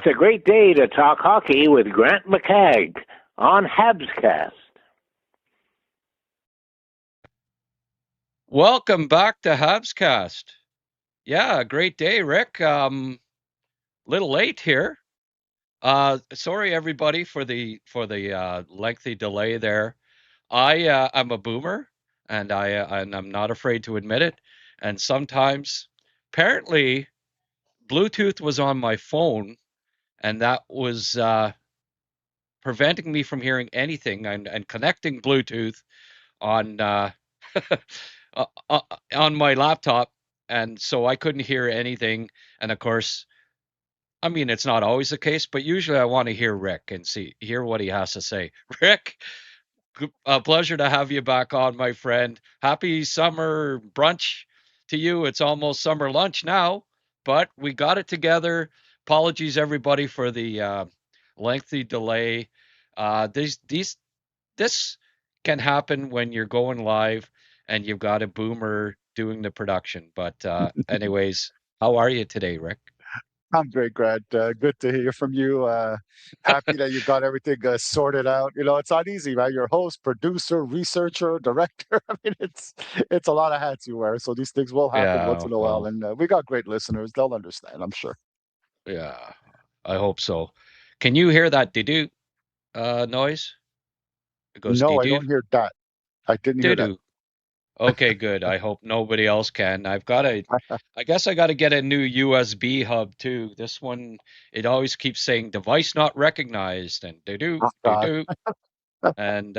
It's a great day to talk hockey with Grant McCagg on Habscast. Welcome back to Habscast. Yeah, great day, Rick. Little late here. Sorry everybody for the lengthy delay there. I'm a boomer, and I'm not afraid to admit it. And sometimes, apparently, Bluetooth was on my phone, and that was preventing me from hearing anything. And connecting Bluetooth on uh, uh, on my laptop, and so I couldn't hear anything. And of course, I mean, it's not always the case, but usually I want to hear Rick and hear what he has to say. Rick, a pleasure to have you back on, my friend. Happy summer brunch to you. It's almost summer lunch now, but we got it together. Apologies, everybody, for the lengthy delay. This can happen when you're going live and you've got a boomer doing the production. But anyways, how are you today, Rick? I'm great, Grant. Good to hear from you. Happy that you got everything sorted out. You know, it's not easy, right? You're host, producer, researcher, director. I mean, it's a lot of hats you wear. So these things will happen once Yeah, in a while, well, and we got great listeners. They'll understand, I'm sure. yeah, I hope so. Can you hear that doo noise? It goes No, I doo don't hear that. I didn't hear that. doo. Okay, good. I hope nobody else can. I guess I got to get a new USB hub too. This one, it always keeps saying device not recognized and Oh, doo God. doo. And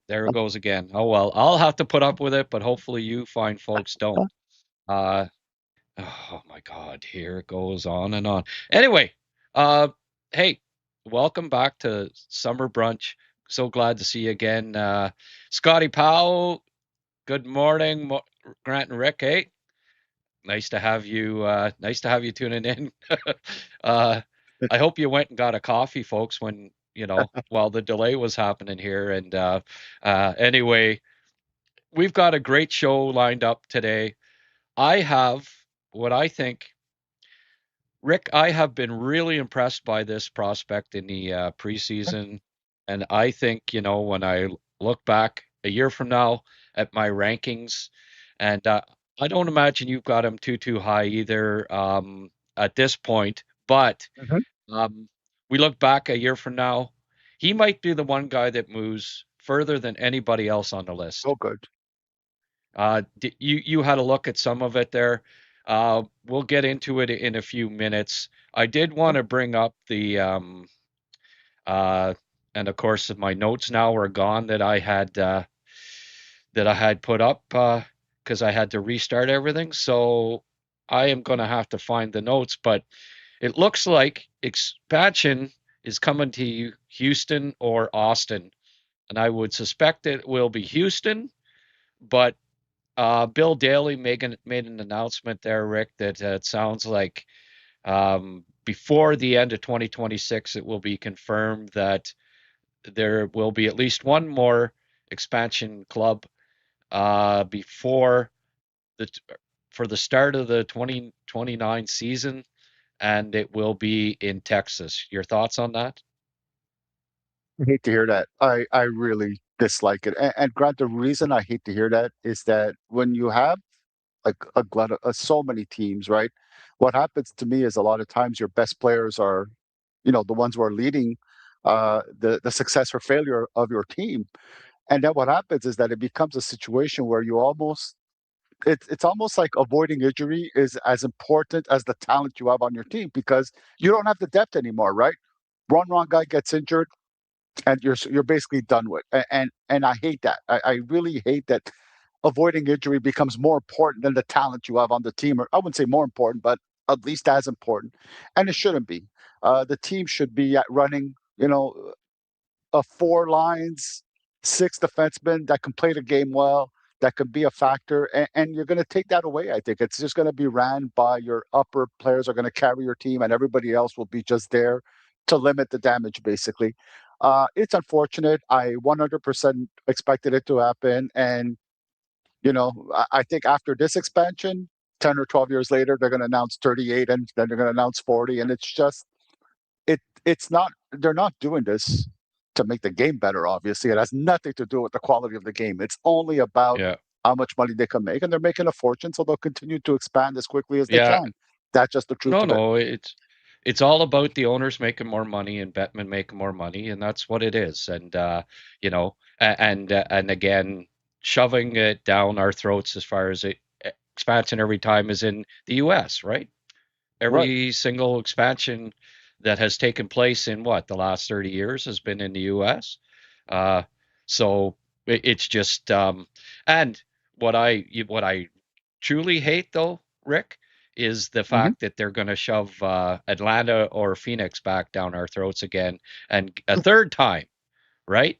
there it goes again. Oh well, I'll have to put up with it, but hopefully you fine folks don't. Uh, oh my God, here it goes on and on. Anyway, uh, hey, welcome back to Summer Brunch. So glad to see you again, Scotty Powell. Good morning, Grant and Rick. Hey, nice to have you. Nice to have you tuning in. uh, I hope you went and got a coffee, folks, when while the delay was happening here. And anyway, we've got a great show lined up today. I have what I think, Rick. I have been really impressed by this prospect in the preseason, and I think when I look back a year from now at my rankings, and I don't imagine you've got him too high either at this point, but Mhm. um, we look back a year from now, he might be the one guy that moves further than anybody else on the list. Oh, good. You had a look at some of it there. We'll get into it in a few minutes. I did want to bring up uh, and of course my notes now are gone that I had put up because I had to restart everything. So I am going to have to find the notes, but it looks like expansion is coming to Houston or Austin, and I would suspect it will be Houston, but Bill Daly made an announcement there, Rick, that it sounds like before the end of 2026, it will be confirmed that there will be at least one more expansion club before the for the start of the 2029 season, and it will be in Texas. Your thoughts on that? I hate to hear that. I really dislike it. And Grant, the reason I hate to hear that is that when you have like a glut of so many teams, right? What happens to me is a lot of times your best players are, the ones who are leading the success or failure of your team. And then what happens is that it becomes a situation where you almost it's almost like avoiding injury is as important as the talent you have on your team because you don't have the depth anymore, right? One wrong guy gets injured and you're basically done with. And I hate that. I really hate that avoiding injury becomes more important than the talent you have on the team. Or I wouldn't say more important, but at least as important. And it shouldn't be. The team should be at running, four lines, six defensemen that can play the game well, that can be a factor. And you're going to take that away. I think it's just going to be ran by your upper players are going to carry your team, and everybody else will be just there to limit the damage, basically. It's unfortunate. I 100% expected it to happen. And I think after this expansion, 10 or 12 years later, they're going to announce 38 and then they're going to announce 40. And it's just, it's not, they're not doing this to make the game better, obviously. It has nothing to do with the quality of the game. It's only about Yeah. how much money they can make, and they're making a fortune, so they'll continue to expand as quickly as they Yeah. can. That's just the truth No, of it. no, it's all about the owners making more money and Bettman making more money, and that's what it is. And and again, shoving it down our throats as far as expansion every time is in the U.S., right? Right. Every single expansion that has taken place in what the last 30 years has been in the U.S. Uh, so it's just and what I truly hate though, Rick, is the Hmm. fact that they're going to shove Atlanta or Phoenix back down our throats again, and a third time, right?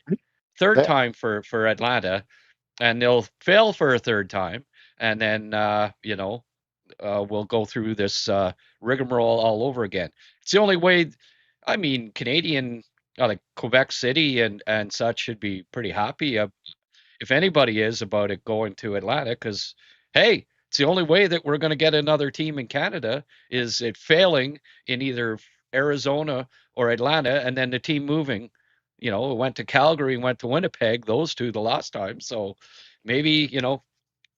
Third Yeah, time for Atlanta, and they'll fail for a third time, and then we'll go through this rigmarole all over again. It's the only way. I mean, Canadian, like Quebec City and such, should be pretty happy, if anybody is, about it going to Atlanta, because hey, it's the only way that we're going to get another team in Canada is it failing in either Arizona or Atlanta, and then the team moving. It went to Calgary and went to Winnipeg, those two the last time. So maybe,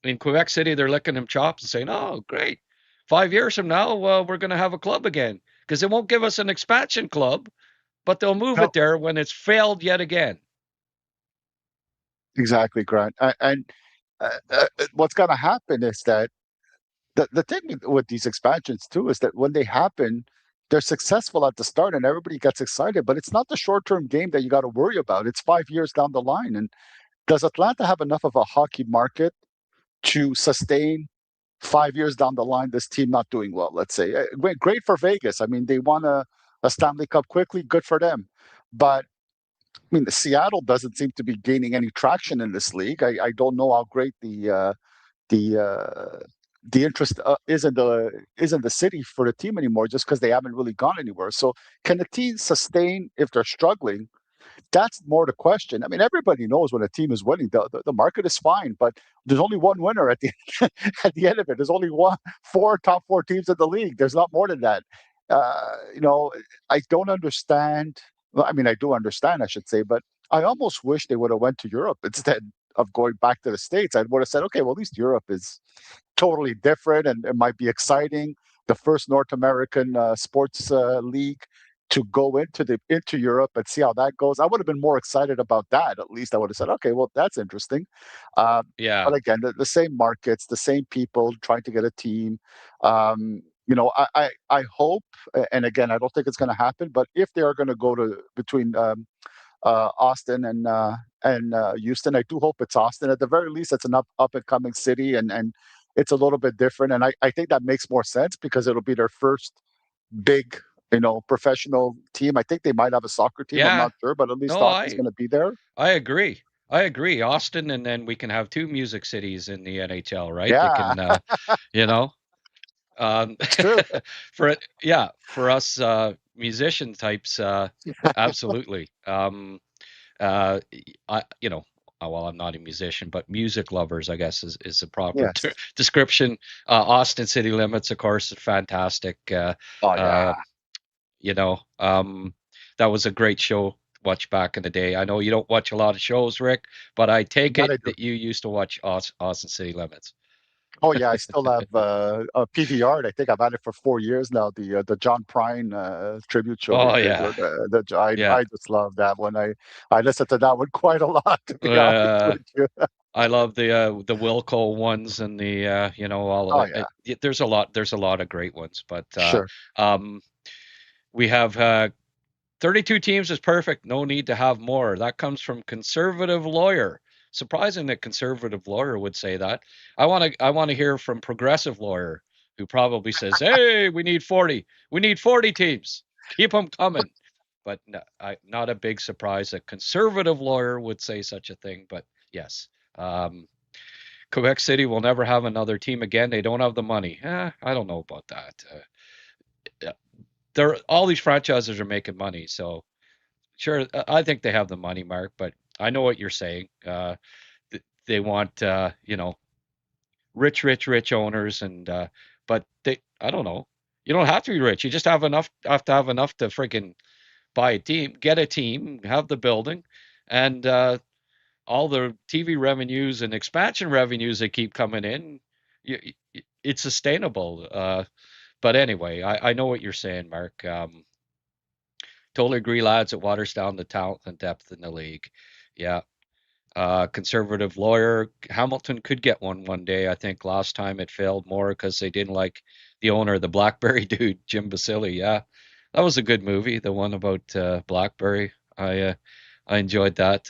in Quebec City, they're licking them chops and saying, "Oh, great! 5 years from now, we're going to have a club again because they won't give us an expansion club, but they'll move no, it there when it's failed yet again." exactly, Grant. And what's going to happen is that the thing with these expansions too is that when they happen, they're successful at the start and everybody gets excited, but it's not the short-term game that you got to worry about. It's 5 years down the line. And does Atlanta have enough of a hockey market to sustain 5 years down the line this team not doing well? Let's say great for Vegas. I mean, they won a Stanley Cup quickly, good for them. But I mean, the Seattle doesn't seem to be gaining any traction in this league. I don't know how great the the interest isn't the city for the team anymore, just because they haven't really gone anywhere. So can the team sustain if they're struggling? That's more the question. I mean, everybody knows when a team is winning, the market is fine, but there's only one winner at the at the end of it. There's only four top four teams in the league. There's not more than that. You know, I don't understand. Well, I mean, I do understand, I should say, but I almost wish they would have went to Europe instead of going back to the States. I would have said, okay, well, at least Europe is totally different and it might be exciting. The first North American sports league to go into Europe and see how that goes. I would have been more excited about that. At least I would have said, okay, well, that's interesting. Uh, Yeah, but again, the same markets, the same people trying to get a team. I hope, and again, I don't think it's going to happen. But if they are going to go to between Austin and Houston. I do hope it's Austin. At the very least, it's an up and coming city, and it's a little bit different. And I think that makes more sense because it'll be their first big, professional team. I think they might have a soccer team. I'm yeah. not sure, but at least No, hockey's going to be there. I agree. I agree. Austin, and then we can have two music cities in the NHL, right? They Yeah, can, you know, um, it's true. for us musician types, absolutely. Uh, I, well, I'm not a musician, but music lovers, I guess, is the proper Yes. description. Austin City Limits, of course, is fantastic. Oh Uh, yeah. you know, um, that was a great show to watch back in the day. I know you don't watch a lot of shows, Rick, but I take That it I do. that you used to watch Austin City Limits. Oh yeah, I still have a PVR. I think I've had it for 4 years now. The John Prine tribute show they Oh did. yeah, I yeah. just love that one. I listened to that one quite a lot, to be honest Uh, with you. I love the Wilco ones and the all of Oh that. yeah, There's a lot of great ones, but sure. um, we have 32 teams is perfect. No need to have more. That comes from conservative lawyer. Surprising that conservative lawyer would say that. I want to hear from progressive lawyer who probably says, "Hey, we need 40. We need 40 teams. Keep them coming." But no, not a big surprise that conservative lawyer would say such a thing. But yes, um, Quebec City will never have another team again. They don't have the money. I don't know about that. Yeah, all these franchises are making money, so sure, I think they have the money, Mark, but I know what you're saying. They want, rich owners, and but I don't know. You don't have to be rich. You just have to have enough to freaking buy a team, get a team, have the building, and all the TV revenues and expansion revenues that keep coming in, it's sustainable. But anyway, I know what you're saying, Mark. Totally agree, lads. It waters down the talent and depth in the league. Yeah. Conservative lawyer Hamilton could get one day. I think last time it failed more because they didn't like the owner, the BlackBerry dude, Jim Basile. Yeah, that was a good movie. The one about BlackBerry. I enjoyed that.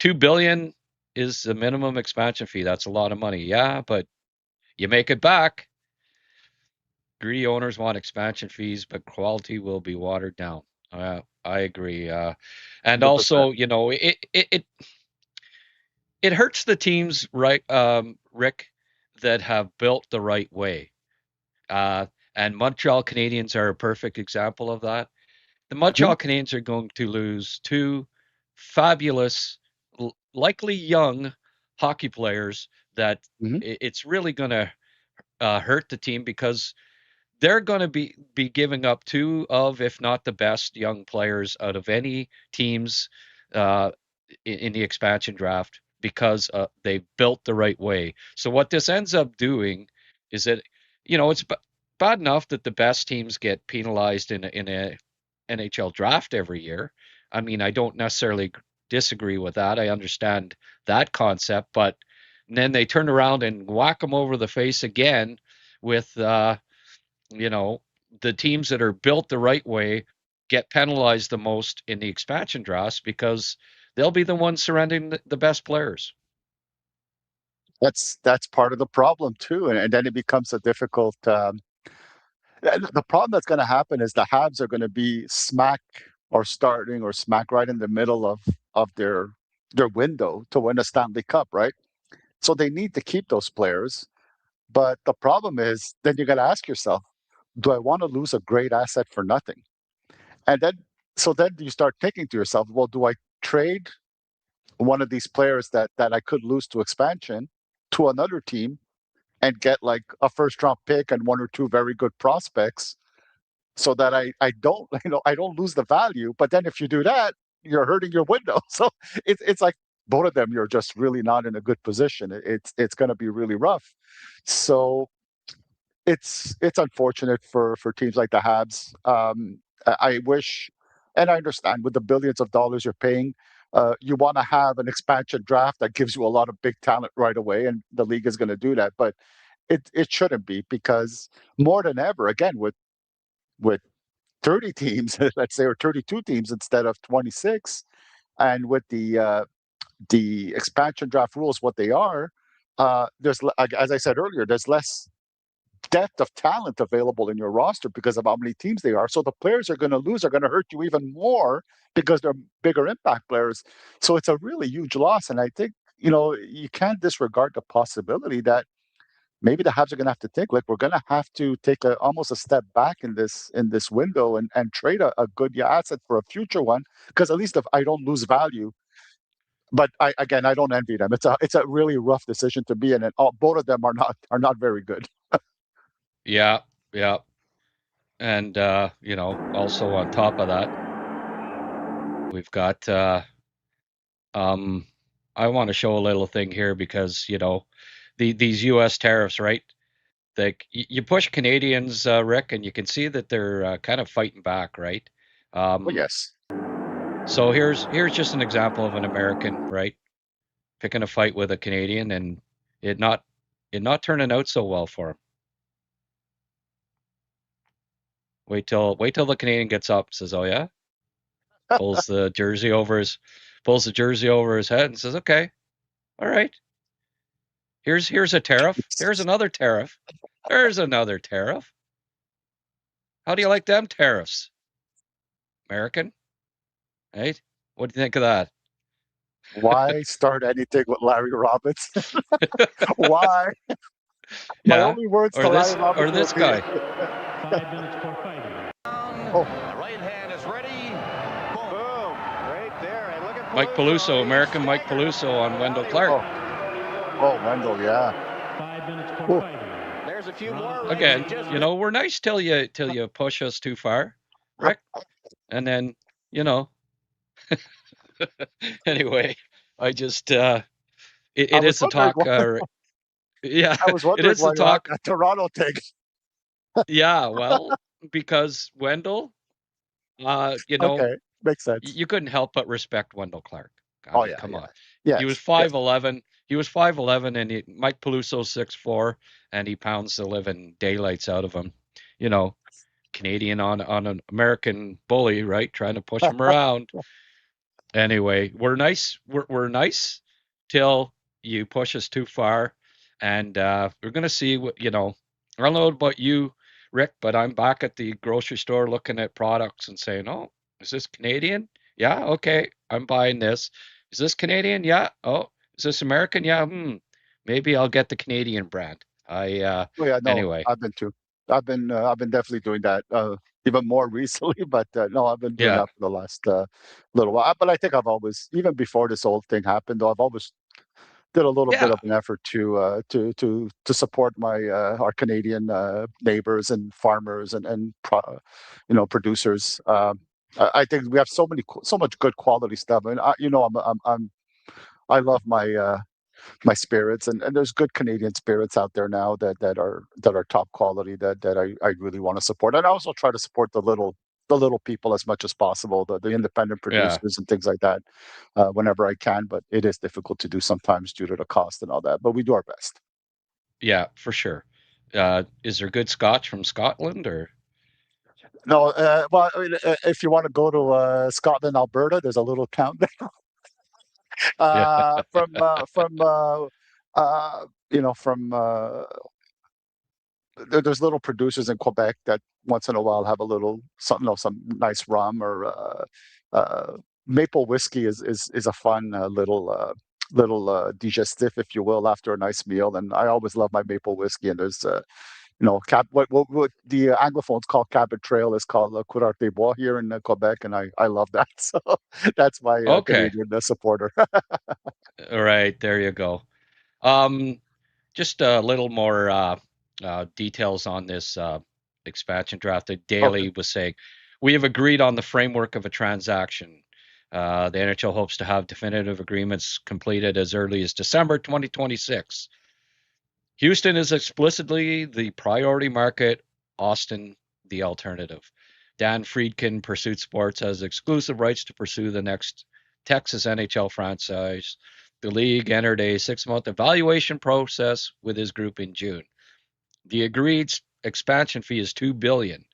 2 billion is the minimum expansion fee. That's a lot of money. Yeah, but you make it back. Greedy owners want expansion fees, but quality will be watered down. I agree. And 100%. also, it hurts the teams, right, Rick, that have built the right way. Uh, and Montreal Canadiens are a perfect example of that. The Mhm, Montreal Canadiens are going to lose two fabulous, likely young hockey players that mhm. it's really going to hurt the team because they're going to be giving up two of, if not the best young players out of any teams uh, in the expansion draft because they built the right way. So what this ends up doing is that it's bad enough that the best teams get penalized in a NHL draft every year. I mean, I don't necessarily disagree with that. I understand that concept, but then they turn around and whack them over the face again with you know, the teams that are built the right way get penalized the most in the expansion drafts because they'll be the ones surrendering the best players. That's part of the problem too, and then it becomes a difficult. The problem that's going to happen is the Habs are going to be smack or starting or smack right in the middle of their window to win a Stanley Cup, right? So they need to keep those players. But the problem is, then you got to ask yourself, do I want to lose a great asset for nothing? And then you start thinking to yourself, well, do I trade one of these players that I could lose to expansion to another team and get like a first round pick and one or two very good prospects so that I don't I don't lose the value. But then if you do that, you're hurting your window. So it's like both of them, you're just really not in a good position. It's going to be really rough. So it's unfortunate for teams like the Habs. I wish, and I understand with the billions of dollars you're paying, you want to have an expansion draft that gives you a lot of big talent right away, and the league is going to do that. But it shouldn't be because more than ever, again with 30 teams, let's say, or 32 teams instead of 26, and with the expansion draft rules what they are, as I said earlier, there's less depth of talent available in your roster because of how many teams they are. So the players are going to lose are going to hurt you even more because they're bigger impact players. So it's a really huge loss. And I think, you can't disregard the possibility that maybe the Habs are going to have to think like we're going to have to take almost a step back in this window and trade a good asset for a future one because at least if I don't lose value. But I don't envy them. It's a really rough decision to be in, and both of them are not very good. Yeah, yeah. And also on top of that, we've got um I want to show a little thing here because, these US tariffs, right? Like you push Canadians, Rick, and you can see that they're kind of fighting back, right? But Um, yes, so here's just an example of an American, right, picking a fight with a Canadian and it not it not turning out so well for him. Wait till the Canadian gets up, says, "Oh yeah," pulls the jersey over his pulls the jersey over his head and says, "Okay, all right. Here's a tariff. Here's another tariff. There's another tariff. How do you like them tariffs, American? Right? What do you think of that?" why start anything with Larry Robbins? Why? My Yeah, only words or to Larry or Robbins will this be, guy, 5 minutes for fighting. "Oh, Right hand is ready. Boom. Right there. And look at Mike Peluso. Peluso, He's American Mike staggered. Peluso on Wendell Well, Clark. oh, oh, Wendell, yeah." 5 minutes for Ooh, fighting. there's a few more rings. He Again, just we're nice till you push us too far, Rick. and then you know. Anyway, I just I it was is the wondering talk. why. Yeah, I was it wondering is the why you're on talk. that Toronto take. Yeah, well, because Wendell, Okay, makes sense. you couldn't help but respect Wendell Clark. I Oh mean, yeah, come yeah, on. He was yes, yes. 5'11". He was 5'11", and Mike Peluso's 6'4", and he pounds the living daylights out of him. You know, Canadian on an American bully, right? Trying to push him around. Anyway, we're nice. We're nice till you push us too far, and we're gonna see what you know. I don't know about you, Rick, but I'm back at the grocery store looking at products and saying, "Oh, is this Canadian? Yeah, okay, I'm buying this. Is this Canadian? Yeah. Oh, is this American? Yeah. Maybe I'll get the Canadian brand." Oh yeah, no, Anyway, I've been too. I've been definitely doing that even more recently, but no, I've been doing yeah, that for the last little while. But I think I've always, even before this whole thing happened, though, I've always did a little bit yeah, of an effort to support my our Canadian neighbors and farmers and producers. I think we have so much good quality stuff. I mean, I love my spirits, and there's good Canadian spirits out there now that are top quality that I really want to support. And I also try to support the little people as much as possible, the independent yeah, producers and things like that, whenever I can. But it is difficult to do sometimes due to the cost and all that. But we do our best. yeah, for sure. Is there good Scotch from Scotland or? No, well, I mean, if you want to go to Scotland, Alberta, there's a little town there. Yeah. From from there's little producers in Quebec that once in a while have a little something, some nice rum or maple whiskey is a fun little digestif, if you will, after a nice meal. And I always love my maple whiskey. And there's what the Anglophones call Cabot Trail is called Coureur des Bois here in Quebec, and I love that. So that's my Okay. Canadian supporter. All right. There you go. Um, just a little more details on this expansion draft. The Okay. Daily was saying, we have agreed on the framework of a transaction. The NHL hopes to have definitive agreements completed as early as December 2026. Houston is explicitly the priority market, Austin the alternative. Dan Friedkin, Pursuit Sports, has exclusive rights to pursue the next Texas NHL franchise. The league entered a 6-month evaluation process with his group in June. The agreed expansion fee is $2 billion.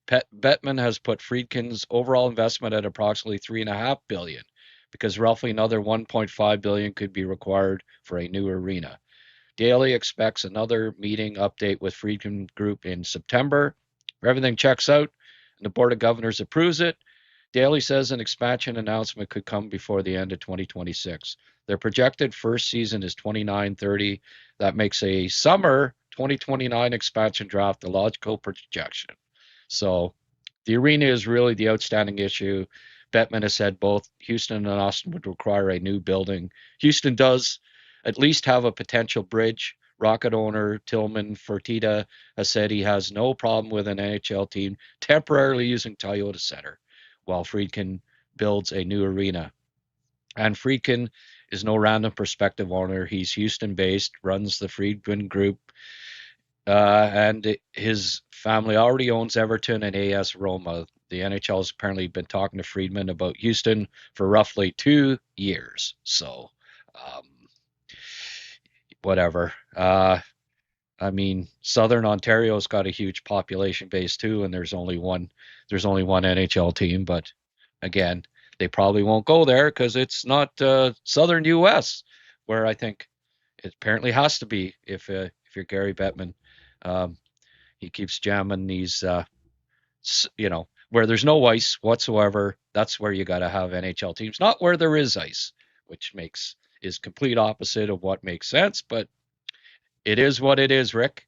Bettman has put Friedkin's overall investment at approximately $3.5 billion, because roughly another $1.5 billion could be required for a new arena. Daly expects another meeting update with Friedkin Group in September. If everything checks out and the Board of Governors approves it, Daly says an expansion announcement could come before the end of 2026. Their projected first season is 29-30. That makes a summer 2029 expansion draft the logical projection. So the arena is really the outstanding issue. Bettman has said both Houston and Austin would require a new building. Houston does at least have a potential bridge. Rocket owner Tillman Fertitta has said he has no problem with an NHL team temporarily using Toyota Center while Friedkin builds a new arena. And Friedkin is no random prospective owner. He's Houston based, runs the Friedkin Group, and his family already owns Everton and AS Roma. The NHL has apparently been talking to Friedman about Houston for roughly 2 years. So, um, whatever. I mean, Southern Ontario's got a huge population base too, and there's only one NHL team. But again, they probably won't go there because it's not Southern U.S., where I think it apparently has to be if you're Gary Bettman. Um, he keeps jamming these, where there's no ice whatsoever. That's where you got to have NHL teams, not where there is ice, which is complete opposite of what makes sense. But it is what it is, Rick.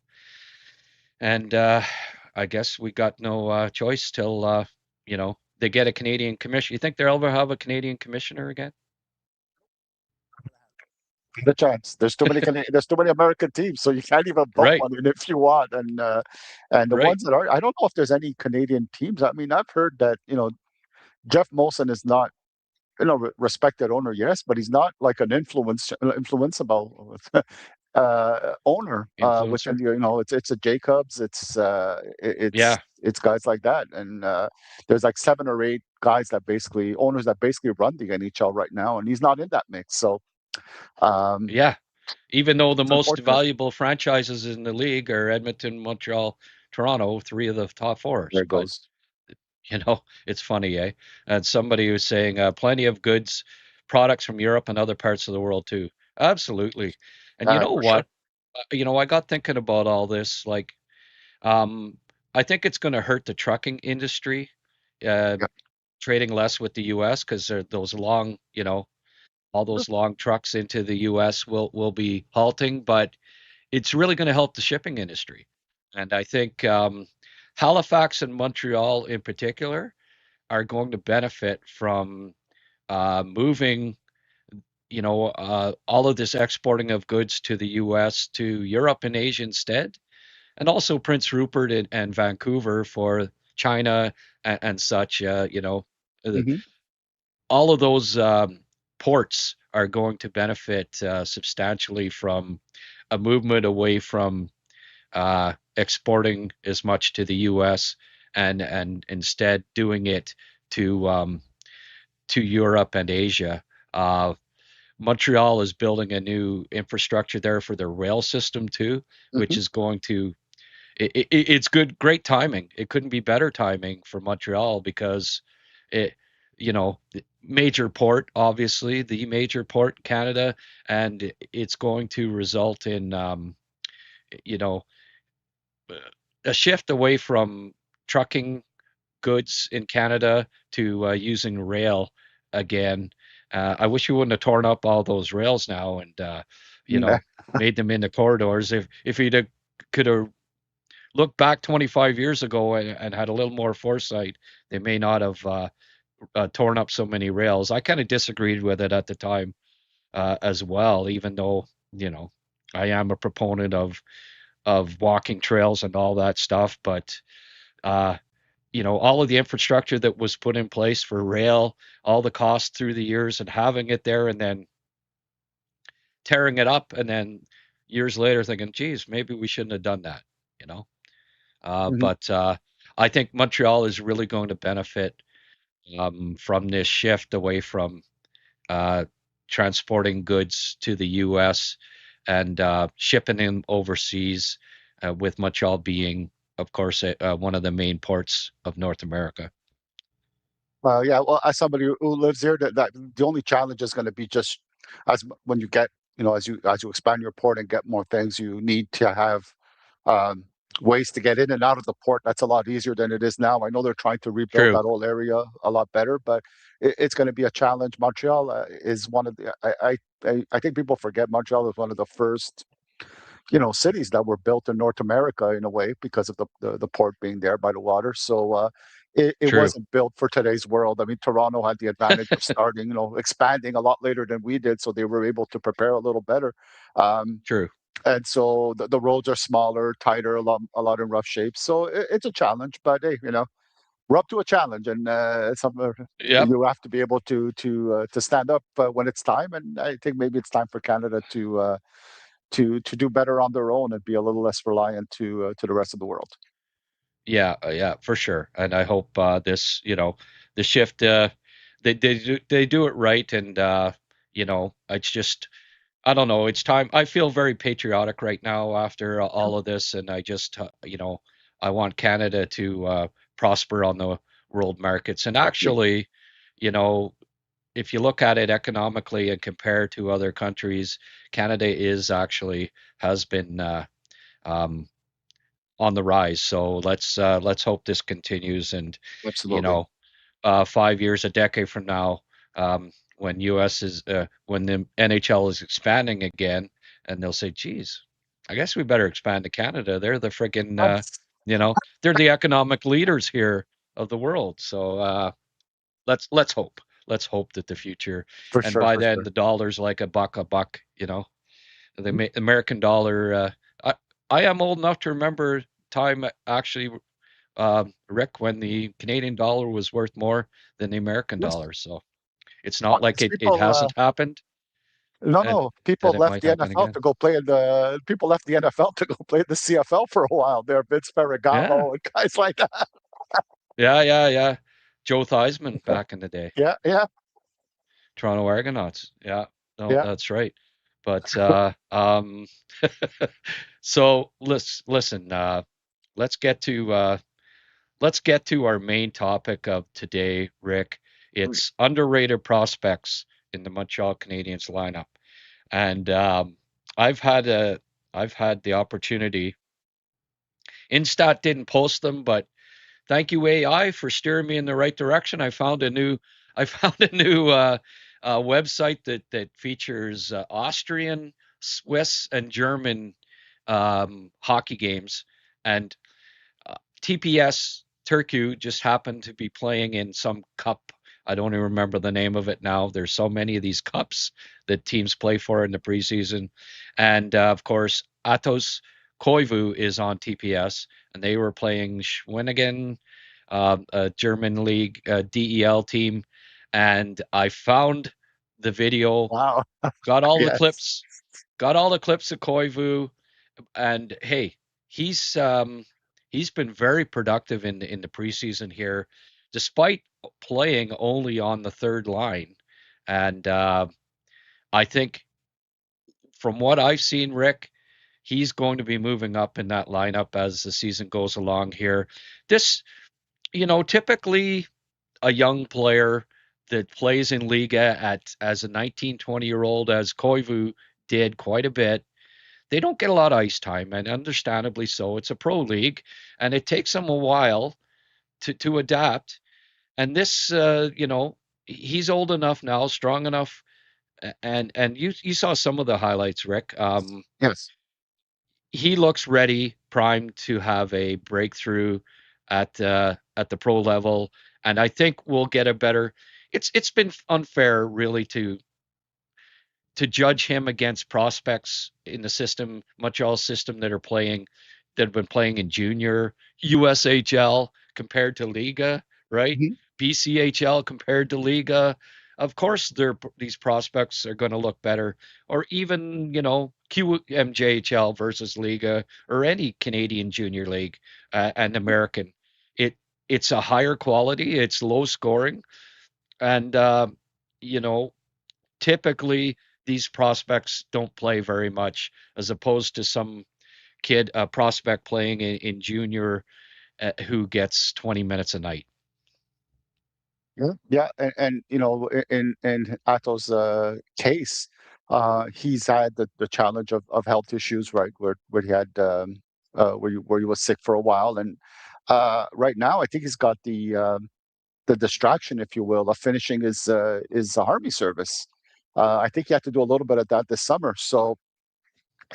And I guess we got no choice till they get a Canadian commission. You think they'll ever have a Canadian commissioner again? The chance. There's too many American teams, so you can't even put Right, one in if you want. And the right. ones that are, I don't know if there's any Canadian teams. I mean, I've heard that Jeff Molson is not, respected owner, yes, but he's not like an influenceable owner within Influencer. the, it's a Jacobs, Yeah. it's guys like that, and there's like 7 or 8 guys that basically owners that basically run the NHL right now, and he's not in that mix. So um, Yeah. Even though the it's most unfortunate. valuable franchises in the league are Edmonton, Montreal, Toronto, 3 of the top 4s. There it But, goes. it's funny, eh? And somebody was saying plenty of goods, products from Europe and other parts of the world too. Absolutely. And you know For sure. what? I got thinking about all this. Like, um, I think it's going to hurt the trucking industry, uh, Yeah. trading less with the U.S. because those long, all those long trucks into the U.S. will be halting, but it's really going to help the shipping industry. And I think Halifax and Montreal in particular are going to benefit from moving, all of this exporting of goods to the U.S. to Europe and Asia instead, and also Prince Rupert and Vancouver for China and such. Uh, Hmm. all of those ports are going to benefit substantially from a movement away from exporting as much to the U.S. and instead doing it to Europe and Asia. Uh, Montreal is building a new infrastructure there for their rail system too, which Hmm. is going to it's good, great timing. It couldn't be better timing for Montreal because it, major port, obviously the major port in Canada, and it's going to result in, you know, a shift away from trucking goods in Canada to using rail again. I wish you wouldn't have torn up all those rails now and made them into corridors. If you'd could have looked back 25 years ago and had a little more foresight, they may not have torn up so many rails. I kind of disagreed with it at the time as well, even though I am a proponent of walking trails and all that stuff, but uh, all of the infrastructure that was put in place for rail, all the costs through the years and having it there and then tearing it up and then years later thinking, geez, maybe we shouldn't have done that, you know? Hmm. But I think Montreal is really going to benefit from this shift away from uh, transporting goods to the U.S. and shipping them overseas, with Montreal being, of course, one of the main ports of North America. Yeah, well, as somebody who lives here, that the only challenge is going to be just when you get, as you expand your port and get more things, you need to have um, ways to get in and out of the port. That's a lot easier than it is now. I know they're trying to rebuild True, that whole area a lot better, but it's going to be a challenge. Montreal is one of the. I think people forget Montreal is one of the first cities that were built in North America in a way because of the port being there by the water. So it true, wasn't built for today's world. I mean, Toronto had the advantage of starting, expanding a lot later than we did, so they were able to prepare a little better. Um, true. and so the roads are smaller, tighter, a lot in rough shape. So it's a challenge, but hey, we're up to a challenge, and Yep. you have to be able to stand up when it's time. And I think maybe it's time for Canada to do better on their own and be a little less reliant to the rest of the world. Yeah, yeah, for sure. And I hope the shift, they do it right, and it's just I don't know. It's time. I feel very patriotic right now after all of this, and I just, I want Canada to prosper on the world markets. And Yeah, actually, you know, if you look at it economically and compare to other countries, Canada is actually has been um, on the rise. So let's hope this continues, and you absolutely. know, 5 years, a decade from now, when the NHL is expanding again, and they'll say, "Geez, I guess we better expand to Canada. They're the friggin' they're the economic leaders here of the world." So let's hope. Let's hope that the future, For and sure, by for then sure. the dollar's like a buck. The Mhm. American dollar. I am old enough to remember time actually Rick, when the Canadian dollar was worth more than the American Yes. dollar. So it's not like Because it people, hasn't happened and no, people that it left might the happen NFL again. to go play in the people left the NFL to go play in the CFL for a while. There, Vince Yeah, Ferragamo and guys like that. yeah. Joe Theismann back in the day, Yeah, yeah, Toronto Argonauts. Yeah, no, yeah. that's right. But so listen. Let's get to let's get to our main topic of today, Rick. It's underrated prospects in the Montreal Canadiens lineup, and I've had a I've had the opportunity. Instat didn't post them, but thank you AI for steering me in the right direction. I found a new website that features Austrian, Swiss, and German hockey games, and TPS Turku just happened to be playing in some cup. I don't even remember the name of it now. There's so many of these cups that teams play for in the preseason. And of course, Atos Koivu is on TPS, and they were playing Schwenningen, a German league DEL team. And I found the video, Wow. got all the Yes. clips, got all the clips of Koivu, and hey, he's been very productive in the preseason here, despite playing only on the third line. And I think from what I've seen, Rick, he's going to be moving up in that lineup as the season goes along here. This, typically a young player that plays in Liga at as a 19, 20-year-old, as Koivu did quite a bit, they don't get a lot of ice time, and understandably so. It's a pro league, and it takes them a while to adapt. And this, he's old enough now, strong enough, and you saw some of the highlights, Rick. Yes. He looks ready, primed to have a breakthrough at the pro level, and I think we'll get a better. It's been unfair, really, to judge him against prospects in the system, Montreal system that have been playing in junior USHL compared to Liga, right? Mhm. BCHL compared to Liga. Of course, these prospects are going to look better, or even QMJHL versus Liga or any Canadian junior league and American. It it's a higher quality. It's low scoring, and you know typically these prospects don't play very much as opposed to some kid a prospect playing in junior who gets 20 minutes a night. Yeah, yeah, and in Ato's case, he's had the challenge of health issues, right? Where he had where he was sick for a while, and right now I think he's got the distraction, if you will, of finishing his army service. I think he had to do a little bit of that this summer. So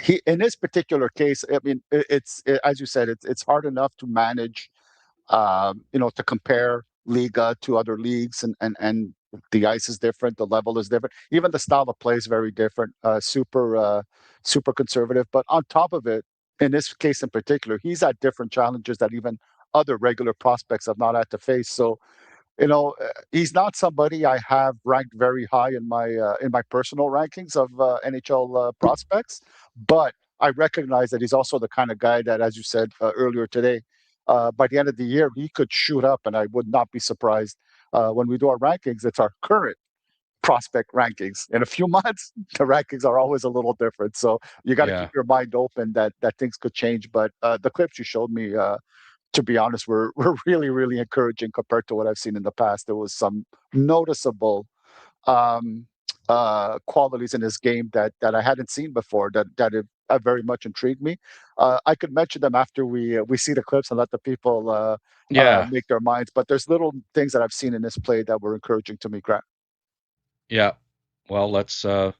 he, in this particular case, I mean, as you said, it's hard enough to manage, to compare Liga to other leagues, and the ice is different, the level is different, even the style of play is very different. Super conservative, but on top of it, in this case in particular, he's had different challenges that even other regular prospects have not had to face. So he's not somebody I have ranked very high in my personal rankings of NHL prospects, but I recognize that he's also the kind of guy that, as you said earlier today, by the end of the year he could shoot up, and I would not be surprised when we do our rankings. It's our current prospect rankings. In a few months, the rankings are always a little different, so you got to keep Yeah, your mind open that things could change. But the clips you showed me, to be honest, were really, really encouraging compared to what I've seen in the past. There was some noticeable um, qualities in his game that I hadn't seen before that have very much intrigued me. I could mention them after we see the clips and let the people yeah, make their minds. But there's little things that I've seen in this play that were encouraging to me, Grant. yeah. Well, let's why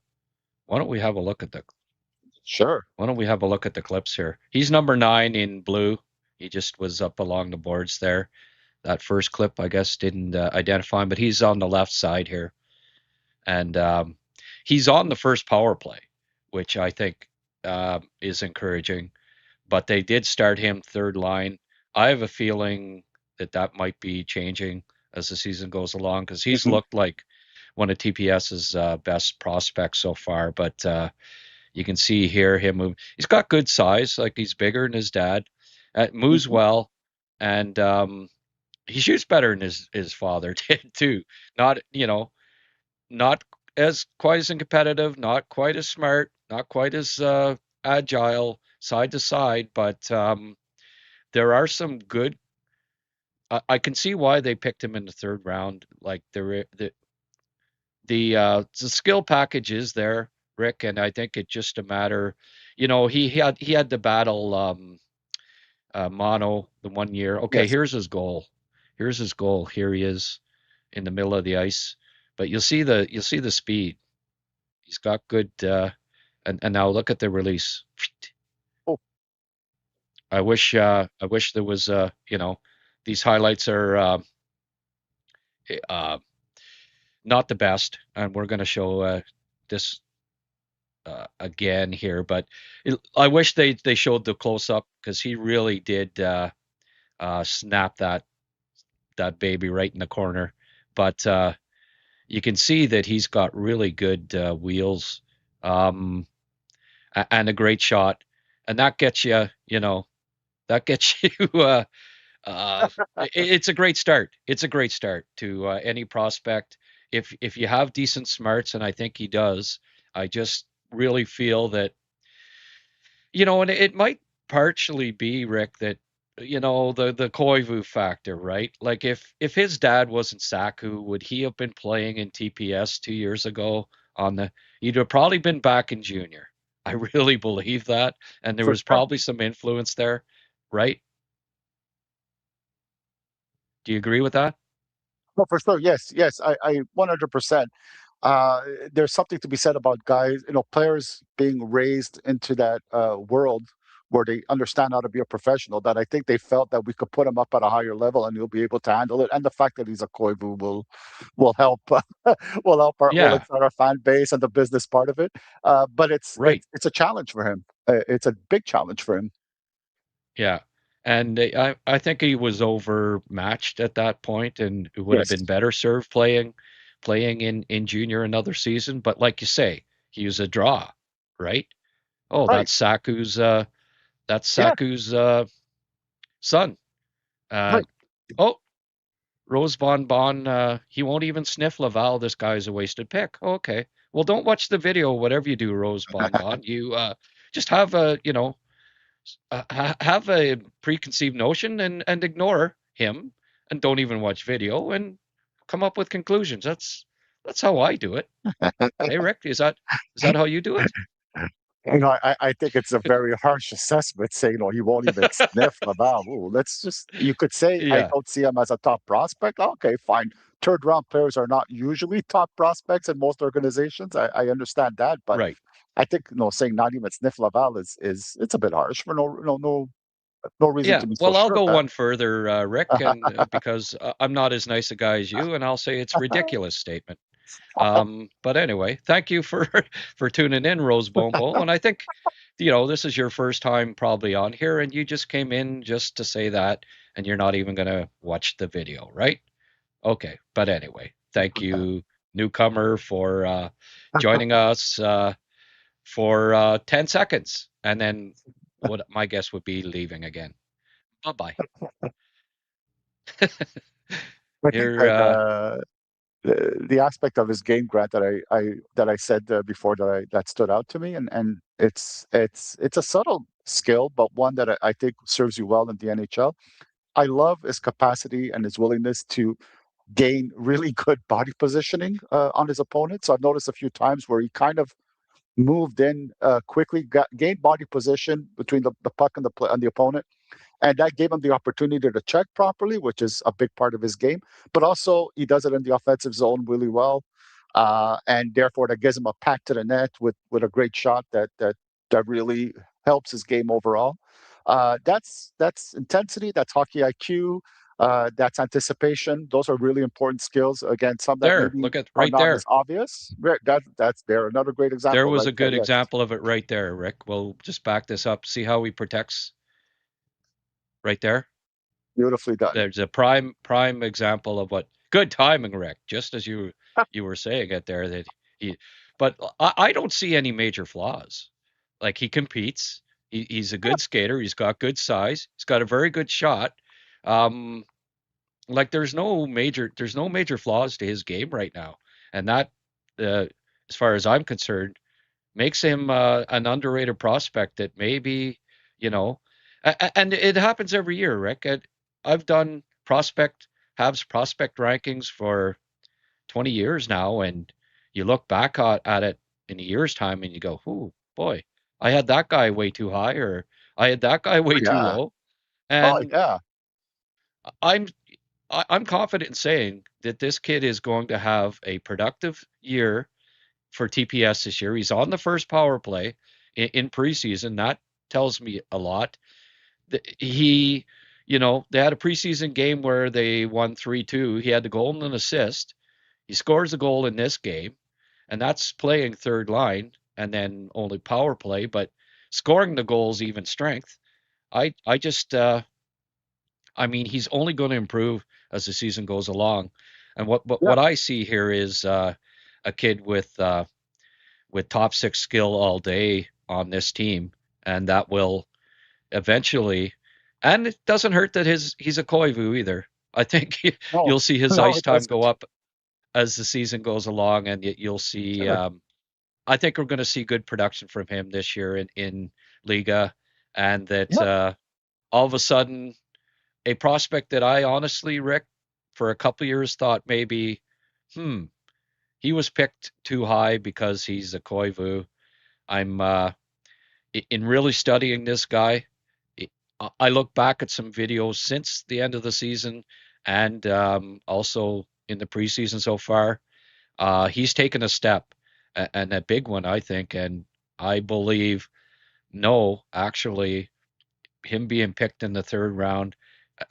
don't we have a look at the Sure. why don't we have a look at the clips here. He's number 9 in blue. He just was up along the boards there. That first clip, I guess, didn't identify him, but he's on the left side here, and he's on the first power play, which I think is encouraging. But they did start him third line. I have a feeling that might be changing as the season goes along because he's Mhm. looked like one of TPS's best prospects so far. But you can see here him move. He's got good size, like he's bigger than his dad. Moves Mhm. well, and he shoots better than his father did too. Not not as quite as competitive, not quite as smart, not quite as agile side to side, but there are some good. I can see why they picked him in the third round. Like the skill package is there, Rick, and I think it's just a matter. He had to battle mono the one year. Okay, Yes. here's his goal. Here's his goal. Here he is in the middle of the ice. But you'll see the speed. He's got good. And now look at the release. Oh, I wish there was these highlights are uh, not the best, and we're going to show this again here, but I wish they showed the close up because he really did snap that baby right in the corner. But you can see that he's got really good wheels, um, and a great shot, and that gets that gets you. It's a great start. It's a great start to any prospect. If you have decent smarts, and I think he does, I just really feel that and it might partially be Rick that the Koivu factor, right? Like if his dad wasn't Saku, would he have been playing in TPS 2 years ago on the? He'd have probably been back in junior. I really believe that, and there for was sure. probably some influence there, right? Do you agree with that? No, for sure. Yes, yes. I 100%. Uh, there's something to be said about guys, players being raised into that world where they understand how to be a professional. That I think they felt that we could put him up at a higher level and he'll be able to handle it. And the fact that he's a Koivu will help will Yeah, excite our fan base and the business part of it. But it's right. it's it's a challenge for him. It's a big challenge for him. Yeah. And I think he was overmatched at that point and it would have Yes. been better served playing in junior another season. But like you say, he was a draw, right? Oh, Right. that's Yeah. Saku's son. Uh Right. oh, Rose Bon he won't even sniff Laval. This guy's a wasted pick. Okay. Well, don't watch the video, whatever you do, Rose Bon. You just have have a preconceived notion and ignore him and don't even watch video and come up with conclusions. That's how I do it. Hey Rick, is that how you do it? I think it's a very harsh assessment saying, he won't even sniff Laval. Ooh, you could say, I Yeah, don't see him as a top prospect. Okay, fine. Third round players are not usually top prospects in most organizations. I understand that, but right. I think, saying not even sniff Laval is it's a bit harsh for no reason Yeah. to be so Well, I'll sure of go that. one further, Rick, and because I'm not as nice a guy as you, and I'll say it's ridiculous statement. But anyway, thank you for for tuning in, Rose Bombo. And I think this is your first time probably on here, and you just came in just to say that, and you're not even going to watch the video, right? Okay. But anyway, thank you, newcomer, for joining us for 10 seconds. And then what my guess would be leaving again. Bye bye. I think Here, that the aspect of his game, Grant, that I said before that stood out to me, and it's a subtle skill, but one that I think serves you well in the NHL. I love his capacity and his willingness to gain really good body positioning on his opponent. So I've noticed a few times where he kind of moved in quickly, gained body position between the puck and and the opponent, and that gave him the opportunity to check properly, which is a big part of his game. But also, he does it in the offensive zone really well, and therefore that gives him a pack to the net with a great shot that really helps his game overall. That's intensity, that's hockey IQ, that's anticipation. Those are really important skills. Again, some that there, maybe look at are right not as there. obvious. That's there. Another great There example was right a there. good Yes. example of it right there, Rick. We'll just back this up. See how he protects right there? Beautifully done. There's a prime example of what good timing, Rick. Just as you were saying it there, that he, but I don't see any major flaws. Like he competes. He's a good skater. He's got good size. He's got a very good shot. Um, like there's no major flaws to his game right now, and that, uh, as far as I'm concerned, makes him an underrated prospect that maybe, you know, and it happens every year, Rick. I've done Habs prospect rankings for 20 years now, and you look back at it in a year's time and you go, oh boy, I had that guy way too high, or I had that guy way too Yeah. low. Oh, And yeah. I'm I'm confident in saying that this kid is going to have a productive year for TPS this year. He's on the first power play in preseason. That tells me a lot. He, they had a preseason game where they won 3-2. He had the goal and an assist. He scores a goal in this game, and that's playing third line and then only power play, but scoring the goals even strength. I just I mean, he's only going to improve as the season goes along. And Yeah. what I see here is a kid with top six skill all day on this team, and that will eventually. And it doesn't hurt that he's a Koivu either. I think No, you'll see his no, ice it time go doesn't. up as the season goes along, and you'll see. Sure. I think we're going to see good production from him this year in Liga, and that Yeah. all of a sudden a prospect that I honestly, Rick, for a couple years thought maybe, hmm, he was picked too high because he's a Koivu. I'm in really studying this guy. I look back at some videos since the end of the season and also in the preseason so far. He's taken a step and a big one, I think. And I believe, no, actually, him being picked in the third round,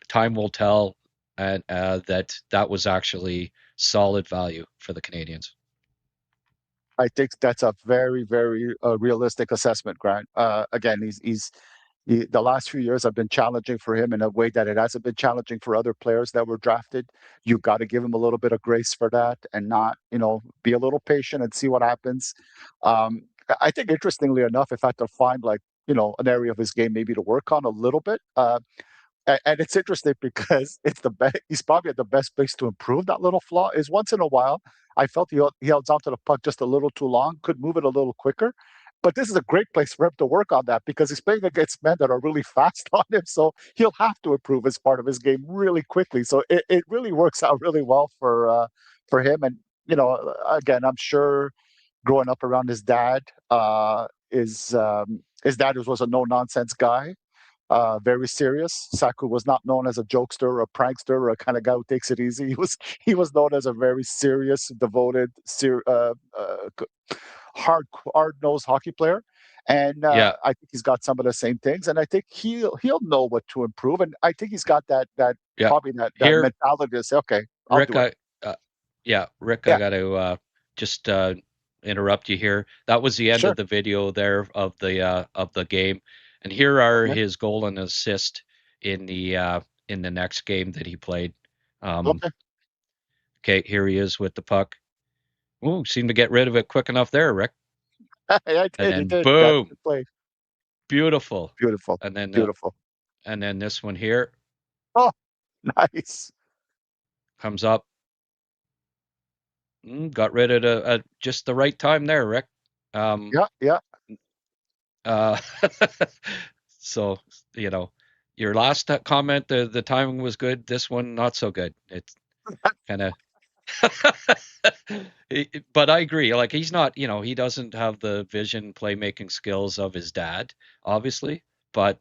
time will tell, and that was actually solid value for the Canadiens. I think that's a very, very realistic assessment, Grant. Again, the last few years have been challenging for him in a way that it hasn't been challenging for other players that were drafted. You got to give him a little bit of grace for that, and not, be a little patient and see what happens. I think, interestingly enough, if I had to find like, an area of his game maybe to work on a little bit, and it's interesting because it's the best. He's probably at the best place to improve that little flaw. Is once in a while, I felt he held onto the puck just a little too long, could move it a little quicker. But this is a great place for him to work on that because he's playing against men that are really fast on him. So he'll have to improve his part of his game really quickly. So it really works out really well for him. And again, I'm sure growing up around his dad, his dad was a no nonsense guy, very serious. Saku was not known as a jokester or a prankster or a kind of guy who takes it easy. He was known as a very serious, devoted, hard nosed hockey player. And Yeah, I think he's got some of the same things. And I think he'll know what to improve. And I think he's got that yeah. probably that Here, mentality to say, okay, I'll Rick, do it. Rick, I Yeah, got to just interrupt you here. That was the end of sure. the video there of the game, and here are Okay. his goal and assist in the next game that he played. Um, Okay. okay, here he is with the puck. Ooh, seemed to get rid of it quick enough there, Rick. I And did. He then did. That's a boom, good play. beautiful. Beautiful. And then Beautiful. this one here Oh, nice. comes up. Got rid of it at just the right time there, Rick. Um, Yeah, yeah. uh, so your last comment, the timing was good. This one, not so good. It's kind of. But I agree. Like he's not, he doesn't have the vision, playmaking skills of his dad, obviously. But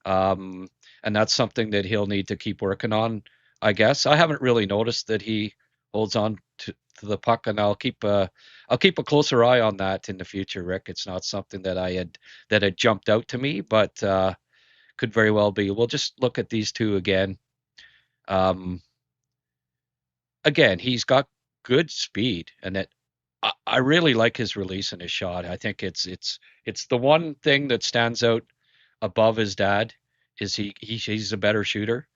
um, and that's something that he'll need to keep working on, I guess. I haven't really noticed that he holds on to the puck, and I'll keep a closer eye on that in the future, Rick. It's not something that had jumped out to me, but could very well be. We'll just look at these two again. Um, Again, he's got good speed, and I really like his release and his shot. I think it's the one thing that stands out above his dad is he's a better shooter.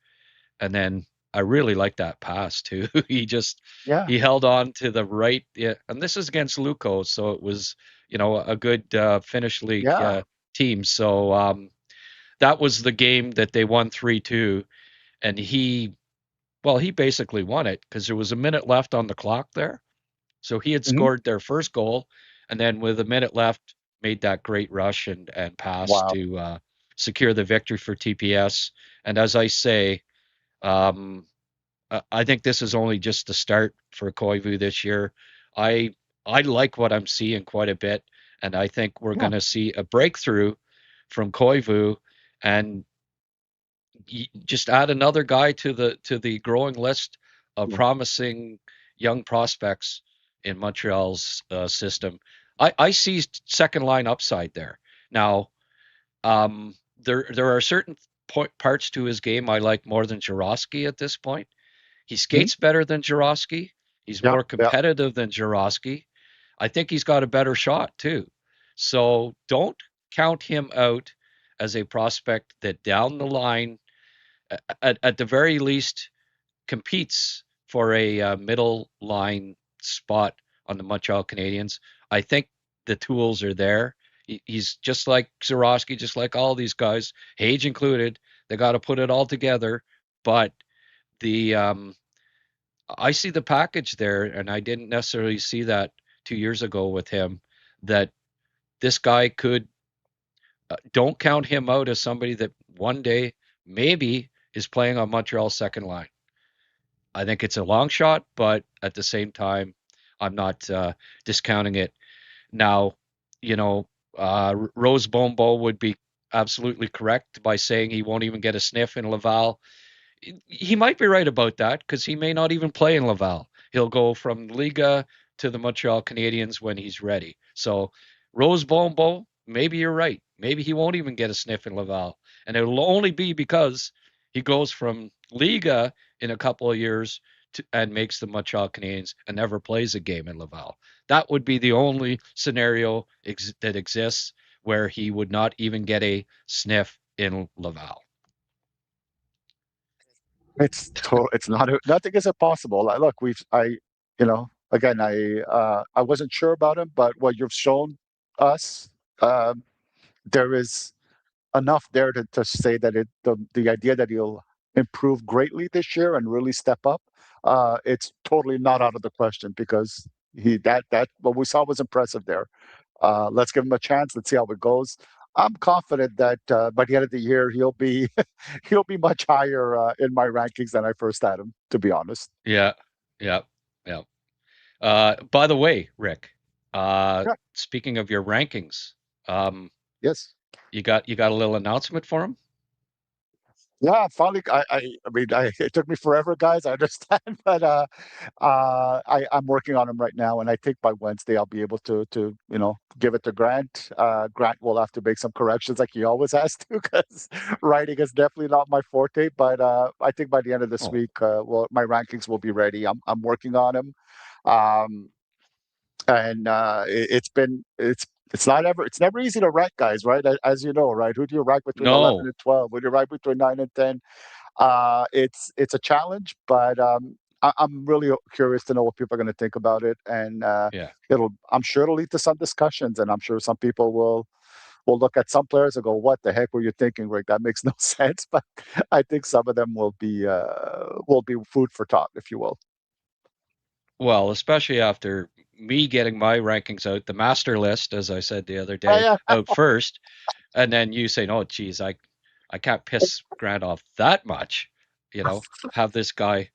And then I really like that pass too. Yeah. He held on to the right, yeah, and this is against Luco, so it was, a good Finnish league Yeah. team. So that was the game that they won 3-2, and he basically won it because there was a minute left on the clock there. So he had Hmm. scored their first goal, and then with a minute left, made that great rush and pass Wow. to secure the victory for TPS. And as I say, um, I think this is only just the start for Koivu this year. I I like what I'm seeing quite a bit, and I think we're Yeah. going to see a breakthrough from Koivu, and just add another guy to the growing list of Yeah. promising young prospects in Montreal's system. I see second line upside there. Now, there are certain parts to his game I like more than Jurowski at this point. He Mhm. skates better than Jurowski. He's Yeah. more Yeah. competitive than Jurowski. I think he's got a better shot too. So don't count him out as a prospect that down the line, at the very least, competes for a middle line spot on the Montreal Canadiens. I think the tools are there. He's just like Zerowski, just like all these guys, Hage included. They got to put it all together. But the I see the package there, and I didn't necessarily see that 2 years ago with him. That this guy could, don't count him out as somebody that one day maybe is playing on Montreal's second line. I think it's a long shot, but at the same time, I'm not discounting it. Now, you know, Rose Bombo would be absolutely correct by saying he won't even get a sniff in Laval. He might be right about that because he may not even play in Laval. He'll go from Liga to the Montreal Canadiens when he's ready. So, Rose Bombo, maybe you're right. Maybe he won't even get a sniff in Laval. And it'll only be because he goes from Liga in a couple of years and makes the Montreal Canadiens and never plays a game in Laval. That would be the only scenario that exists where he would not even get a sniff in Laval. It's not nothing is impossible. Like, look, again, I wasn't sure about him, but what you've shown us, there is enough there to say that the idea that he'll improve greatly this year and really step up, it's totally not out of the question because that what we saw was impressive there. Let's give him a chance. Let's see how it goes. I'm confident that by the end of the year he'll be he'll be much higher in my rankings than I first had him. To be honest. Yeah, yeah, yeah. By the way, Rick, Yeah. speaking of your rankings, um, Yes. you got a little announcement for him? Yeah, finally, I mean, it took me forever, guys. I understand, but I'm working on them right now, and I think by Wednesday I'll be able to give it to Grant. Grant will have to make some corrections, like he always has to, because writing is definitely not my forte. But I think by the end of this Oh, week, well, my rankings will be ready. I'm working on them. Um, and it's never easy to rank guys, right? As you know, right? Who do you rank between 11 no. and 12? Who do you rank between 9 and 10? It's a challenge, but I'm really curious to know what people are going to think about it, and Yeah. I'm sure it'll lead to some discussions, and I'm sure some people will look at some players and go, "What the heck were you thinking, Rick? That makes no sense." But I think some of them will be food for thought, if you will. Well, especially after me getting my rankings out, the master list, as I said the other day, Yeah, out first, and then you saying, "Oh, geez, I can't piss Grant off that much," you know, have this guy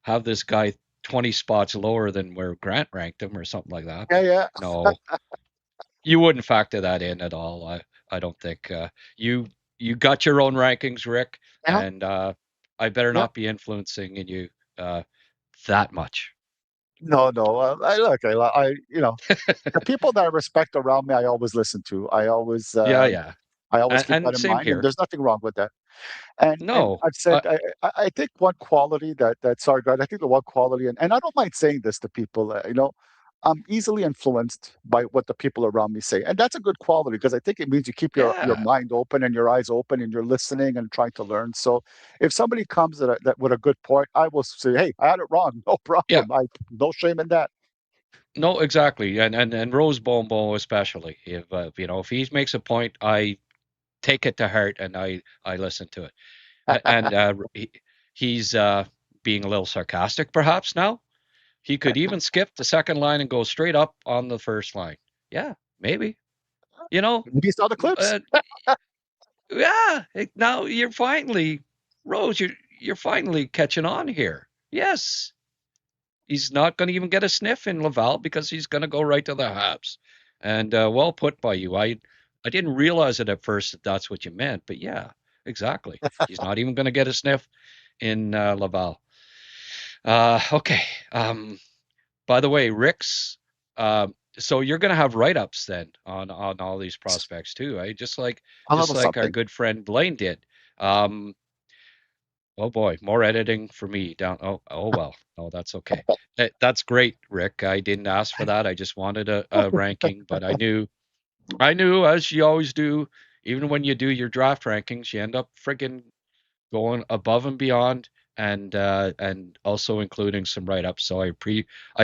have this guy 20 spots lower than where Grant ranked him or something like that. yeah, yeah. No, you wouldn't factor that in at all. I don't think you you got your own rankings, Rick, Yeah. and I better Yeah. not be influencing in you uh, that much. No, no. The people that I respect around me, I always listen to. Yeah, yeah, I always keep that and in same mind, and here. there's nothing wrong with that. And No, I've said I think one quality that sorry, God, I think the one quality, and I don't mind saying this to people, I'm easily influenced by what the people around me say, and that's a good quality because I think it means you keep your Yeah. mind open and your eyes open, and you're listening and trying to learn. So, if somebody comes that with a good point, I will say, "Hey, I had it wrong. No Yeah. problem. No shame in that." No, exactly. And Rose Bombo especially. If if he makes a point, I take it to heart and I listen to it. And he's being a little sarcastic perhaps now. He could even skip the second line and go straight up on the first line. Yeah, maybe. You know, Maybe saw the clips. uh, yeah. Now you're finally, Rose. You're finally catching on here. Yes, he's not going to even get a sniff in Laval because he's going to go right to the Habs. And well put by you. I didn't realize it at first that that's what you meant, but yeah, exactly. He's not even going to get a sniff in Laval. Okay. By the way, Rick's. So you're going to have write-ups then on all these prospects too, right? A Just little like our something. good friend Blaine did. Um, oh boy, more editing for me down. Oh well. Oh, that's okay. That's great, Rick. I didn't ask for that. I just wanted a ranking, but I knew as you always do. Even when you do your draft rankings, you end up friggin' going above and beyond and also including some write-ups. So I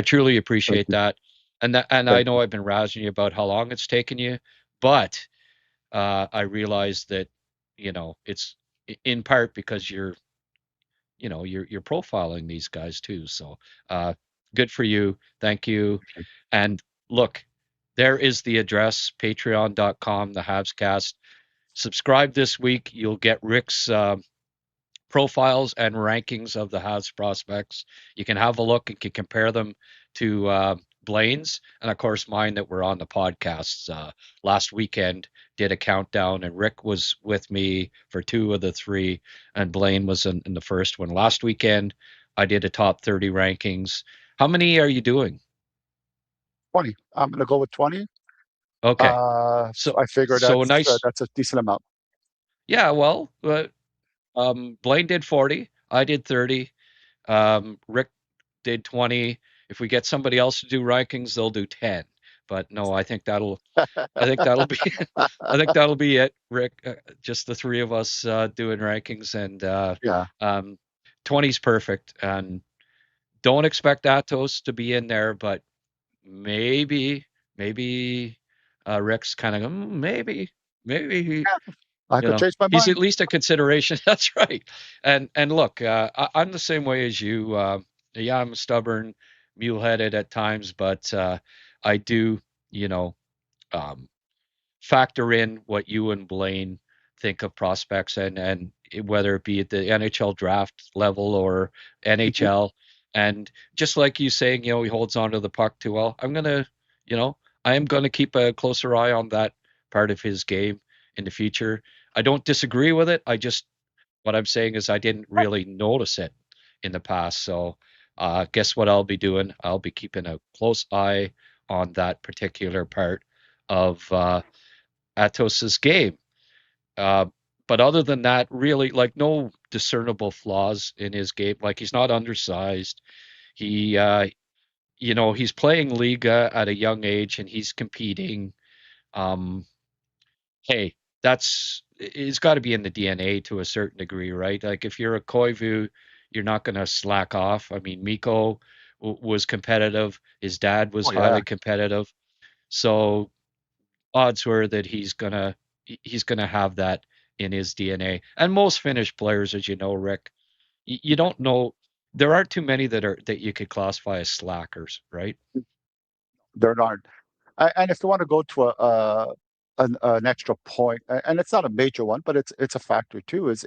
truly Thank appreciate you. that. And I Thank know you. I've been razzing you about how long it's taken you, but I realize that it's in part because you're profiling these guys too. So uh, good for you. Thank you. And look, there is the address, patreon.com, the Habscast. Subscribe this week. You'll get Rick's profiles and rankings of the Habs prospects. You can have a look and can compare them to Blaine's and of course mine that were on the podcasts last weekend. Did a countdown and Rick was with me for two of the three, and Blaine was in the first one. Last weekend, I did a top 30 rankings. How many are you doing? 20. I'm gonna go with 20. Okay, so I figure so nice. that's a decent amount. Yeah, well, Blaine did 40. I did 30. Rick did 20. If we get somebody else to do rankings, they'll do 10. But no, I think that'll be, I think that'll be it, Rick. Just the three of us doing rankings, and Yeah. um, 20's perfect. And don't expect Atos to be in there, but maybe, maybe Rick's kind of maybe I could change my he's at mind. least a consideration. That's right. And look, I'm the same way as you. Yeah, I'm stubborn, mule-headed at times, but I do, you know, um, factor in what you and Blaine think of prospects, and whether it be at the NHL draft level or Mhm. NHL. And just like you saying, he holds on to the puck too well. You know, I am gonna keep a closer eye on that part of his game in the future. I don't disagree with it. What I'm saying is I didn't really notice it in the past. So, guess what I'll be doing? I'll be keeping a close eye on that particular part of Atos's game. Uh, but other than that, really, like no discernible flaws in his game. Like he's not undersized. He, he's playing Liga at a young age and he's competing. Um, hey, it's got to be in the DNA to a certain degree, right? Like if you're a Koivu, you're not going to slack off. I mean, Miko was competitive. His dad was Oh yeah. highly competitive. So odds were that he's gonna have that in his DNA. And most Finnish players, as you know, Rick, you don't know. There aren't too many that you could classify as slackers, right? There aren't. And if you want to go to an extra point, and it's not a major one, but it's a factor too, is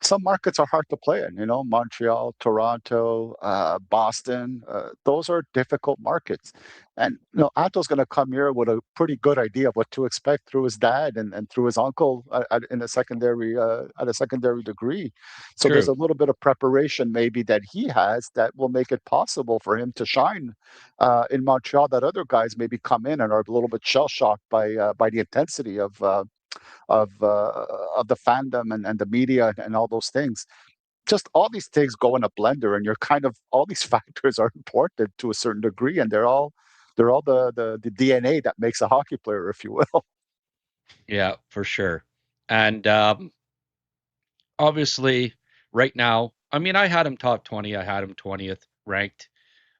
some markets are hard to play in, Montreal, Toronto, Boston. Those are difficult markets. And, Anto's going to come here with a pretty good idea of what to expect through his dad and through his uncle at a secondary degree. So there's True. a little bit of preparation maybe that he has that will make it possible for him to shine in Montreal that other guys maybe come in and are a little bit shell shocked by the intensity of the fandom and the media and all those things. Just all these things go in a blender, and you're kind of all these factors are important to a certain degree, and they're all They're all the DNA that makes a hockey player, if you will. Yeah, for sure. And obviously, right now, I mean, I had him top 20. I had him 20th ranked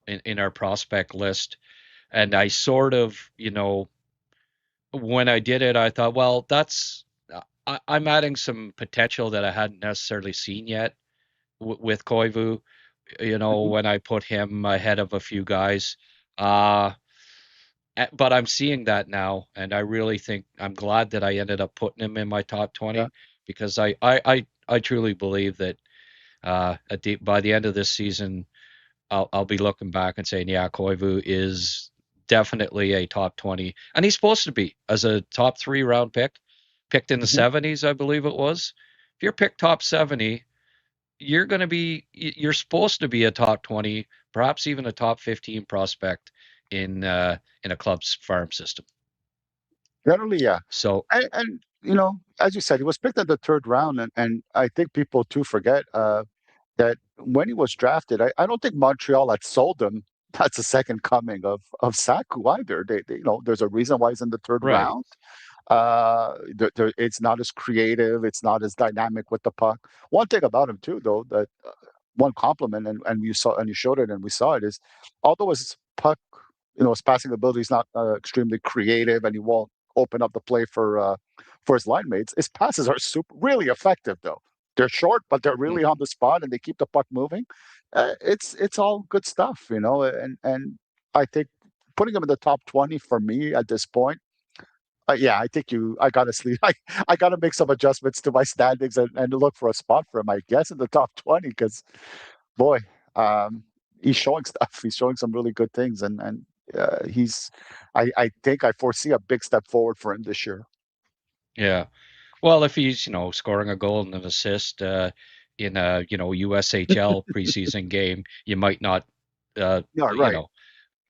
in our prospect list. And I sort of, when I did it, I thought, well, I'm adding some potential that I hadn't necessarily seen yet with Koivu, Mhm. when I put him ahead of a few guys. Uh, but I'm seeing that now, and I really think I'm glad that I ended up putting him in my top Yeah. 20 because I truly believe that by the end of this season, I'll be looking back and saying, yeah, Koivu is definitely a top 20, and he's supposed to be as a top 3 round picked in the Mhm. 70s, I believe it was. If you're picked top 70, you're supposed to be a top 20, perhaps even a top 15 prospect in a club's farm system. Generally, yeah. So And as you said, he was picked in the third round, and I think people too forget that when he was drafted, I don't think Montreal had sold him. That's the second coming of Saku either. There's a reason why he's in the third right. round. It's not as creative, it's not as dynamic with the puck. One thing about him too, though, that one compliment, and you saw and you showed it, and we saw it, is although his puck, his passing ability is not extremely creative, and he won't open up the play for his line mates. His passes are super really effective, though. They're short, but they're Mm, really on the spot, and they keep the puck moving. It's all good stuff, and I think putting him in the top 20 for me at this point, yeah, I think I gotta sleep. I gotta make some adjustments to my standings and look for a spot for him, I guess, in the top 20, because boy, um, he's showing stuff. He's showing some really good things, and I think I foresee a big step forward for him this year. yeah. Well, if he's, scoring a goal and an assist in a, USHL preseason game, you might not, uh, Yeah, you right. know,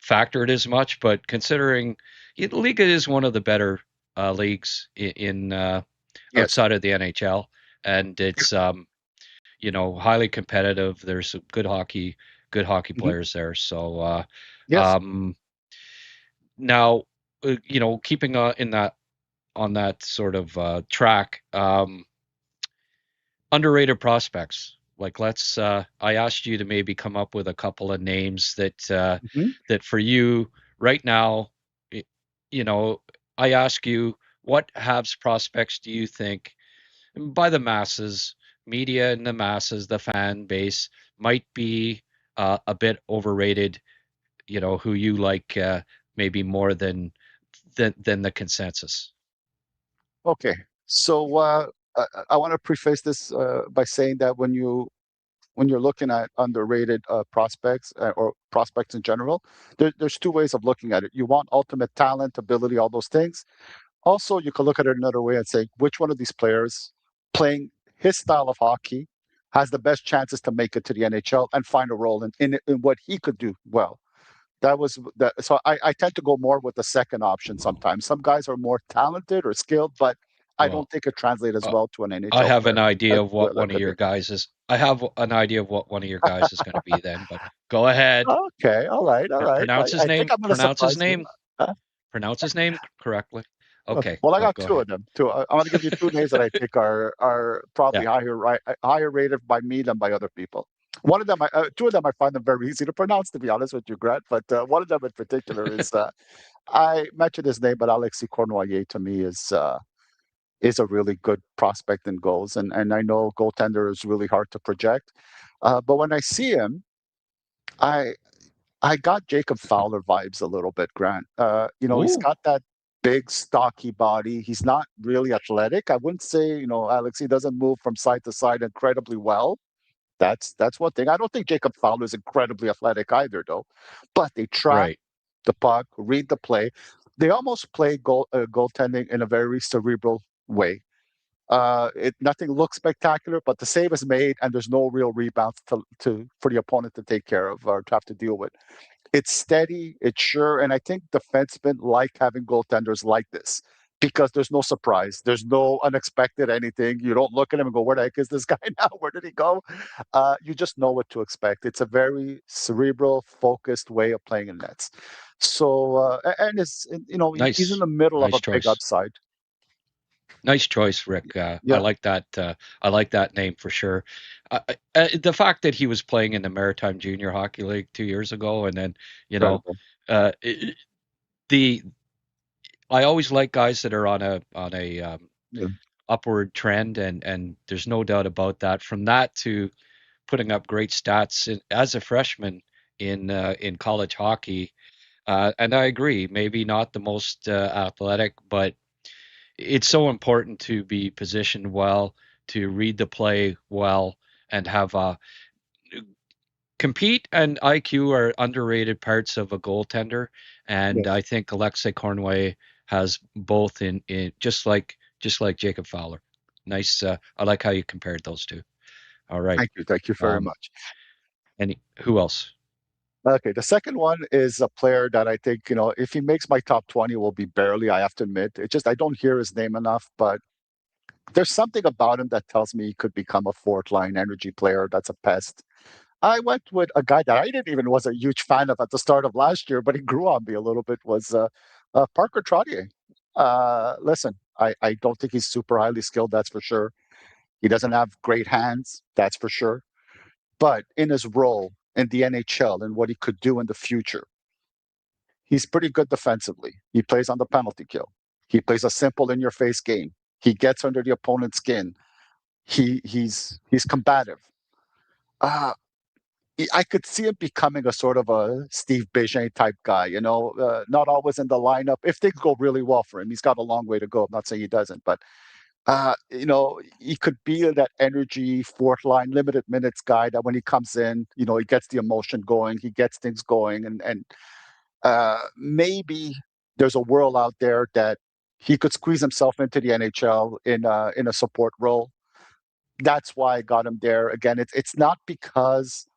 factor it as much. But considering Liga is one of the better leagues in Yes. outside of the NHL, and Yep. it's highly competitive. There's some good hockey Mhm. players there. So Yes. um, now, keeping on that sort of track. Underrated prospects. Like I asked you to maybe come up with a couple of names Mhm. that for you right now, y- you know, I ask you, what Habs prospects do you think by the masses, media and the masses, the fan base might be a bit overrated, who you like maybe more than the consensus? Okay. So I want to preface this by saying that when you're looking at underrated prospects or prospects in general, there's two ways of looking at it. You want ultimate talent, ability, all those things. Also, you can look at it another way and say which one of these players playing his style of hockey has the best chances to make it to the NHL and find a role in what he could do well. That was that. So I tend to go more with the second option sometimes. Some guys are more talented or skilled, but I don't Well, think it translates as uh, well to an I NHL have player an idea as of what well it one of could be. your guys is. I have an idea of what one of your guys is going to be then, but go ahead. Okay, all right, all right. Pronounce his I think name. I'm going to surprise you. Uh, Pronounce his name correctly. Okay, Well, I got go two ahead. of them. Two. I'm going to give you two names that I think are probably Yeah. higher rated by me than by other people. One of them, two of them, I find them very easy to pronounce, to be honest with you, Grant. But one of them in particular is I mentioned his name, but Alexis Cornoyer to me is a really good prospect in goals, and I know goaltender is really hard to project, but when I see him, I I got Jacob Fowler vibes a little bit, Grant. He's Ooh, got that big, stocky body. He's not really athletic. I wouldn't say, Alex, he doesn't move from side to side incredibly well. That's one thing. I don't think Jacob Fowler is incredibly athletic either, though. But they track right. the puck, read the play. They almost play goaltending in a very cerebral way. Nothing looks spectacular, but the save is made, and there's no real rebounds for the opponent to take care of or to have to deal with. It's steady, it's sure, and I think defensemen like having goaltenders like this because there's no surprise. There's no unexpected anything. You don't look at him and go, where the heck is this guy now? Where did he go? You just know what to expect. It's a very cerebral, focused way of playing in nets. So, and he's in Nice, the middle of nice a big choice. upside. Nice choice, Rick. I Yeah, like that. I like that name for sure. The fact that he was playing in the Maritime Junior Hockey League 2 years ago, and then you know, incredible. uh, i- the I always like guys that are on a Yeah, upward trend, and there's no doubt about that. From that to putting up great stats as a freshman in college hockey, and I agree, maybe not the most athletic, but it's so important to be positioned well, to read the play well, and have compete and IQ are underrated parts of a goaltender. And yes. I think Alexei Cornway has both in just like Jacob Fowler. Nice. I like how you compared those two. All right. Thank you very Um, much. and who else? Okay, the second one is a player that I think, if he makes my top 20, will be barely, I have to admit. It just, I don't hear his name enough, but there's something about him that tells me he could become a fourth line energy player. That's a pest. I went with a guy that I didn't even was a huge fan of at the start of last year, but he grew on me a little bit. Was Parker Trottier. Listen, I don't think he's super highly skilled. That's for sure. He doesn't have great hands. That's for sure. But in his role in the NHL and what he could do in the future, he's pretty good defensively. He plays on the penalty kill. He plays a simple in-your-face game. He gets under the opponent's skin. He's combative. Uh, I could see him becoming a sort of a Steve Bijan type guy, not always in the lineup. If things go really well for him, he's got a long way to go. I'm not saying he doesn't, but he could be that energy fourth line, limited minutes guy that when he comes in, he gets the emotion going, he gets things going, and maybe there's a world out there that he could squeeze himself into the NHL in a support role. That's why I got him there. Again, it's not because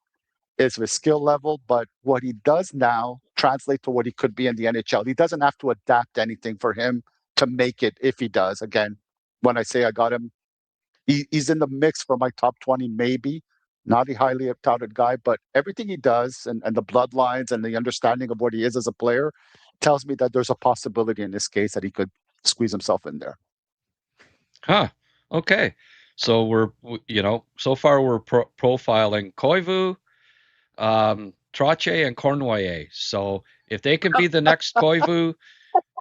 is his skill level, but what he does now translate to what he could be in the NHL. He doesn't have to adapt anything for him to make it if he does. Again, when I say I got him, he's in the mix for my top 20, maybe. Not a highly touted guy, but everything he does and the bloodlines and the understanding of what he is as a player tells me that there's a possibility in this case that he could squeeze himself in there. Huh. Okay. So so far we're profiling Koivu, Trottier, and Cornoyer. So if they can be the next Koivu,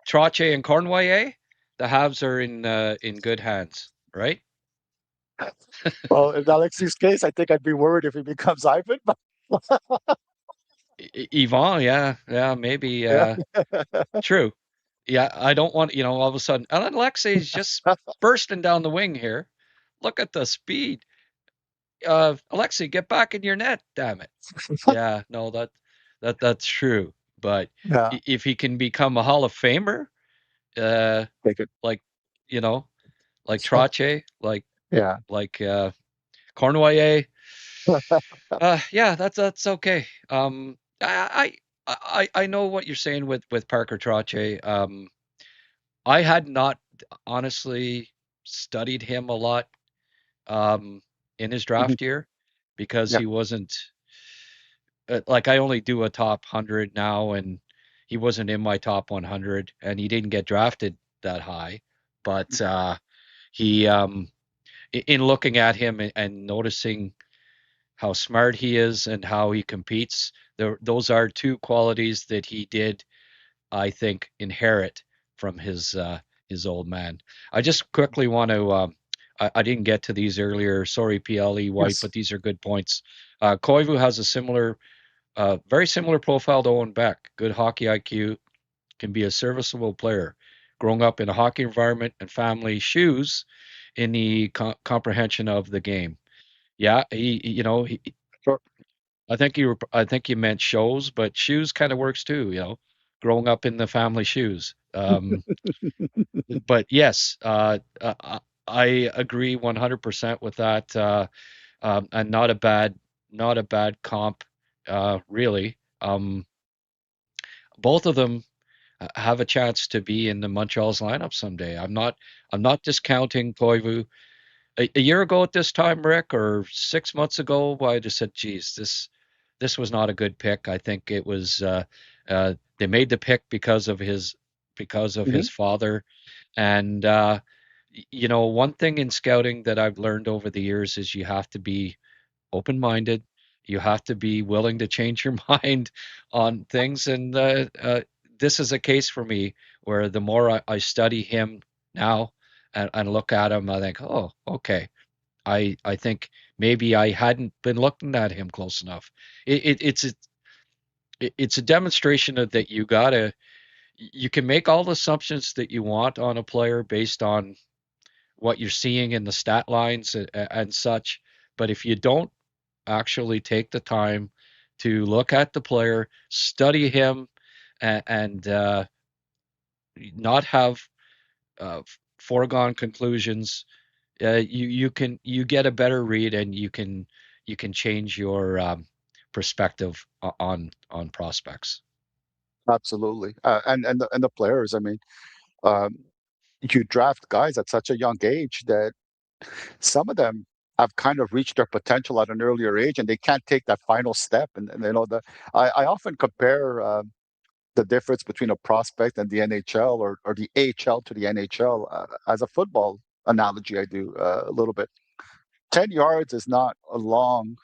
Trottier, and Cornoyer, the Habs are in good hands, right? Well, in Alexei's case, I think I'd be worried if he becomes Ivan, but Yvonne, yeah, maybe. yeah. True. Yeah, I don't want all of a sudden. And Alexei's just bursting down the wing here. Look at the speed. Alexei, get back in your net, damn it. Yeah, no, that's true. But Yeah, if he can become a Hall of Famer, uh, take it. like you know, like Trottier, Yeah. like Cornoyer, yeah, that's okay. I know what you're saying with Parker Trottier. I had not honestly studied him a lot in his Mhm. draft year because Yeah. he wasn't like I only do a top 100 now, and he wasn't in my top 100, and he didn't get drafted that high. But he, in looking at him and noticing how smart he is and how he competes, those are two qualities that he did, I think, inherit from his old man. I just quickly want to. I didn't get to these earlier. Sorry, PLE White, Yes. but these are good points. Koivu has a very similar profile to Owen Beck. Good hockey IQ, can be a serviceable player. Growing up in a hockey environment and family shoes in the comprehension of the game. Yeah, Sure. I think you meant shows, but shoes kind of works too. Growing up in the family shoes. But yes, I agree 100% with that. And not a bad comp, really. Both of them. have a chance to be in the Montreal's lineup someday. I'm not discounting Koivu. A year ago at this time, Rick, or 6 months ago, I just said, "Geez, this was not a good pick." I think it was they made the pick because of Mhm. his father, and one thing in scouting that I've learned over the years is you have to be open-minded. You have to be willing to change your mind on things, and this is a case for me where the more I study him now and look at him, I think, oh, okay. I think maybe I hadn't been looking at him close enough. It's a demonstration of that you can make all the assumptions that you want on a player based on what you're seeing in the stat lines and such. But if you don't actually take the time to look at the player, study him, and not have foregone conclusions, you get a better read, and you can change your perspective on prospects. Absolutely. And the players, I mean, um, you draft guys at such a young age that some of them have kind of reached their potential at an earlier age, and they can't take that final step. And I often compare the difference between a prospect and the NHL, or the AHL to the NHL, as a football analogy. I do a little bit. 10 yards is not a long.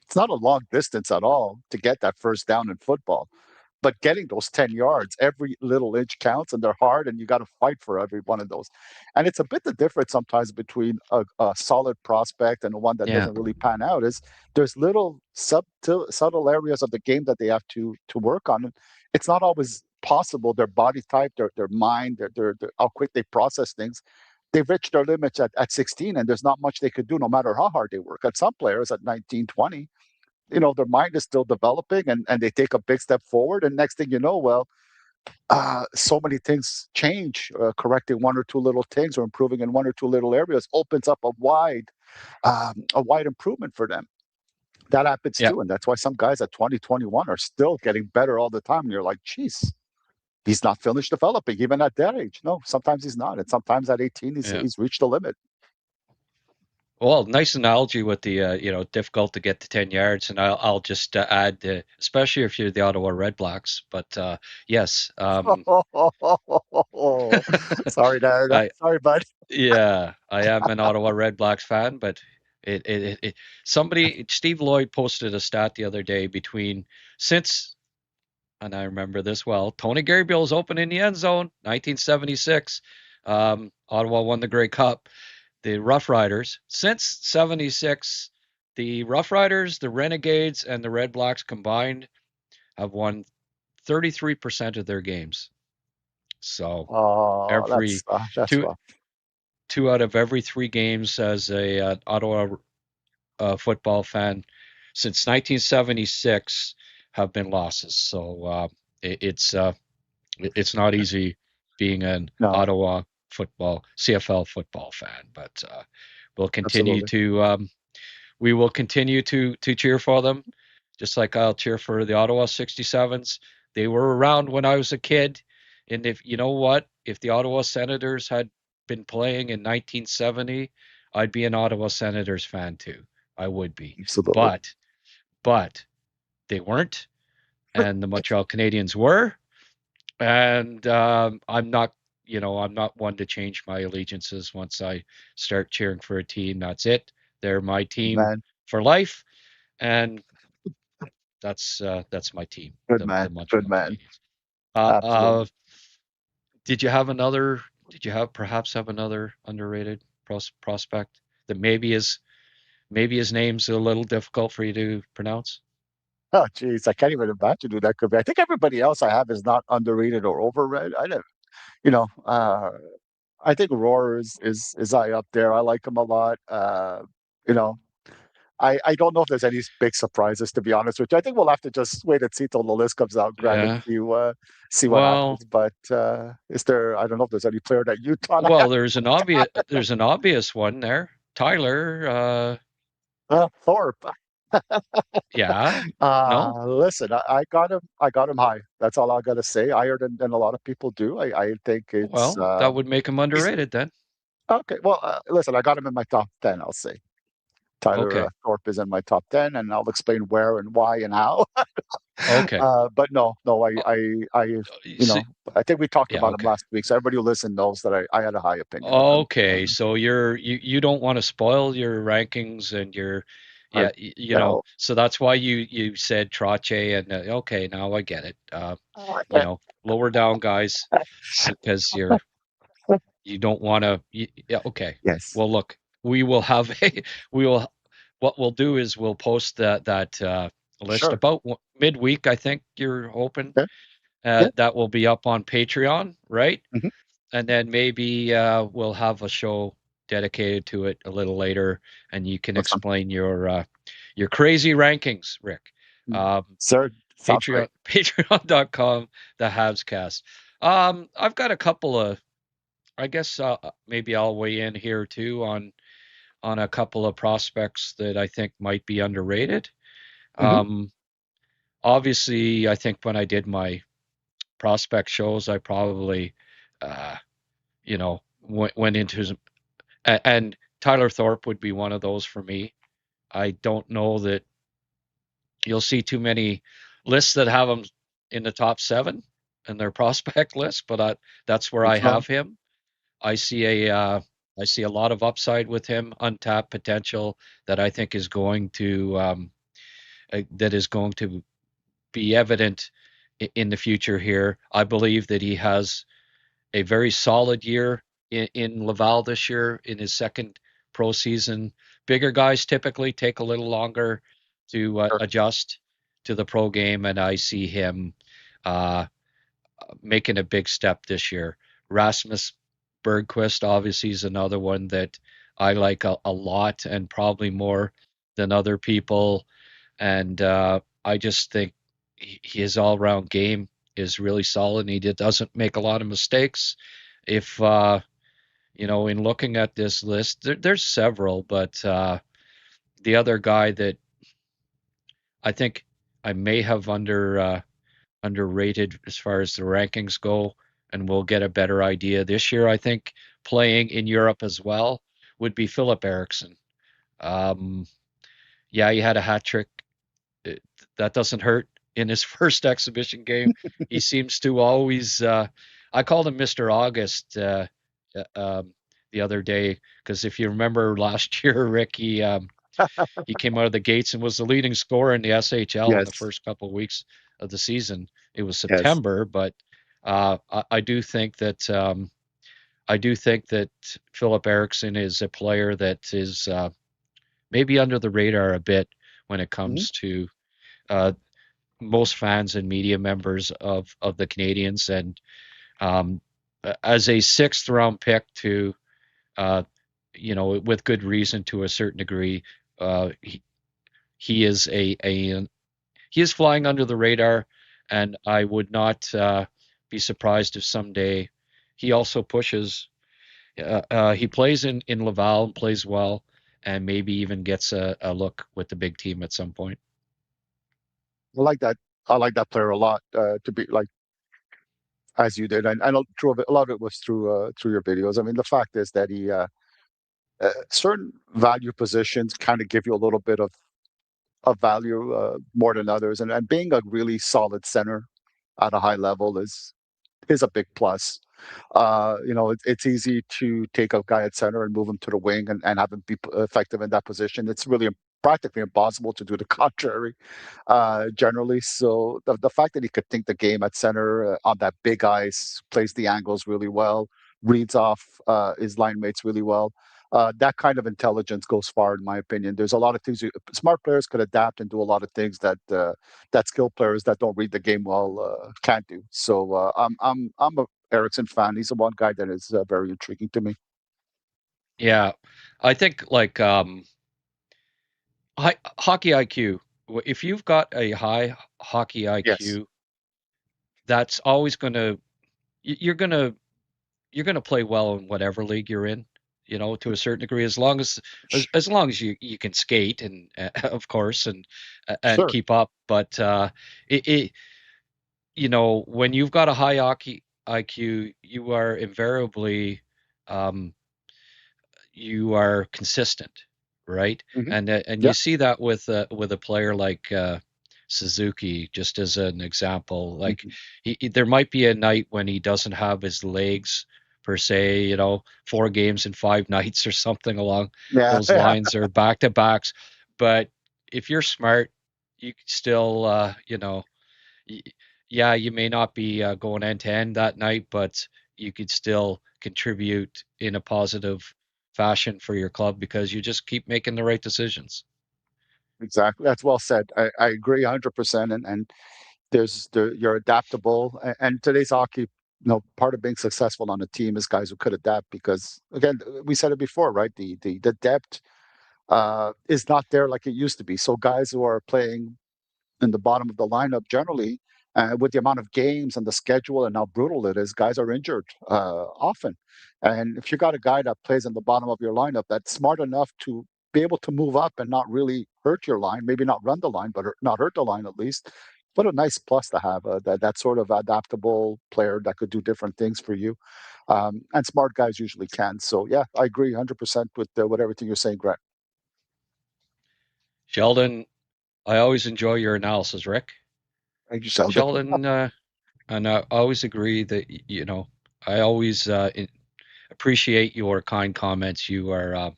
It's not a long distance at all to get that first down in football. But getting those 10 yards, every little inch counts, and they're hard, and you got to fight for every one of those. And it's a bit the difference sometimes between a solid prospect and one that Yeah, doesn't really pan out. Is there's little subtle areas of the game that they have to work on. And it's not always possible. Their body type, their mind, their how quick they process things. They've reached their limits at 16, and there's not much they could do no matter how hard they work. And some players at 19, 20, their mind is still developing, and they take a big step forward. And next thing you know, well, so many things change. Correcting one or two little things or improving in one or two little areas opens up a wide improvement for them. That happens yeah, too. And that's why some guys at 20, 21 are still getting better all the time. And you're like, geez, he's not finished developing even at that age. No, sometimes he's not. And sometimes at 18, yeah. he's reached the limit. Well, nice analogy with the difficult to get to 10 yards, and I'll just add, especially if you're the Ottawa Red Blacks. But yes, Sorry, Darren. I Sorry, bud. yeah, I am an Ottawa Red Blacks fan, but somebody, Steve Lloyd posted a stat the other day between since, and I remember this well, Tony Gabriel's open in the end zone, 1976. Ottawa won the Grey Cup. The Rough Riders, since 76, the Rough Riders, the Renegades, and the Red Blacks combined have won 33% of their games. So Oh, every that's two rough. two out of every three games as a Ottawa football fan since 1976 have been losses. So it's not easy being an No, Ottawa CFL football fan, but we'll continue absolutely. to we will continue to cheer for them, just like I'll cheer for the Ottawa 67s. They were around when I was a kid, and if you know what, if the Ottawa Senators had been playing in 1970, I'd be an Ottawa Senators fan too. I would be, Absolutely. but but they weren't, and the Montreal Canadiens were, and I'm not one to change my allegiances once I start cheering for a team. That's it. They're my Good team man. for life, and that's my team, Good the man. Good Montreal man. Canadiens. Uh, uh, Absolutely. did you have another? Did you have perhaps have another underrated prospect that maybe his name's a little difficult for you to pronounce? Oh, geez. I can't even imagine who that could be. I think everybody else I have is not underrated or overrated. I don't, you know, I think Roar is high up there. I like him a lot. You know, I don't know if there's any big surprises, to be honest with you. I think we'll have to just wait and see till the list comes out, Grant, and Yeah. see what Well, happens. But is there? I don't know if there's any player that you thought I well, there's an obvious one there. Tyler, Thorpe. Yeah? No? Listen, I got him high. That's all I gotta say. Higher than a lot of people do. I think it's Well, that would make him he's underrated then. okay. Well, listen, I got him in my top 10. I'll say Tyler Okay. Thorpe is in my top 10, and I'll explain where and why and how. Okay. But no, no, Uh, you so, know, I think we talked yeah, about him okay. last week, so everybody who listened knows that I had a high opinion of him. Okay, so you don't want to spoil your rankings and your I yeah, no, so that's why you said Trache and okay, now I get it. uh, Lower down guys because you don't want to yeah, okay. yes, Well, look, we will have a we will what we'll do is we'll post that list sure, about midweek, I think you're hoping. yeah, yeah, That will be up on Patreon, right? hmm And then maybe we'll have a show dedicated to it a little later, and you can that's fun. explain your crazy rankings, Rick. Mm. Um, Sir, sounds Patreon great. Patreon.com, the Habscast. I've got a couple of, I guess maybe I'll weigh in here too on a couple of prospects that I think might be underrated. hmm Um, Obviously, I think when I did my prospect shows, I probably uh, went into and Tyler Thorpe would be one of those for me. I don't know that you'll see too many lists that have him in the top 7 in their prospect list, but that's where I It's not have him. I see a I see a lot of upside with him, untapped potential that I think is going to be evident in the future here. I believe that he has a very solid year in Laval this year in his second pro season. Bigger guys typically take a little longer to sure. adjust to the pro game, and I see him uh, making a big step this year. Rasmus Bergquist obviously is another one that I like a lot and probably more than other people. And I just think his all-round game is really solid. And he doesn't make a lot of mistakes. If in looking at this list, there's several, but the other guy that I think I may have underrated as far as the rankings go, and we'll get a better idea this year. I think playing in Europe as well would be Philip Eriksson. Um, yeah, he had a hat trick. It, that doesn't hurt in his first exhibition game. He seems to always. I called him Mr. August uh, um, the other day because if you remember last year, Rick, he came out of the gates and was the leading scorer in the SHL in the Yes, first couple of weeks of the season. It was yes. September, but I do think that Philip Eriksson is a player that is maybe under the radar a bit when it hmm comes to uh, most fans and media members of the Canadiens, and um, as a sixth round pick to uh, with good reason to a certain degree. He is he is flying under the radar, and I would not be surprised if someday he also pushes. He plays in Laval and plays well, and maybe even gets a look with the big team at some point. I like that. I like that player a lot. To be like as you did, and I know true of it, a lot of it was through your videos. I mean, the fact is that he certain value positions kind of give you a little bit of value more than others, and being a really solid center at a high level is a big plus. It's easy to take a guy at center and move him to the wing and have him be effective in that position. It's really practically impossible to do the contrary generally. So the fact that he could think the game at center on that big ice, plays the angles really well, reads off his line mates really well. That kind of intelligence goes far, in my opinion. There's a lot of things smart players could adapt and do a lot of things that skilled players that don't read the game well can't do. So I'm a Ericsson fan. He's the one guy that is very intriguing to me. Yeah, I think like hockey IQ. If you've got a high hockey Yes. IQ, that's always going to you're going to play well in whatever league you're in. to a certain degree, as long as long as you can skate and of course and Sure. keep up. But it when you've got a high IQ, you are invariably um, you are consistent, right? Hmm. And Yeah. you see that with a player like Suzuki, just as an example. Like Hmm. there might be a night when he doesn't have his legs per se, 4 games in 5 nights or something along Yeah. those lines or back to backs. But if you're smart, you can still, y- yeah, you may not be going end to end that night, but you could still contribute in a positive fashion for your club because you just keep making the right decisions. Exactly. That's well said. I agree 100%. And you're adaptable. And today's hockey, part of being successful on a team is guys who could adapt because, again, we said it before, right? The depth is not there like it used to be. So guys who are playing in the bottom of the lineup generally, with the amount of games and the schedule and how brutal it is, guys are injured often. And if you got a guy that plays in the bottom of your lineup that's smart enough to be able to move up and not really hurt your line, maybe not run the line, but not hurt the line at least. What a nice plus to have that sort of adaptable player that could do different things for you. And smart guys usually can. So yeah, I agree 100% with everything you're saying, Grant. Sheldon, I always enjoy your analysis, Rick. Thank you, Sheldon. Sheldon, and I always agree that I always appreciate your kind comments. You are,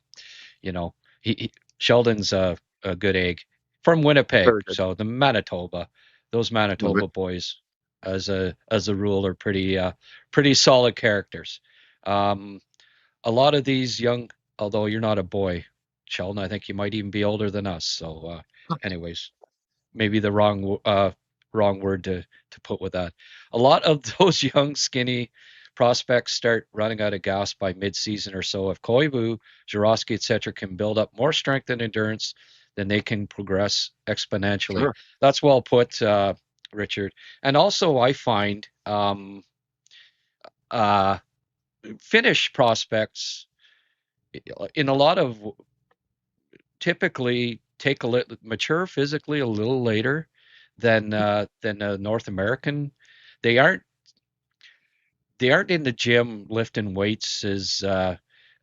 you know, Sheldon's a good egg from Winnipeg, Very good. so the Manitoba, those Love it. Manitoba boys, as a rule, are pretty solid characters. Um, a lot of these young, although you're not a boy, Sheldon, I think you might even be older than us. So, anyways, maybe the wrong word to put with that. A lot of those young, skinny prospects start running out of gas by mid-season or so. If Koivu, Jurowski, etc., can build up more strength and endurance, then they can progress exponentially. Sure. That's well put, Richard. And also, I find uh, Finnish prospects in a lot of typically take a little mature physically a little later than a North American. They aren't they aren't in the gym lifting weights as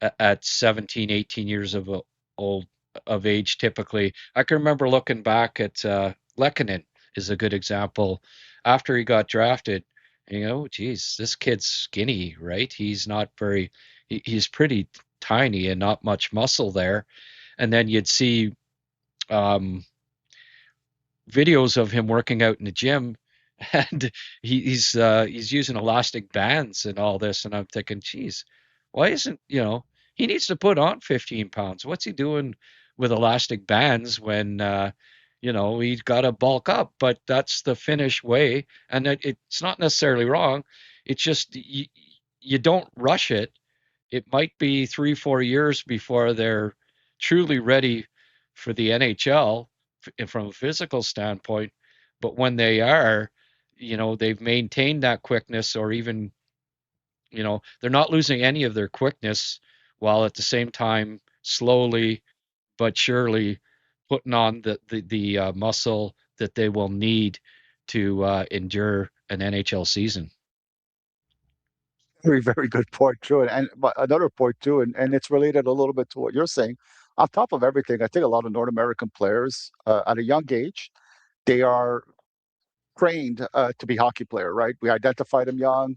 at 17, 18 years old of age typically. I can remember looking back at Lehkonen is a good example. After he got drafted, geez, this kid's skinny, right? He's pretty tiny and not much muscle there. And then you'd see um, videos of him working out in the gym, and he's using elastic bands and all this, and I'm thinking, geez, why isn't he needs to put on 15 pounds? What's he doing with elastic bands when he's got to bulk up? But that's the Finnish way, and it's not necessarily wrong. It's just you don't rush it. It might be 3, 4 years before they're truly ready for the NHL from a physical standpoint. But when they are, they've maintained that quickness, or even, they're not losing any of their quickness while at the same time slowly but surely putting on the muscle that they will need to endure an NHL season. Very, very good point, true. And but another point too, and it's related a little bit to what you're saying. On top of everything, I think a lot of North American players at a young age, they are trained to be hockey player, right? We identify them young,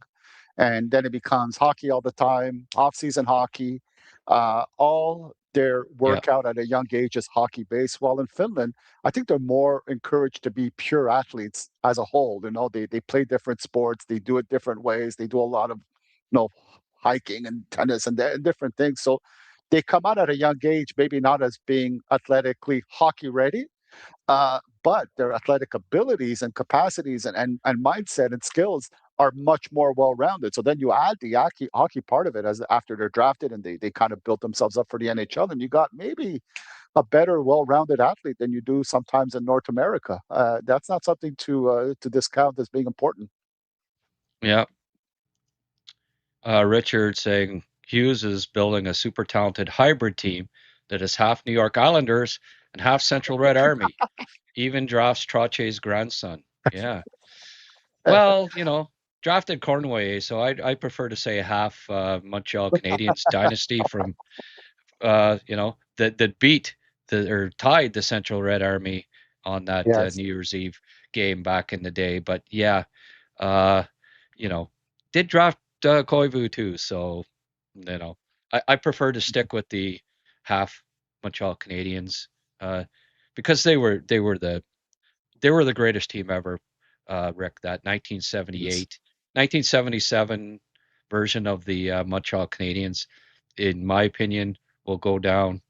and then it becomes hockey all the time, off-season hockey. All their Yeah. workout at a young age is hockey based. While in Finland, I think they're more encouraged to be pure athletes as a whole. They play different sports, they do it different ways. They do a lot of hiking and tennis and different things. So they come out at a young age, maybe not as being athletically hockey ready, but their athletic abilities and capacities and mindset and skills are much more well-rounded. So then you add the hockey part of it as after they're drafted and they kind of built themselves up for the NHL, and you got maybe a better, well-rounded athlete than you do sometimes in North America. That's not something to discount as being important. Yeah. Richard saying Hughes is building a super talented hybrid team that is half New York Islanders and half Central Red Army. Even drafts Trotier's grandson. Yeah. Well, drafted Cornway, so I prefer to say half Montreal Canadiens dynasty from that beat or tied the Central Red Army on that Yes. New Year's Eve game back in the day. But yeah, uh, you know, did draft Koivu too, so I prefer to stick with the half Montreal Canadiens because they were the greatest team ever, Rick. That 1977 version of the Montreal Canadiens, in my opinion, will go down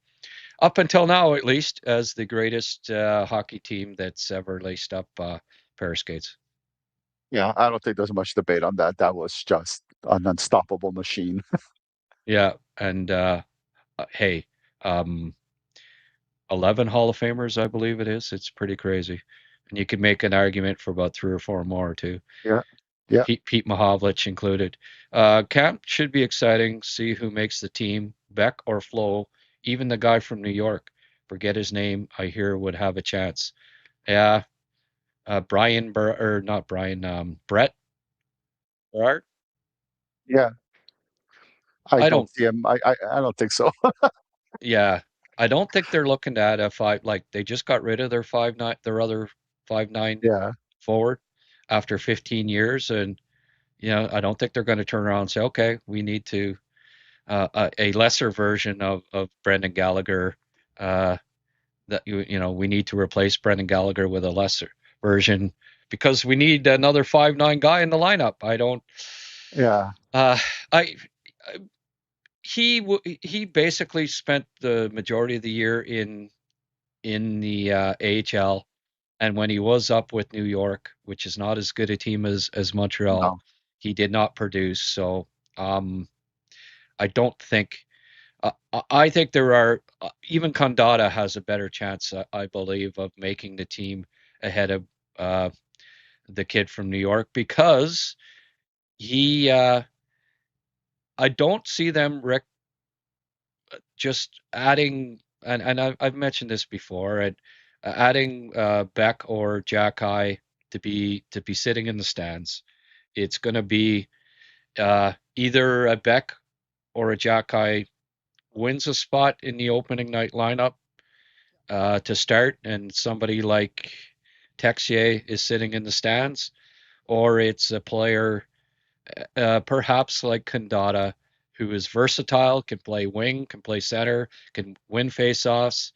up until now, at least, as the greatest hockey team that's ever laced up pair of skates. Yeah, I don't think there's much debate on that. That was just an unstoppable machine. Yeah, and hey, um, 11 Hall of Famers, I believe it is. It's pretty crazy, and you could make an argument for about three or four more too. Yeah. Yeah. Pete Mahovlich included. Camp should be exciting. See who makes the team, Beck or Flo. Even the guy from New York, forget his name, I hear would have a chance. Yeah, or not Brian, Brett Berard. Yeah. I I don't don't. see him. I don't think so. Yeah, I don't think they're looking at a five. Like they just got rid of their 5'9", their other 5'9" Yeah. forward after 15 years, and I don't think they're going to turn around and say, okay, we need to a lesser version of Brendan Gallagher. That we need to replace Brendan Gallagher with a lesser version because we need another 5'9" guy in the lineup. I don't. Yeah. Uh, I he basically spent the majority of the year in the AHL, and when he was up with New York, which is not as good a team as Montreal, No. he did not produce. So I don't think. I think there are even Condada has a better chance, I believe, of making the team ahead of uh, the kid from New York because he. I don't see them just adding, and I've mentioned this before, and adding Beck or Jacky to be sitting in the stands. It's going to be either a Beck or a Jacky wins a spot in the opening night lineup to start, and somebody like Texier is sitting in the stands, or it's a player perhaps like Kandata, who is versatile, can play wing, can play center, can win faceoffs.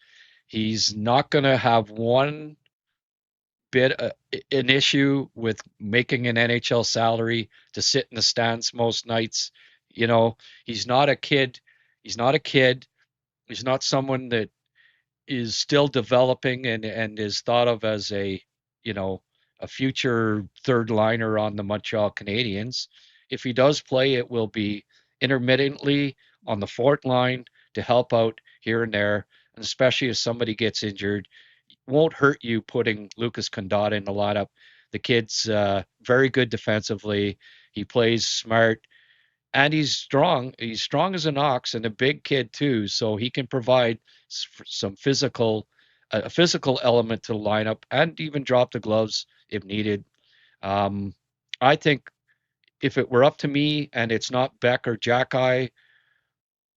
He's not going to have one bit an issue with making an NHL salary to sit in the stands most nights. He's not a kid. He's not a kid. He's not someone that is still developing and is thought of as you know a future third liner on the Montreal Canadiens. If he does play, it will be intermittently on the fourth line to help out here and there, and especially if somebody gets injured, won't hurt you putting Lucas Condada in the lineup. The kid's very good defensively. He plays smart and he's strong. He's strong as an ox and a big kid too, so he can provide some a physical element to the lineup and even drop the gloves if needed. Um, I think if it were up to me and it's not Beck or Jacky,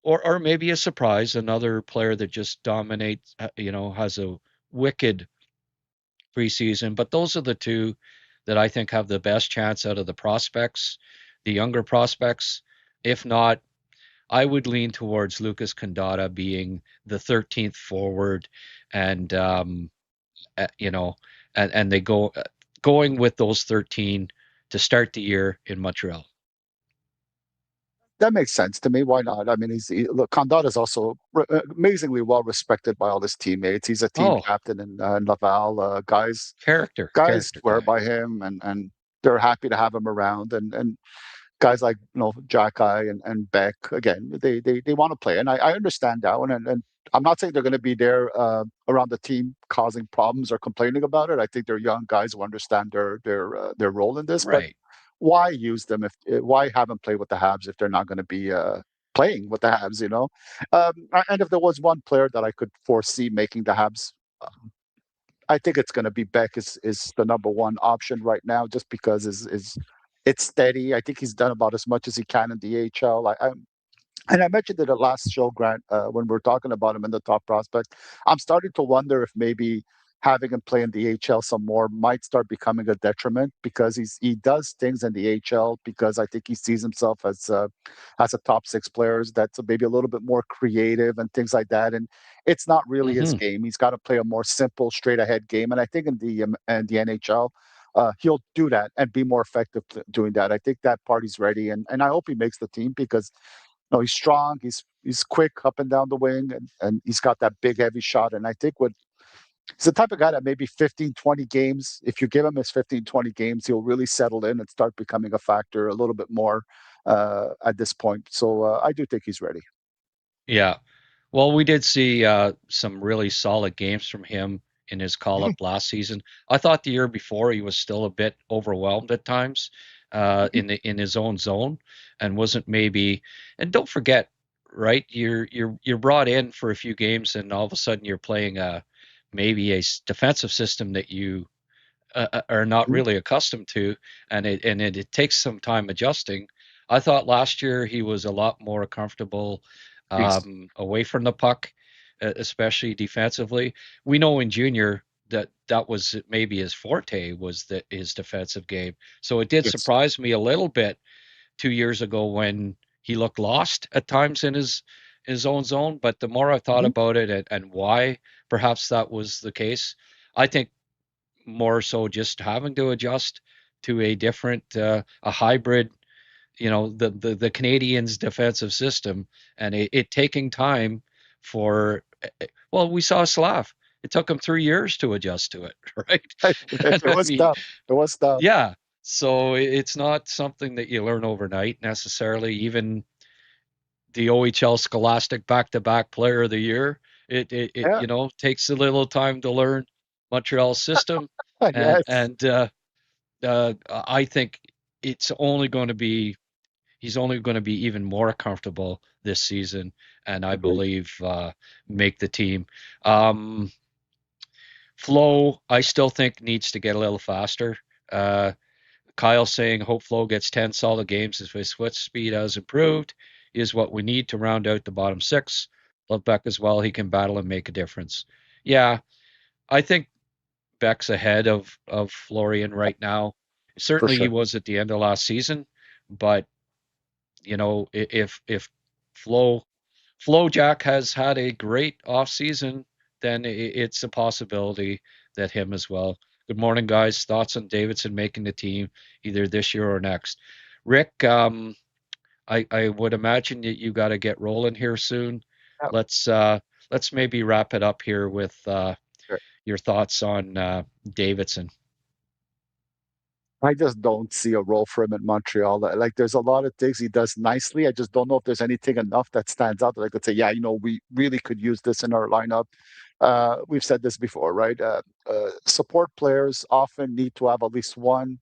or maybe a surprise, another player that just dominates, has a wicked preseason, but those are the two that I think have the best chance out of the prospects, the younger prospects. If not, I would lean towards Lucas Condada being the 13th forward, and you know, and they going with those 13 to start the year in Montreal. That makes sense to me. Why not? I mean, look, Condon is also amazingly well respected by all his teammates. He's a team Oh, captain in Laval. Guys character swear guy. by him, and they're happy to have him around. And guys like Jack and Beck again, they want to play, and I understand that one. And I'm not saying they're going to be there around the team causing problems or complaining about it. I think they're young guys who understand their role in this, but Right. why use them if why have them play with the Habs if they're not going to be playing with the Habs. And if there was one player that I could foresee making the Habs, I think it's going to be Beck is the number one option right now, just because is it's steady. I think he's done about as much as he can in the AHL. And I mentioned it at last show, Grant, when we were talking about him in the top prospect. I'm starting to wonder if maybe having him play in the AHL some more might start becoming a detriment, because he does things in the AHL because I think he sees himself as a top six player that's maybe a little bit more creative and things like that. And it's not really his Hmm. game. He's got to play a more simple, straight ahead game. And I think in the NHL, he'll do that and be more effective doing that. I think that party's ready, and I hope he makes the team, because no, he's strong. He's quick up and down the wing, and he's got that big, heavy shot. And I think he's the type of guy that maybe 15, 20 games, if you give him his 15, 20 games, he'll really settle in and start becoming a factor a little bit more at this point. So I do think he's ready. Yeah. Well, we did see some really solid games from him in his call Mhm, up last season. I thought the year before he was still a bit overwhelmed at times mhm. in his own zone, and wasn't maybe. And don't forget, right? You're brought in for a few games, and all of a sudden you're playing maybe defensive system that you are not Mhm. really accustomed to, and it takes some time adjusting. I thought last year he was a lot more comfortable Yes. away from the puck, especially defensively. We know in junior that was maybe his forte, was his defensive game. So it did Yes. surprise me a little bit 2 years ago when he looked lost at times in his own zone. But the more I thought Mhm. about it, and why perhaps that was the case, I think more so just having to adjust to a different, a hybrid, the Canadiens defensive system, and it taking time for, well, we saw Slav. It took him 3 years to adjust to it, right? It And I was mean, tough. It was tough. yeah. So it's not something that you learn overnight necessarily. Even the OHL Scholastic back-to-back Player of the Year, it Yeah. takes a little time to learn Montreal's system, and Yes. I think it's only going to be he's only going to be even more comfortable this season, and I Agreed. believe make the team. Um, Flo, I still think needs to get a little faster. Uh, Kyle saying hope Flo gets 10 solid games if his foot speed has improved is what we need to round out the bottom six. Love Beck as well. He can battle and make a difference. Yeah, I think Beck's ahead of Florian right now. For Certainly he sure. was at the end of last season, but if Flo Jack has had a great off season, then it's a possibility that him as well. Good morning, guys. Thoughts on Davidson making the team either this year or next? Rick, I would imagine that you got to get rolling here soon. Yeah. Let's uh, let's maybe wrap it up here with Sure. your thoughts on Davidson. I just don't see a role for him in Montreal. Like, there's a lot of things he does nicely. I just don't know if there's anything enough that stands out that I could say, yeah, we really could use this in our lineup. We've said this before, right? Support players often need to have at least one.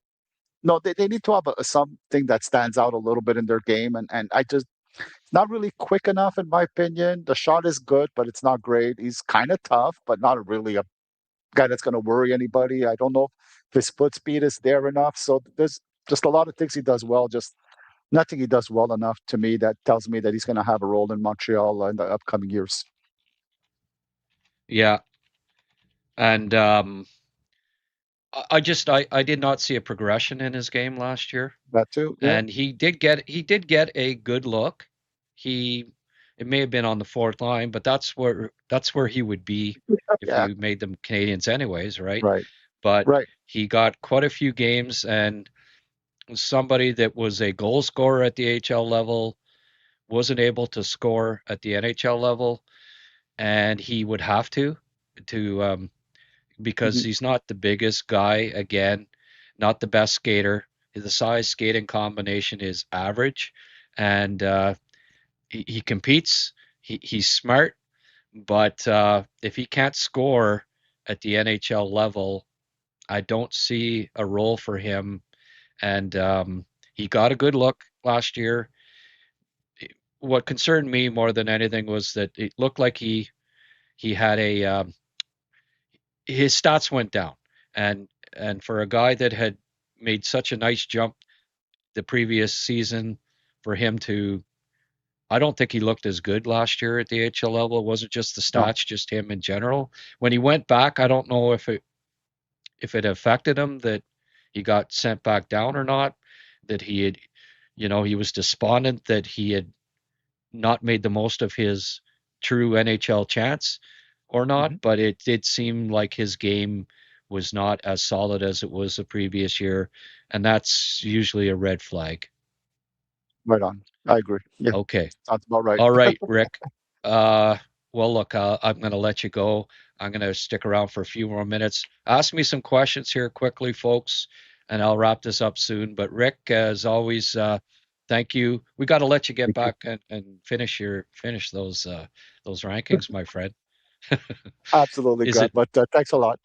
No, they need to have something that stands out a little bit in their game, and I just it's not really quick enough in my opinion. The shot is good, but it's not great. He's kind of tough, but not really a guy that's going to worry anybody. I don't know if his foot speed is there enough. So there's just a lot of things he does well, just nothing he does well enough to me that tells me that he's going to have a role in Montreal in the upcoming years. Yeah, and I did not see a progression in his game last year. That too, yeah. And he did get a good look. He It may have been on the fourth line, but that's where he would be if Yeah, you made them Canadians anyways, right? right, But right. he got quite a few games, and somebody that was a goal scorer at the AHL level wasn't able to score at the NHL level, and he would have to because Mhm, he's not the biggest guy, again, not the best skater. The size skating combination is average, and he competes. He's smart, but if he can't score at the NHL level, I don't see a role for him. And he got a good look last year. what concerned me more than anything was that it looked like he had his stats went down, and for a guy that had made such a nice jump the previous season, for him to, I don't think he looked as good last year at the HL level. It wasn't just the No. stats, just him in general. When he went back, I don't know if it affected him that he got sent back down or not, that he had, he was despondent that he had not made the most of his true NHL chance or not, Hmm. but it did seem like his game was not as solid as it was the previous year, and that's usually a red flag. Right on. I agree. Yeah, Okay. sounds about right. All right, Rick. Uh, well, look, I'm going to let you go. I'm going to stick around for a few more minutes. Ask me some questions here quickly, folks, and I'll wrap this up soon. But Rick, as always, thank you. We got to let you get Thank you. back and finish those rankings, my friend. Absolutely, Is Grant. it But thanks a lot.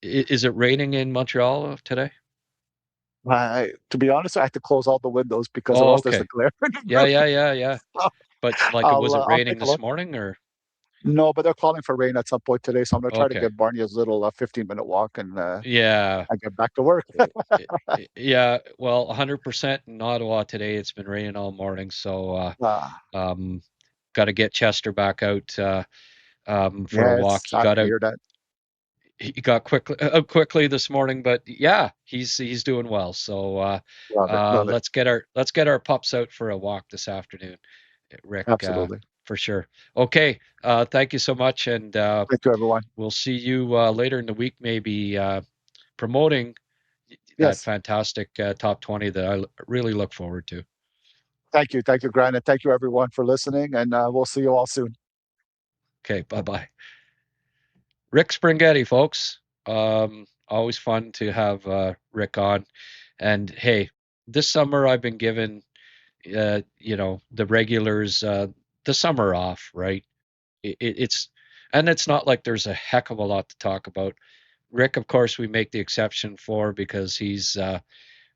is it raining in Montreal today? To be honest, I had to close all the windows because or Oh, else there's a okay. glare in the Yeah, room. yeah, yeah, yeah. So But like, was it I'll raining take a this look. morning or? No, but they're calling for rain at some point today, so I'm gonna try to Okay. get Barney his little 15-minute walk and Yeah. I get back to work. Yeah, well, 100% in Ottawa today. It's been raining all morning, so Ah, um, got to get Chester back out for a yeah, it's walk. sad to hear that. He got quickly this morning, but yeah, he's doing well. So Love it, love it. let's get our pups out for a walk this afternoon, Rick, Absolutely. for sure. Okay, thank you so much, and Thank you, everyone. we'll see you later in the week, maybe promoting that Yes, fantastic top 20 that really look forward to. thank you, Grant, and thank you, everyone, for listening. And we'll see you all soon. Okay, bye bye. Rick Springhetti, folks. Always fun to have Rick on. And hey, this summer I've been given, the regulars the summer off, right? It's and it's not like there's a heck of a lot to talk about. Rick, of course, we make the exception for because he's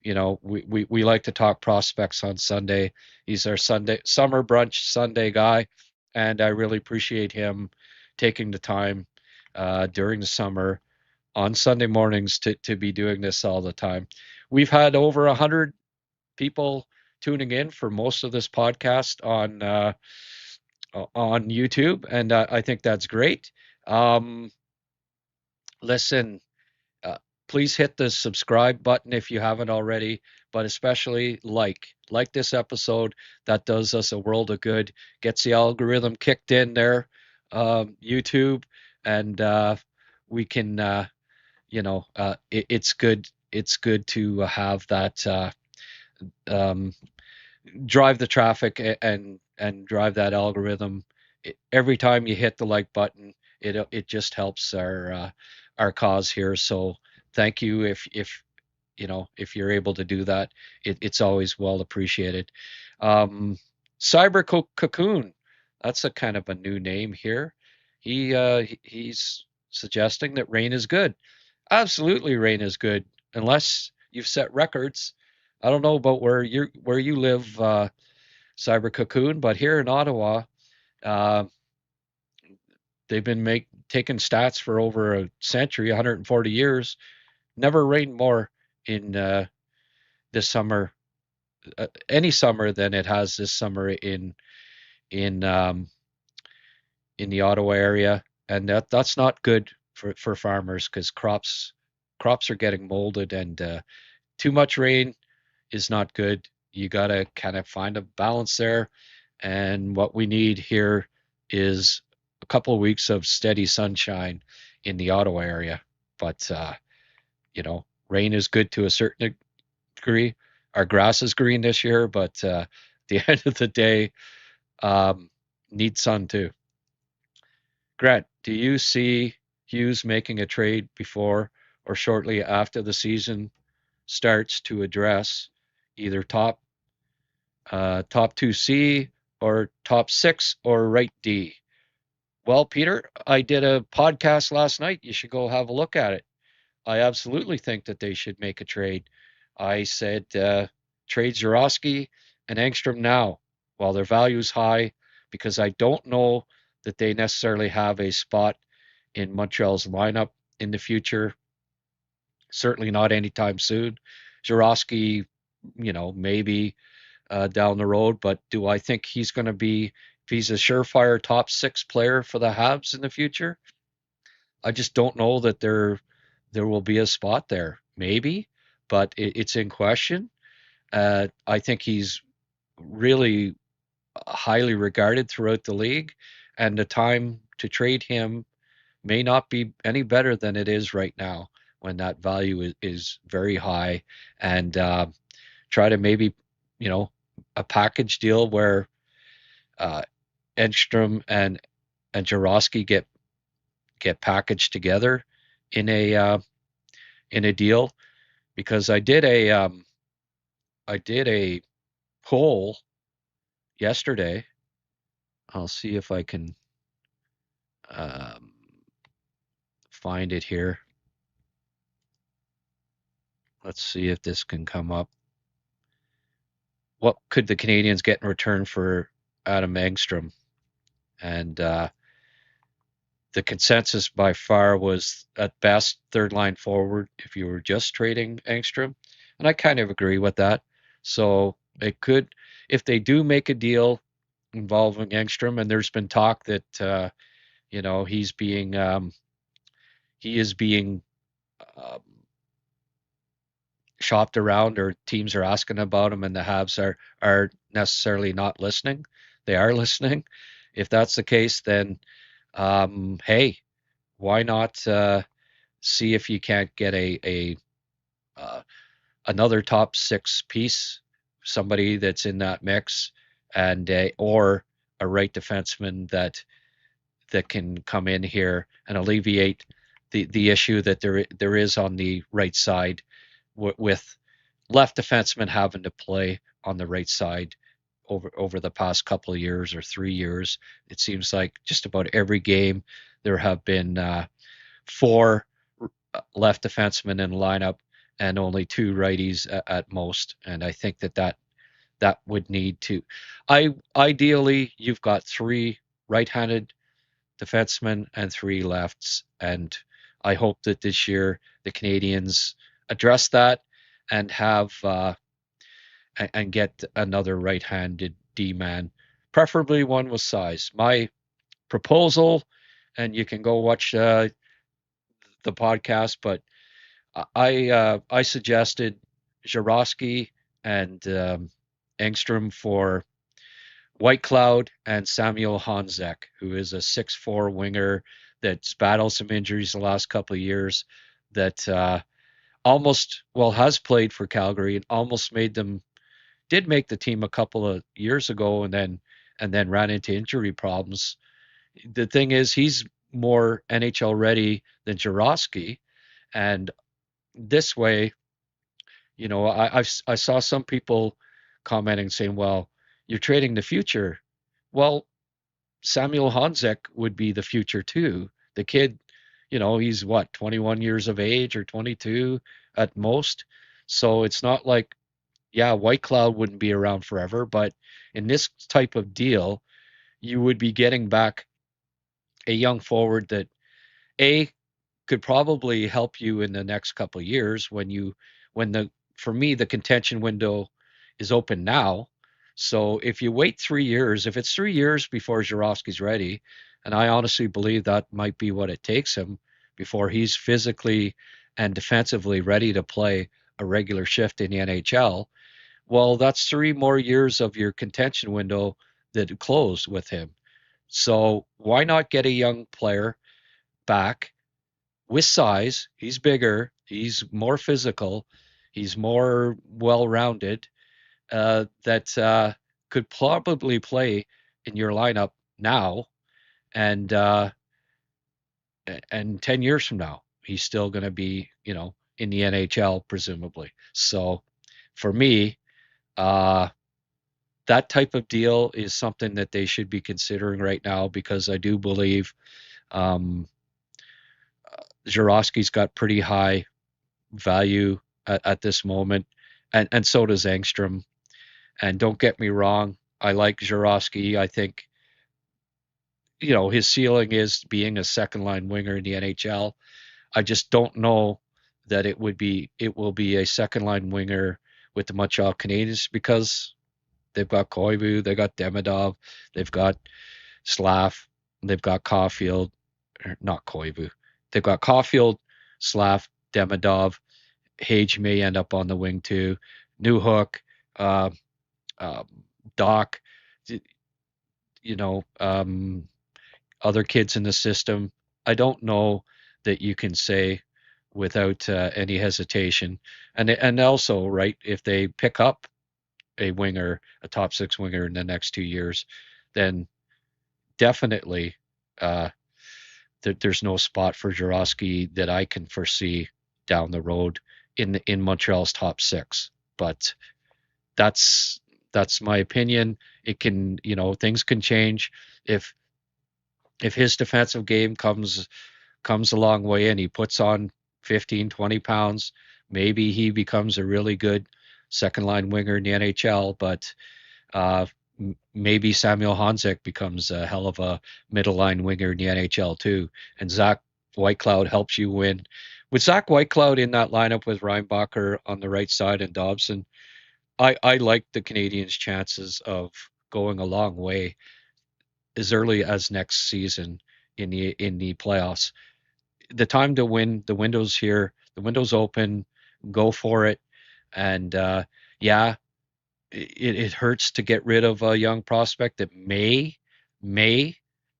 we like to talk prospects on Sunday. He's our Sunday summer brunch Sunday guy, and I really appreciate him taking the time during the summer on Sunday mornings to be doing this all the time. We've had over 100 people tuning in for most of this podcast on YouTube, and I think that's great. Um, Listen, uh, please hit the subscribe button if you haven't already, but especially like this episode. That does us a world of good, gets the algorithm kicked in there, YouTube, and we can it's good to have that um, drive the traffic and drive that algorithm. Every time you hit the like button, it just helps our cause here. So thank you if you're able to do that. It's always well appreciated. Um, Cocoon, that's a kind of a new name here. He's suggesting that rain is good. Absolutely, rain is good unless you've set records. I don't know about where you live, Cyber Cocoon, but here in Ottawa, uh, they've been taking stats for over a century, 140 years. Never rained more in this summer, any summer than it has this summer in um, in the Ottawa area, and that's not good for farmers because crops are getting molded, and too much rain is not good. You got to kind of find a balance there. And what we need here is a couple of weeks of steady sunshine in the Ottawa area. But, rain is good to a certain degree. Our grass is green this year, but at the end of the day, um, need sun too. Grant, do you see Hughes making a trade before or shortly after the season starts to address either top 2C or top 6 or right D? Well, Peter, I did a podcast last night. You should go have a look at it. I absolutely think that they should make a trade. I said trade Zurowski and Engstrom now. while their value is high, because I don't know that they necessarily have a spot in Montreal's lineup in the future. Certainly not anytime soon. Jarosky, maybe down the road, but do I think he's going to be, if he's a surefire top 6 player for the Habs in the future? I just don't know that there will be a spot there. Maybe, but it's in question. I think he's really highly regarded throughout the league, and the time to trade him may not be any better than it is right now when that value is very high, and try to maybe, a package deal where uh, Enstrom and Jarosky get packaged together in a deal, because I did a poll yesterday. I'll see if I can um, find it here. Let's see if this can come up. What could the Canadiens get in return for Adam Engstrom? And the consensus by far was at best third line forward if you were just trading Engstrom. And I kind of agree with that. So it could, if they do make a deal involving Engstrom, and there's been talk that he is being um, shopped around, or teams are asking about him, and the Habs are necessarily not listening. They are listening. If that's the case, then hey, why not see if you can't get a uh, another top 6 piece, somebody that's in that mix, and or a right defenseman that can come in here and alleviate the issue that there is on the right side, with left defensemen having to play on the right side over the past couple of years or 3 years. It seems like just about every game there have been 4 left defensemen in the lineup and only 2 righties at most. And I think that would need to. Ideally, you've got 3 right-handed defensemen and 3 lefts, and I hope that this year the Canadiens address that and have and get another right-handed D-man, preferably one with size. My proposal, and you can go watch the podcast, but I suggested Jarosky and Engstrom for Whitecloud and Samuel Honzek, who is a 6'4" winger that's battled some injuries the last couple of years, that has played for Calgary and almost did make the team a couple of years ago, and then ran into injury problems. The thing is, he's more NHL ready than Jarosky, and this way, I saw some people commenting saying, "Well, you're trading the future." Well, Samuel Honzek would be the future too. The kid, he's what, 21 years of age or 22 at most. So it's not like, yeah, White Cloud wouldn't be around forever, but in this type of deal, you would be getting back a young forward that A could probably help you in the next couple of years when the for me the contention window is open now. So if you wait 3 years, if it's 3 years before Jarowski's ready, and I honestly believe that might be what it takes him before he's physically and defensively ready to play a regular shift in the NHL, well, that's 3 more years of your contention window that closed with him. So why not get a young player back with size? He's bigger, he's more physical, he's more well-rounded, that could probably play in your lineup now, and 10 years from now, he's still going to be, in the NHL, presumably. So for me, that type of deal is something that they should be considering right now, because I do believe um, Jarowski's got pretty high value at this moment, and so does Engstrom. And don't get me wrong, I like Jurowski. I think, his ceiling is being a second line winger in the NHL. I just don't know that it will be a second line winger with the Montreal Canadiens because they've got Koivu, they've got Demidov, they've got Slav, they've got Caulfield, or not Koivu. They've got Caulfield, Slav, Demidov. Hage may end up on the wing too. Newhook, uh, uh, Doc, you know, um, other kids in the system. I don't know that you can say without any hesitation. And also, right, if they pick up a winger, a top six winger in the next 2 years, then definitely uh, there's no spot for Jurowski that I can foresee down the road in Montreal's top six. But that's that's my opinion. It can, things can change if his defensive game comes a long way and he puts on 15, 20 pounds, maybe he becomes a really good second line winger in the NHL. But uh, maybe Samuel Honzek becomes a hell of a middle line winger in the NHL too. And Zach Whitecloud helps you win. With Zach Whitecloud in that lineup with Reinbacher on the right side and Dobson, I like the Canadiens' chances of going a long way as early as next season in the playoffs. The time to win, the window's here, the window's open, go for it. And yeah, it hurts to get rid of a young prospect that may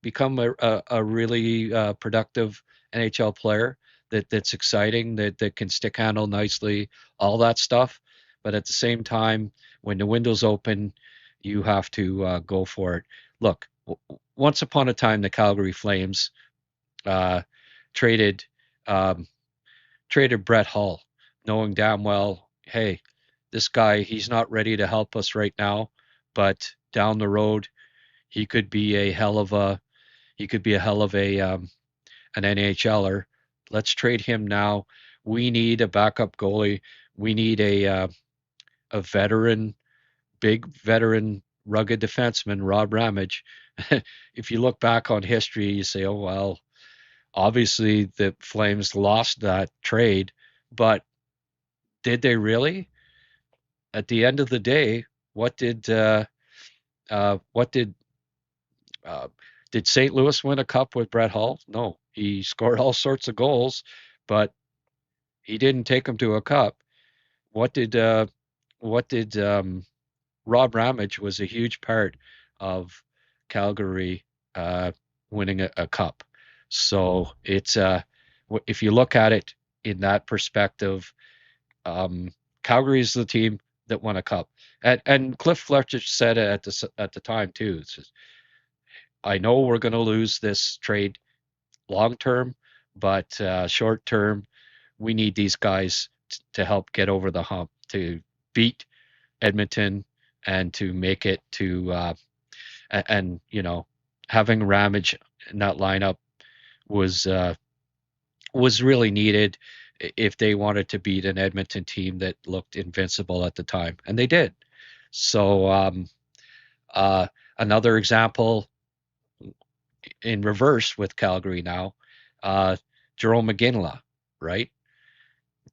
become a really productive NHL player that's exciting, that can stick handle nicely, all that stuff. But at the same time, when the window's open, you have to go for it. Look, once upon a time, the Calgary Flames uh, traded um, traded Brett Hull, knowing damn well, hey, this guy, he's not ready to help us right now, but down the road, he could be a hell of a an NHLer. Let's trade him now. We need a backup goalie. We need a veteran, big veteran, rugged defenseman, Rob Ramage. If you look back on history, you say, oh well, obviously the Flames lost that trade, but did they really? At the end of the day, what did uh, what did uh, did St. Louis win a cup with Brett Hull? No, he scored all sorts of goals, but he didn't take them to a cup. What did Rob Ramage was a huge part of Calgary winning a cup. So it's if you look at it in that perspective, Calgary is the team that won a cup. And Cliff Fletcher said it at the time too. It says, I know we're going to lose this trade long term, but short term, we need these guys to help get over the hump to beat Edmonton and to make it to and having Ramage in that lineup was really needed if they wanted to beat an Edmonton team that looked invincible at the time, and they did. So uh, another example in reverse with Calgary now, Jerome McGinley, right?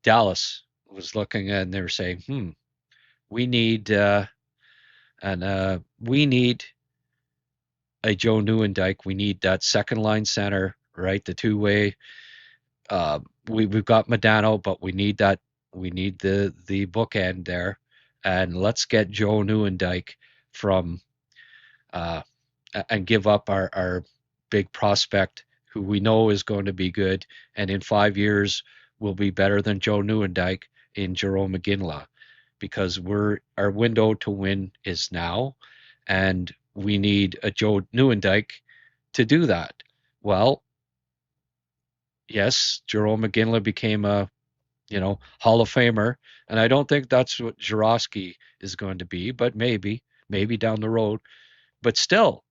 Dallas was looking and they were saying, we need we need a Joe Newendike. We need that second line center, right? The two way. We've got Modano, but we need that. We need the bookend there, and let's get Joe Newendike from uh, and give up our big prospect who we know is going to be good, and in 5 years will be better than Joe Newendike in Jerome McGinley, because our window to win is now, and we need a Joe Newendike to do that. Well, yes, Jerome McGinley became a Hall of Famer, and I don't think that's what Jurowski is going to be, but maybe down the road. But still,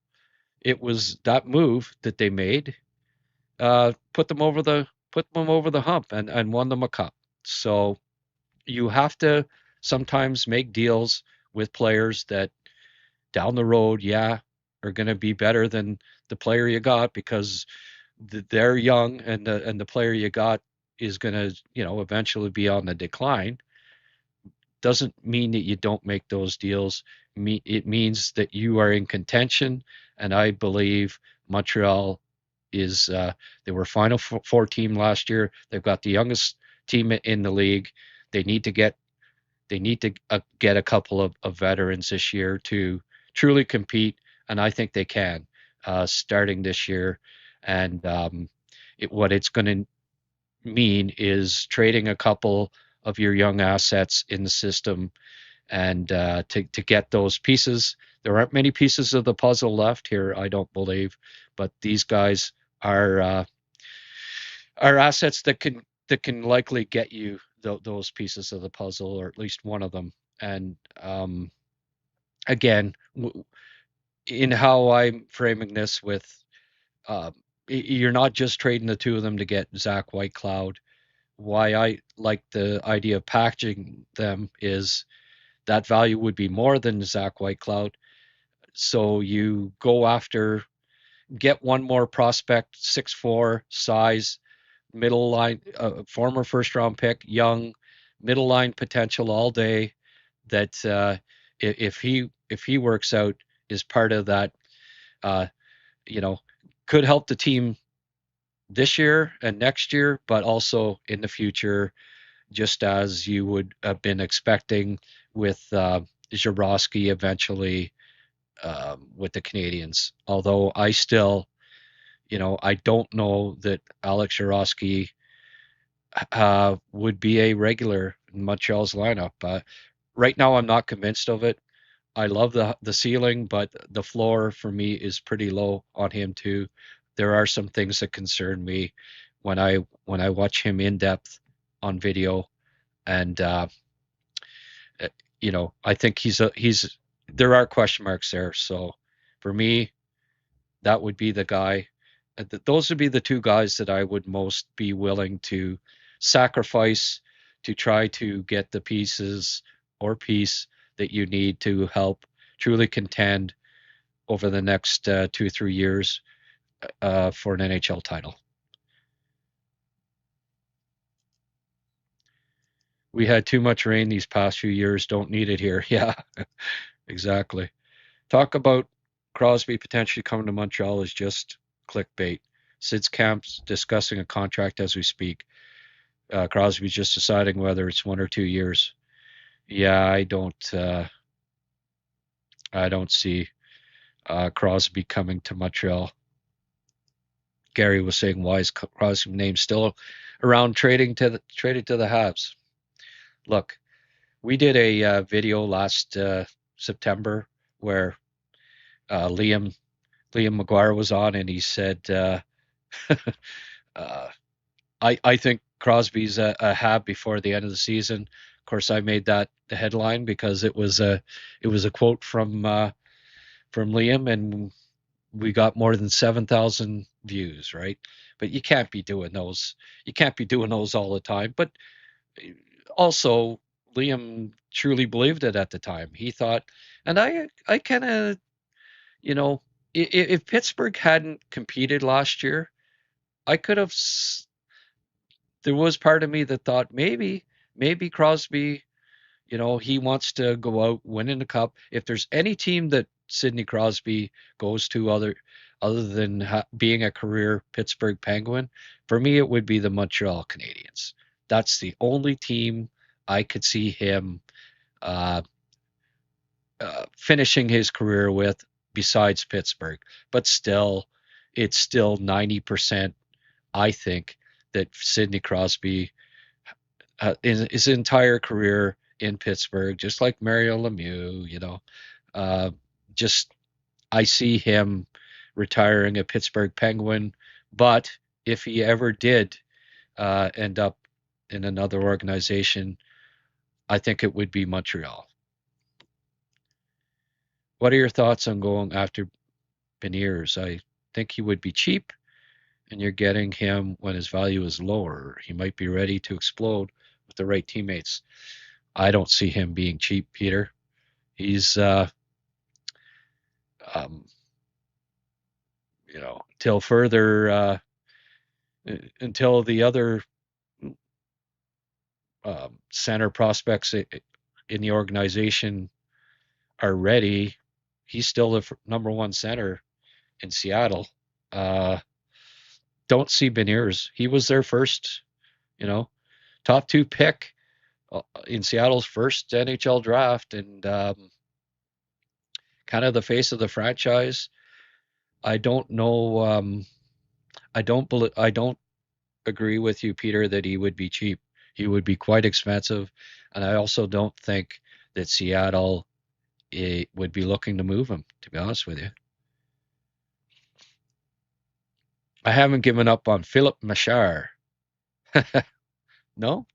it was that move that they made, put them over the hump and won them a cup. So you have to sometimes make deals with players that down the road, are going to be better than the player you got because they're young and the player you got is going to, eventually be on the decline. Doesn't mean that you don't make those deals. It means that you are in contention, and I believe Montreal is. They were Final Four team last year. They've got the youngest team in the league. They need to get get a couple of veterans this year to truly compete, and I think they can starting this year. And what it's going to mean is trading a couple of your young assets in the system and to get those pieces. There aren't many pieces of the puzzle left here, I don't believe, but these guys are assets that can likely get you those pieces of the puzzle, or at least one of them. And again, in how I'm framing this, with you're not just trading the two of them to get Zach Whitecloud. Why I like the idea of packaging them is that value would be more than Zach Whitecloud. So you go after, get one more prospect, 6'4", size, middle line, former first round pick, young, middle line potential all day. That if he works out, is part of that. Uh, you know, could help the team this year and next year, but also in the future, just as you would have been expecting with Zborowski eventually with the Canadiens. Although I still, I don't know that Alex Zborowski would be a regular in Montreal's lineup. Right now, I'm not convinced of it. I love the ceiling, but the floor for me is pretty low on him too. There are some things that concern me when I watch him in depth on video, and I think he's there are question marks there. So for me, that would be the guy. Those would be the two guys that I would most be willing to sacrifice to try to get the pieces or piece that you need to help truly contend over the next 2-3 years for an NHL title. We had too much rain these past few years. Don't need it here. Yeah, exactly. Talk about Crosby potentially coming to Montreal is just clickbait. Sid's camp's discussing a contract as we speak. Crosby's just deciding whether it's 1 or 2 years. Yeah, I don't see Crosby coming to Montreal. Gary was saying, why is Crosby's name still around traded to the Habs? Look, we did a video last September where Liam McGuire was on, and he said, I think Crosby's a Hab before the end of the season. Of course, I made that the headline because it was a quote from Liam, and we got more than 7,000 views, right? But you can't be doing those. You can't be doing those all the time. But also, Liam truly believed it at the time. He thought, and I kind of, if Pittsburgh hadn't competed last year, I could have. There was part of me that thought maybe Crosby, he wants to go out winning the cup. If there's any team that Sidney Crosby goes to other than being a career Pittsburgh Penguin, for me it would be the Montreal Canadiens. That's the only team I could see him finishing his career with besides Pittsburgh. But still, it's still 90%, I think, that Sidney Crosby in his entire career in Pittsburgh, just like Mario Lemieux, just I see him retiring a Pittsburgh Penguin. But if he ever did end up in another organization, I think it would be Montreal. What are your thoughts on going after Beniers? I think he would be cheap, and you're getting him when his value is lower. He might be ready to explode with the right teammates. I don't see him being cheap, Peter. He's till further until the other center prospects in the organization are ready. He's still the number one center in Seattle. Don't see Beniers. He was their first, top 2 pick in Seattle's first NHL draft, and kind of the face of the franchise. I don't know. I don't agree with you, Peter, that he would be cheap. He would be quite expensive, and I also don't think that Seattle would be looking to move him. To be honest with you, I haven't given up on Philip Machar. No,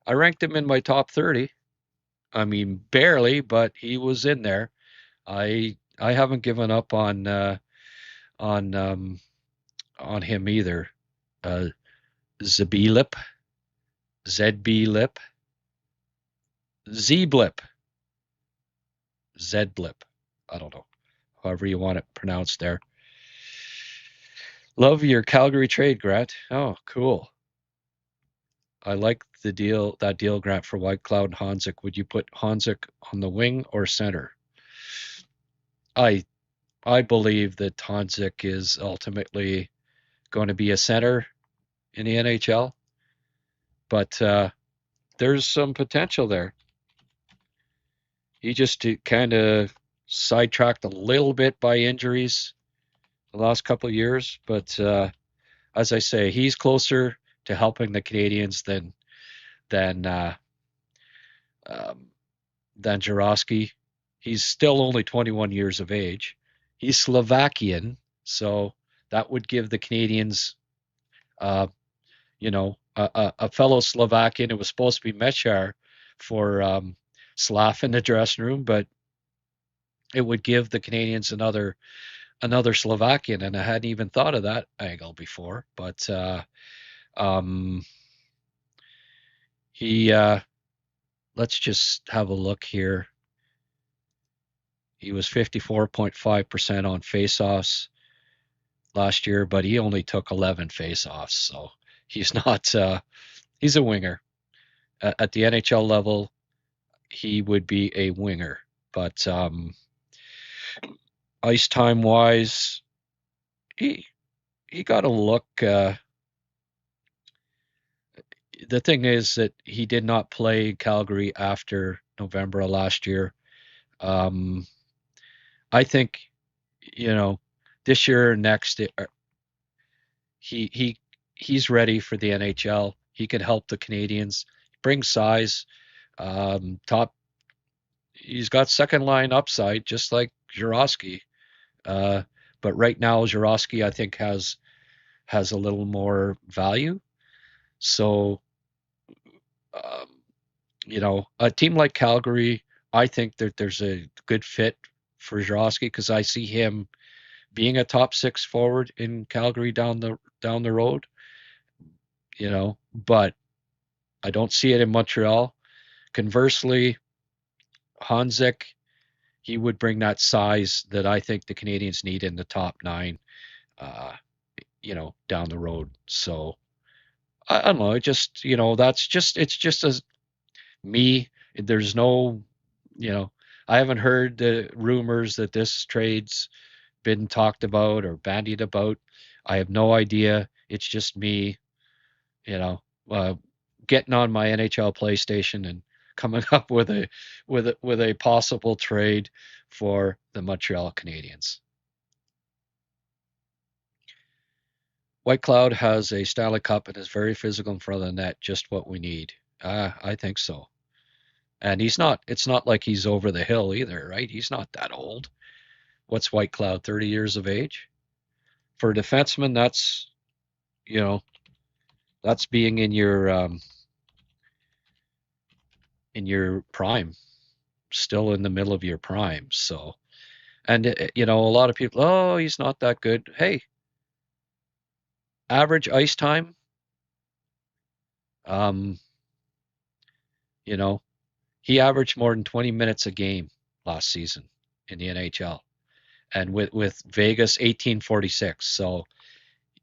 I ranked him in my top 30. I mean, barely, but he was in there. I haven't given up on on him either. Uh, Zblip, ZB-lip, Z-blip, Z-blip. I don't know, however you want it pronounced there. Love your Calgary trade, Grant. Oh, cool. I like that deal, Grant, for Whitecloud and Honzik. Would you put Honzik on the wing or center? I I believe that Honzik is ultimately going to be a center in the NHL, but there's some potential there. He just kind of sidetracked a little bit by injuries the last couple of years, but as I say, he's closer to helping the Canadiens than um, than Jarosky. He's still only 21 years of age. He's Slovakian, so that would give the Canadiens, uh, a fellow Slovakian. It was supposed to be Mechar for Slav in the dressing room, but it would give the Canadiens another Slovakian, and I hadn't even thought of that angle before. But um, he, let's just have a look here. He was 54.5% on faceoffs last year, but he only took 11 faceoffs, so he's not. He's a winger at the NHL level. He would be a winger, but ice time wise, he got to look. The thing is that he did not play Calgary after November of last year. I think, this year or next, he's ready for the NHL. He can help the Canadiens, bring size, top. He's got second line upside, just like Jarosky. But right now, Jarosky, I think, has a little more value. So, um, a team like Calgary, I think that there's a good fit for Jarosky because I see him being a top 6 forward in Calgary down the road. But I don't see it in Montreal. Conversely, Honzik, he would bring that size that I think the Canadiens need in the top 9, uh, down the road. So I don't know. It just, it's just as me. There's no, I haven't heard the rumors that this trade's been talked about or bandied about. I have no idea. It's just me, you know, uh, getting on my NHL PlayStation and coming up with a possible trade for the Montreal Canadiens. White Cloud has a Stanley Cup and is very physical in front of the net. Just what we need. I think so. And it's not like he's over the hill either, right? He's not that old. What's White Cloud, 30 years of age? For a defenseman, that's being in your prime, still in the middle of your prime. So, and a lot of people, oh, he's not that good. Hey, average ice time, um, he averaged more than 20 minutes a game last season in the NHL. and with Vegas 1846. So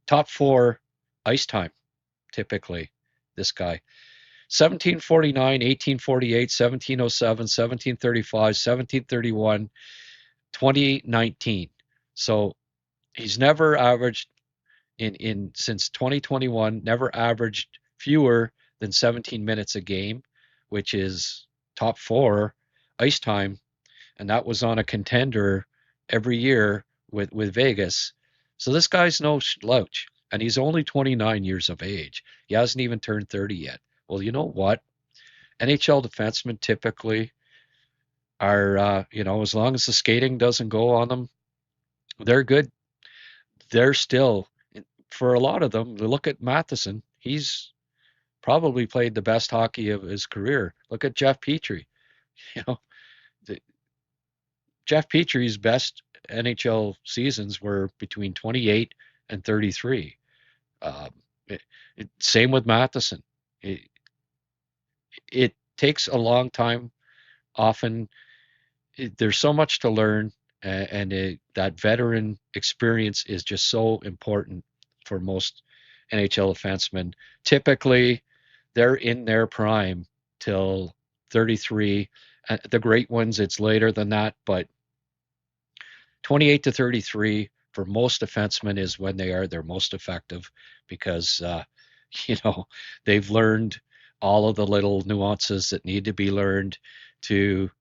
top 4 ice time typically. This guy 1749, 1848, 1707, 1735, 1731, 2019. So he's never averaged in since 2021, never averaged fewer than 17 minutes a game, which is top 4 ice time, and that was on a contender every year with Vegas. So this guy's no slouch, and he's only 29 years of age. He hasn't even turned 30 yet. Well, you know what? NHL defensemen typically are, as long as the skating doesn't go on them, they're good. They're still, for a lot of them, look at Matheson. He's probably played the best hockey of his career. Look at Jeff Petrie. You know, the, Jeff Petrie's best NHL seasons were between 28 and 33. Um, Same with Matheson. It, it takes a long time. Often, there's so much to learn, and that veteran experience is just so important for most NHL defensemen. Typically, they're in their prime till 33. The great ones, it's later than that, but 28 to 33 for most defensemen is when they are their most effective because, you know, they've learned all of the little nuances that need to be learned to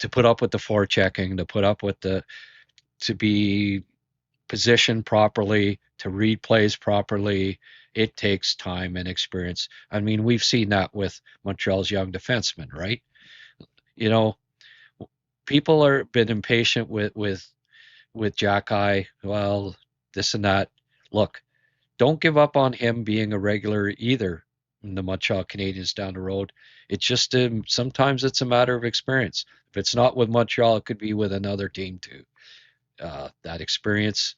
put up with the forechecking, to put up with to be positioned properly, to read plays properly. It takes time and experience. I mean, we've seen that with Montreal's young defensemen, right? You know, people are been impatient with Jack-Eye. Well, this and that. Look, don't give up on him being a regular either in the Montreal Canadiens down the road. It's just sometimes it's a matter of experience. If it's not with Montreal, it could be with another team too. That experience,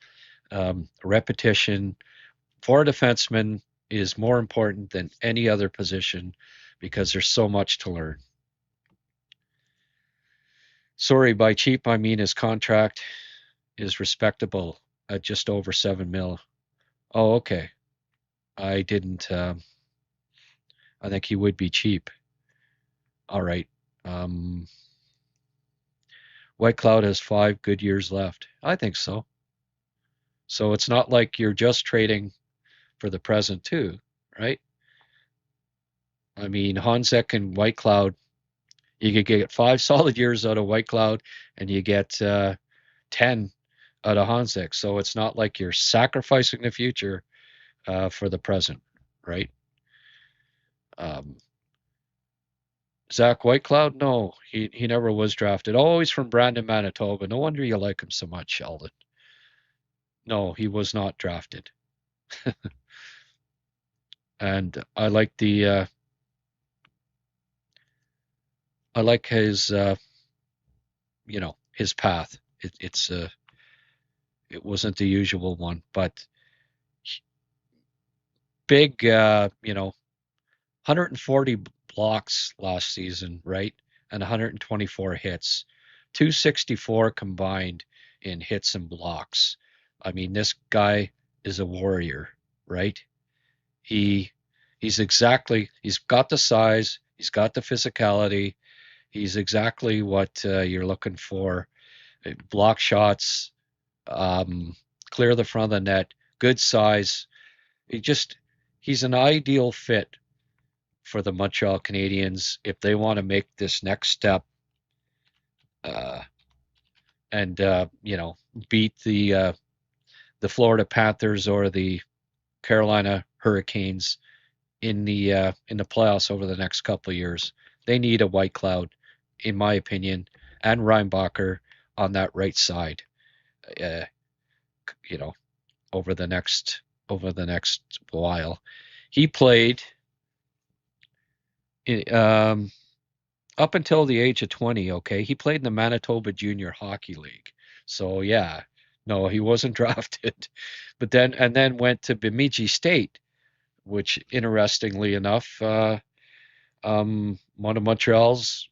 repetition for a defenseman is more important than any other position because there's so much to learn. Sorry, by cheap I mean his contract is respectable at just over $7 million. Oh, okay. I didn't. I think he would be cheap. All right. White Cloud has 5 good years left. I think so. So it's not like you're just trading for the present too, right? I mean, Honzek and White Cloud, you could get 5 solid years out of White Cloud, and you get 10 out of Honzek. So it's not like you're sacrificing the future for the present, right? Zach Whitecloud? No, he never was drafted. Always from Brandon, Manitoba. No wonder you like him so much, Sheldon. No, he was not drafted. And I like I like his his path. It wasn't the usual one, but big 140 blocks last season, right? And 124 hits. 264 combined in hits and blocks. I mean, this guy is a warrior, right? He's got the size, he's got the physicality, he's exactly what you're looking for. Block shots, clear the front of the net, good size. He's an ideal fit for the Montreal Canadiens if they want to make this next step and beat the Florida Panthers or the Carolina Hurricanes in the playoffs over the next couple of years. They need a White Cloud, in my opinion, and Reinbacher on that right side. Over the next while, he played up until the age of 20. Okay, he played in the Manitoba Junior Hockey League. So yeah, no, he wasn't drafted, but then went to Bemidji State, which interestingly enough, one of Montreal's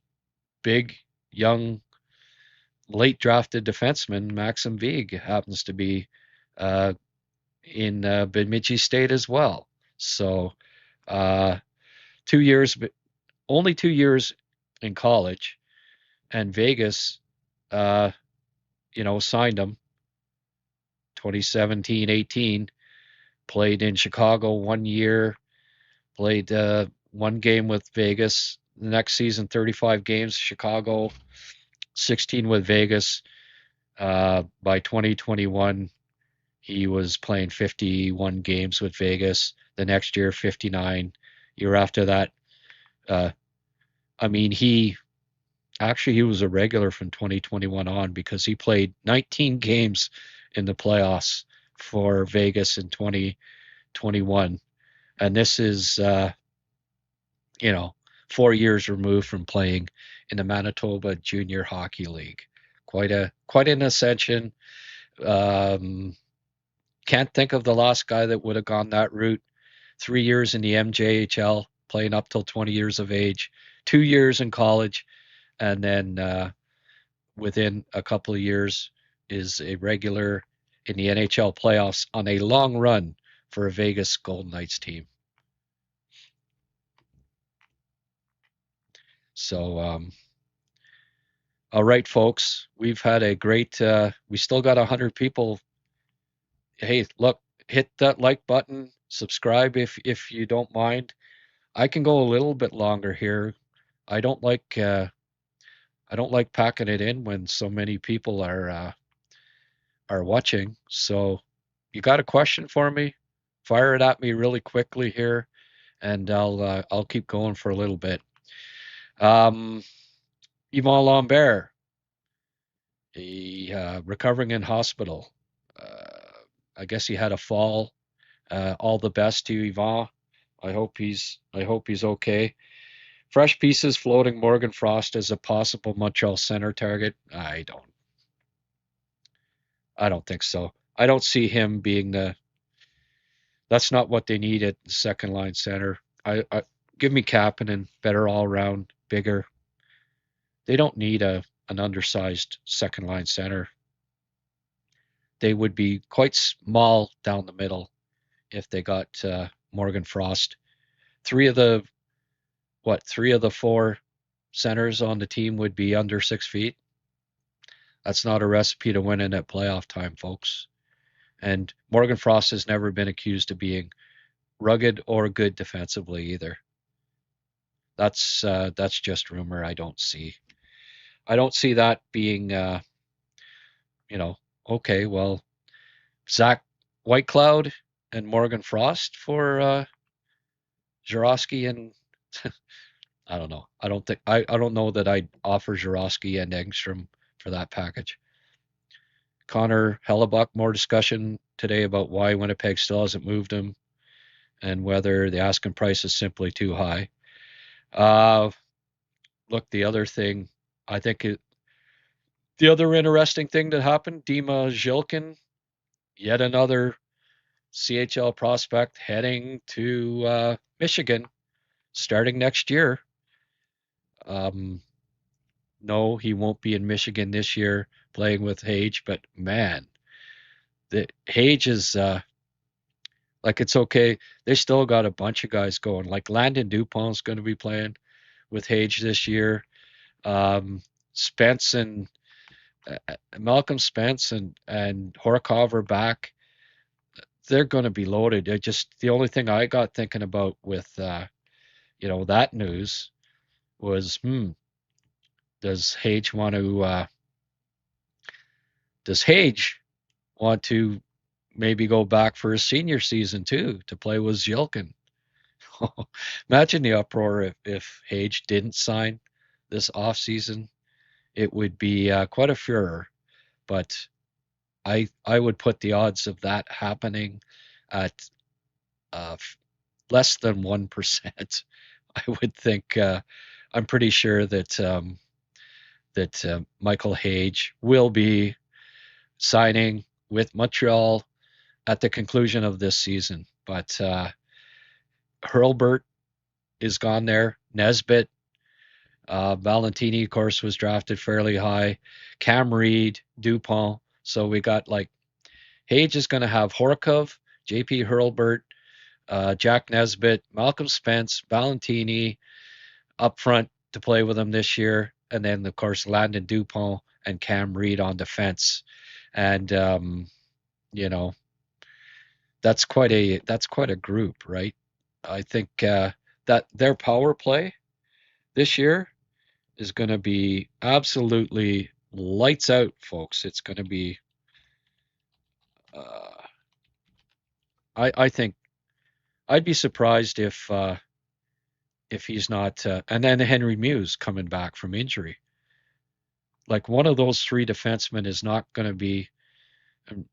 big young late drafted defenseman Maxim Vieg happens to be in Bemidji State as well. So 2 years, only 2 years in college, and Vegas, signed him 2017-18. Played in Chicago 1 year, played one game with Vegas. The next season, 35 games, Chicago, 16 with Vegas. By 2021, he was playing 51 games with Vegas. The next year, 59. Year after that, he was a regular from 2021 on because he played 19 games in the playoffs for Vegas in 2021. And this is, 4 years removed from playing in the Manitoba Junior Hockey League. Quite an ascension. Can't think of the last guy that would have gone that route. 3 years in the MJHL, playing up till 20 years of age, 2 years in college, and then within a couple of years is a regular in the NHL playoffs on a long run for a Vegas Golden Knights team. So, all right, folks, we've had a great, we still got 100 people. Hey, look, hit that like button, subscribe if you don't mind. I can go a little bit longer here. I don't like packing it in when so many people are watching. So, you got a question for me? Fire it at me really quickly here, and I'll keep going for a little bit. Yvon Lambert, recovering in hospital. I guess he had a fall. All the best to Yvon. I hope he's okay. Fresh pieces floating Morgan Frost as a possible Montreal center target. I don't think so. I don't see him being that's not what they need at the second line center. I give me Kapanen, better all around, bigger. They don't need an undersized second line center. They would be quite small down the middle if they got Morgan Frost. Three of the 4 centers on the team would be under 6 feet. That's not a recipe to winning at playoff time, folks. And Morgan Frost has never been accused of being rugged or good defensively either. That's just rumor. I don't see that being, okay, well, Zach Whitecloud and Morgan Frost for Jarosky and I don't know. I don't know that I'd offer Jarosky and Engstrom for that package. Connor Hellebuck, more discussion today about why Winnipeg still hasn't moved him and whether the asking price is simply too high. Look, the other thing, I think the other interesting thing that happened, Dima Zhilkin, yet another CHL prospect heading to Michigan starting next year. No, he won't be in Michigan this year playing with Hage, but man, the Hage is it's okay. They still got a bunch of guys going. Like Landon Dupont's going to be playing with Hage this year. Spence and Malcolm Spence and Horikov are back. They're going to be loaded. The only thing I got thinking about with that news was does Hage want to maybe go back for his senior season too to play with Zhilkin? Imagine the uproar if Hage didn't sign this offseason. It would be quite a furor, but I would put the odds of that happening at less than 1%. I would think I'm pretty sure that Michael Hage will be signing with Montreal at the conclusion of this season. But Hurlburt is gone there. Nesbitt, Valentini, of course, was drafted fairly high. Cam Reed, Dupont. So we got like Hage is going to have Horkov, JP Hurlbert, Jack Nesbitt, Malcolm Spence, Valentini up front to play with him this year. And then, of course, Landon Dupont and Cam Reed on defense. And, you know, that's quite a group, right? I think that their power play this year is going to be absolutely lights out, folks. It's going to be, uh, I think, I'd be surprised if he's not. And then Henry Muse coming back from injury, like one of those three defensemen is not going to be. um,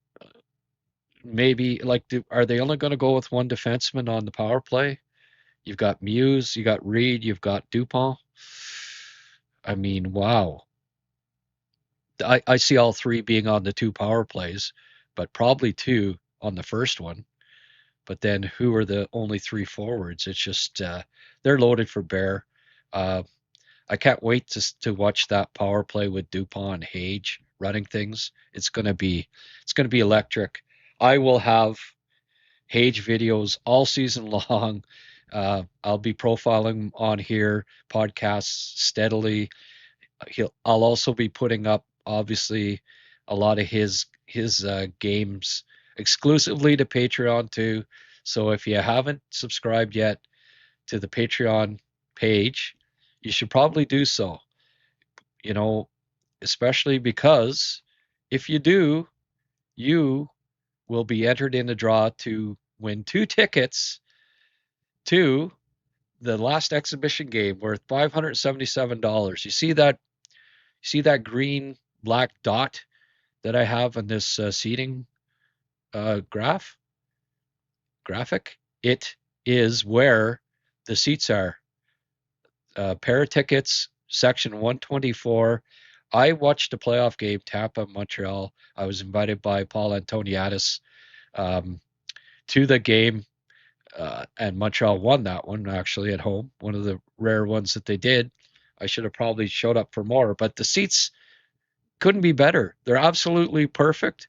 Maybe like, are they only going to go with one defenseman on the power play? You've got Muse, you got Reed, you've got Dupont. I mean, wow. I see all three being on the two power plays, but probably two on the first one. But then who are the only three forwards? It's just they're loaded for bear. Uh, I can't wait to watch that power play with Dupont and Hage running things. It's gonna be electric. I will have Hage videos all season long. I'll be profiling on here, podcasts steadily. I'll also be putting up obviously a lot of his games exclusively to Patreon too. So if you haven't subscribed yet to the Patreon page, you should probably do so. You know, especially because if you do, you will be entered in a draw to win 2 tickets to the last exhibition game worth $577. You see that green black dot that I have on this seating graphic? It is where the seats are. Pair of tickets, section 124. I watched a playoff game, Tampa, Montreal. I was invited by Paul Antoniadis um, to the game, and Montreal won that one actually at home. One of the rare ones that they did. I should have probably showed up for more, but the seats couldn't be better. They're absolutely perfect.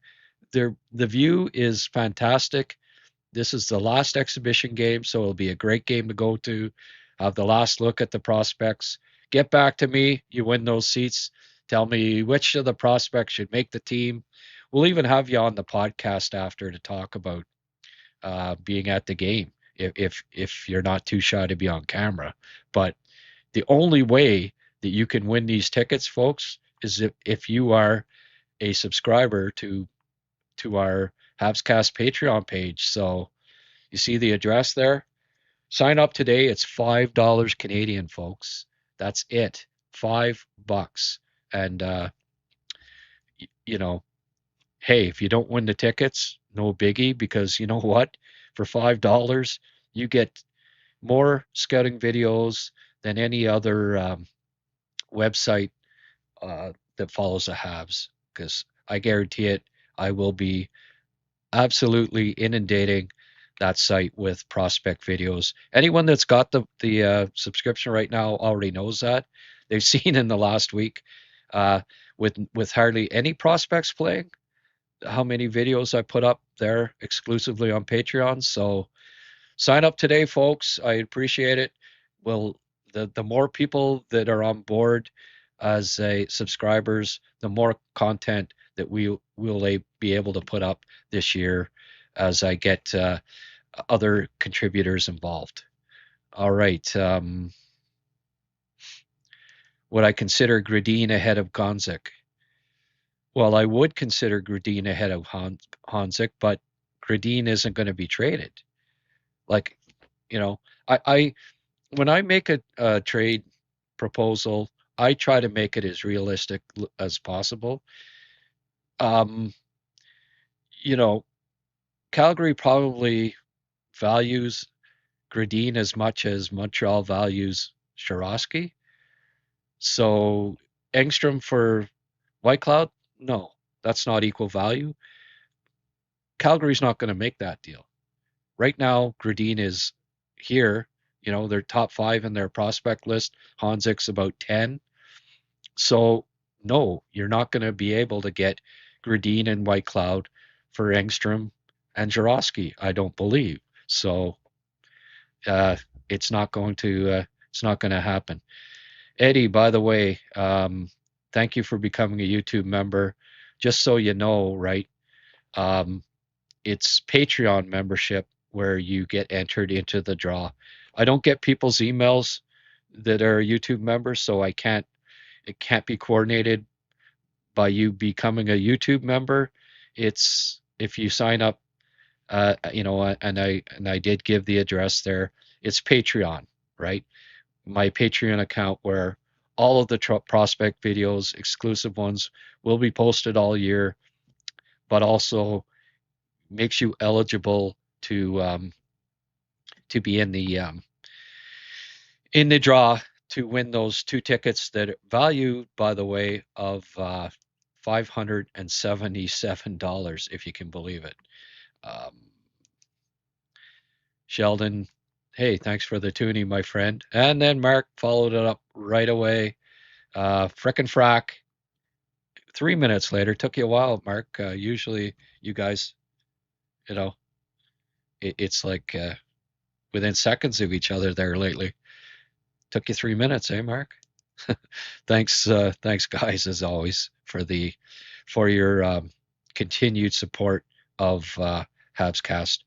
The view is fantastic. This is the last exhibition game, so it'll be a great game to go to. Have the last look at the prospects. Get back to me. You win those seats. Tell me which of the prospects should make the team. We'll even have you on the podcast after to talk about being at the game if you're not too shy to be on camera. But the only way that you can win these tickets, folks, is if you are a subscriber to our Habscast Patreon page. So you see the address there? Sign up today. It's $5 Canadian, folks. That's it. $5. And you know, hey, if you don't win the tickets, no biggie, because you know what? For $5, you get more scouting videos than any other website that follows the Habs. Because I guarantee it, I will be absolutely inundating that site with prospect videos. Anyone that's got the subscription right now already knows that. They've seen in the last week uh, with hardly any prospects playing, how many videos I put up there exclusively on Patreon. So sign up today, folks. I appreciate it. Well, the more people that are on board as a subscribers, the more content that we will be able to put up this year as I get other contributors involved. All right. Would I consider Gradine ahead of Gonzik? Well, I would consider Gradine ahead of Honzik, but Gradine isn't going to be traded. Like, you know, I when I make a trade proposal, I try to make it as realistic as possible. Um, you know, Calgary probably values Gradine as much as Montreal values Shirosky. So Engstrom for Whitecloud, no, that's not equal value. Calgary's not going to make that deal. Right now, Gradine is here They're top 5 in their prospect list. Hansik's about 10. So, no, you're not going to be able to get Gradin and Whitecloud for Engstrom and Jarosky, I don't believe. So, uh, it's not going to happen. Eddie, by the way, thank you for becoming a YouTube member. Just so you know, right? Um, it's Patreon membership where you get entered into the draw. I don't get people's emails that are YouTube members, so it can't be coordinated by you becoming a YouTube member. It's if you sign up, and I did give the address there. It's Patreon, right? My Patreon account where all of the prospect videos, exclusive ones, will be posted all year, but also makes you eligible to be in the draw to win those 2 tickets that are valued, by the way, of $577, if you can believe it. Sheldon, hey, thanks for the tuning, my friend. And then Mark followed it up right away. Frickin' frack. 3 minutes later. Took you a while, Mark. Usually you guys, you know, it's like within seconds of each other there lately. Took you 3 minutes, eh, Mark? Thanks, guys, as always, for your continued support of Habscast.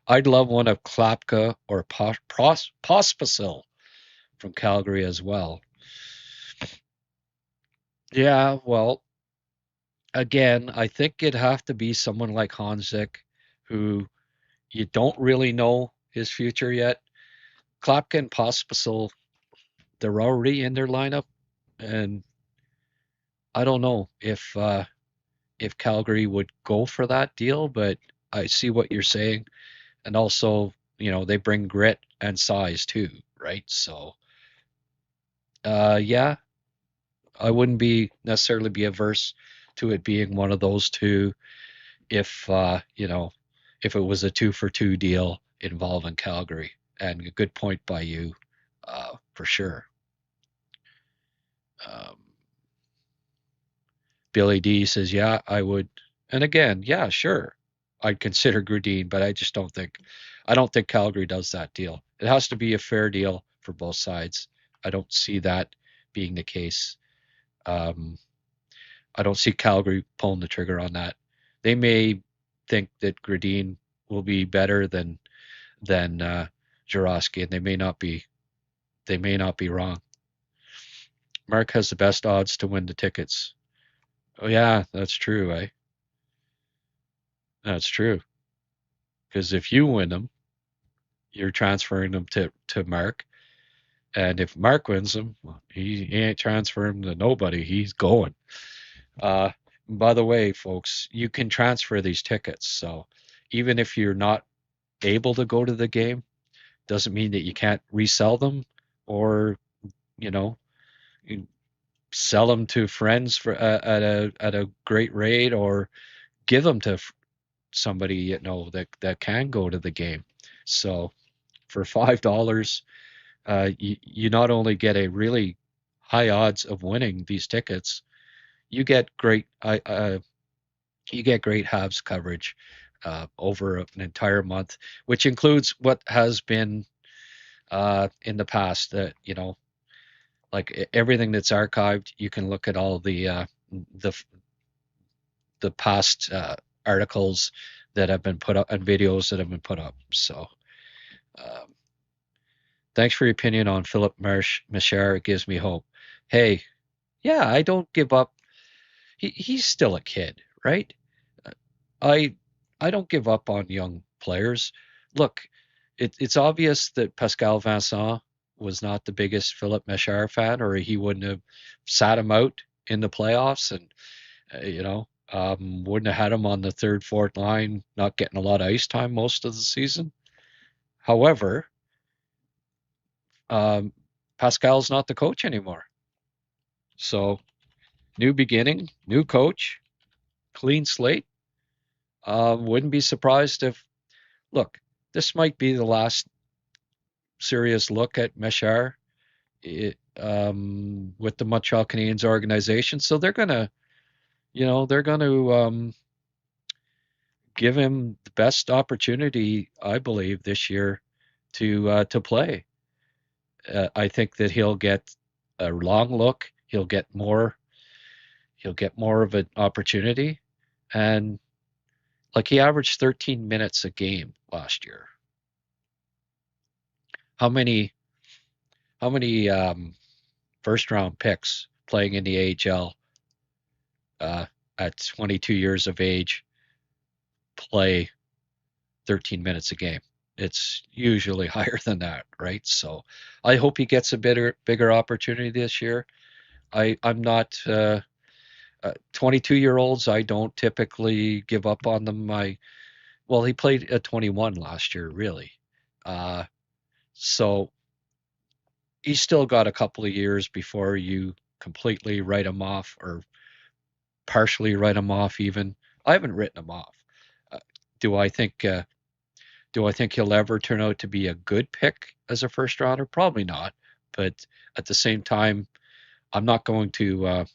I'd love one of Klapka or Pospisil from Calgary as well. Yeah, well, again, I think it'd have to be someone like Hanzik, who you don't really know his future yet. Klapka and Pospisil, they're already in their lineup, and I don't know if Calgary would go for that deal, but I see what you're saying. And also, they bring grit and size too, right? So, yeah, I wouldn't necessarily be averse to it being one of those two if, if it was a 2-for-2 deal involving Calgary. And a good point by you, for sure. Billy D says, yeah, I would. And again, yeah, sure. I'd consider Grudine, but I don't think Calgary does that deal. It has to be a fair deal for both sides. I don't see that being the case. I don't see Calgary pulling the trigger on that. They may think that Grudine will be better than Jarosky, and they may not be. They may not be wrong. Mark has the best odds to win the tickets. Oh yeah, that's true, eh? That's true. Because if you win them, you're transferring them to Mark. And if Mark wins them, well, he ain't transferring them to nobody. He's going. By the way, folks, you can transfer these tickets. So even if you're not able to go to the game, doesn't mean that you can't resell them or, you know, sell them to friends for at a great rate, or give them to somebody that can go to the game. So for $5, you not only get a really high odds of winning these tickets, you get great Habs coverage over an entire month, which includes what has been in the past. That like everything that's archived, you can look at all the past articles that have been put up and videos that have been put up. So. Thanks for your opinion on Philip Machar. It gives me hope. Hey, yeah, I don't give up. He's still a kid, right? I I don't give up on young players. Look, it's obvious that Pascal Vincent was not the biggest Philip Machar fan, or he wouldn't have sat him out in the playoffs, and wouldn't have had him on the third, fourth line, not getting a lot of ice time most of the season. However, Pascal's not the coach anymore. So, new beginning, new coach, clean slate. Wouldn't be surprised if, look, this might be the last serious look at Meshar with the Montreal Canadiens organization. So they're gonna, give him the best opportunity, I believe, this year to play. I think that he'll get a long look. He'll get more. He'll get more of an opportunity, and like he averaged 13 minutes a game last year. How many? How many first round picks playing in the AHL at 22 years of age play 13 minutes a game? It's usually higher than that, right? So I hope he gets a bigger opportunity this year. I'm not 22-year-olds. I don't typically give up on them. Well, he played at 21 last year, really. So he's still got a couple of years before you completely write him off or partially write him off. Even I haven't written him off. Uh, do I think? Do I think he'll ever turn out to be a good pick as a first rounder? Probably not. But at the same time, I'm not going to.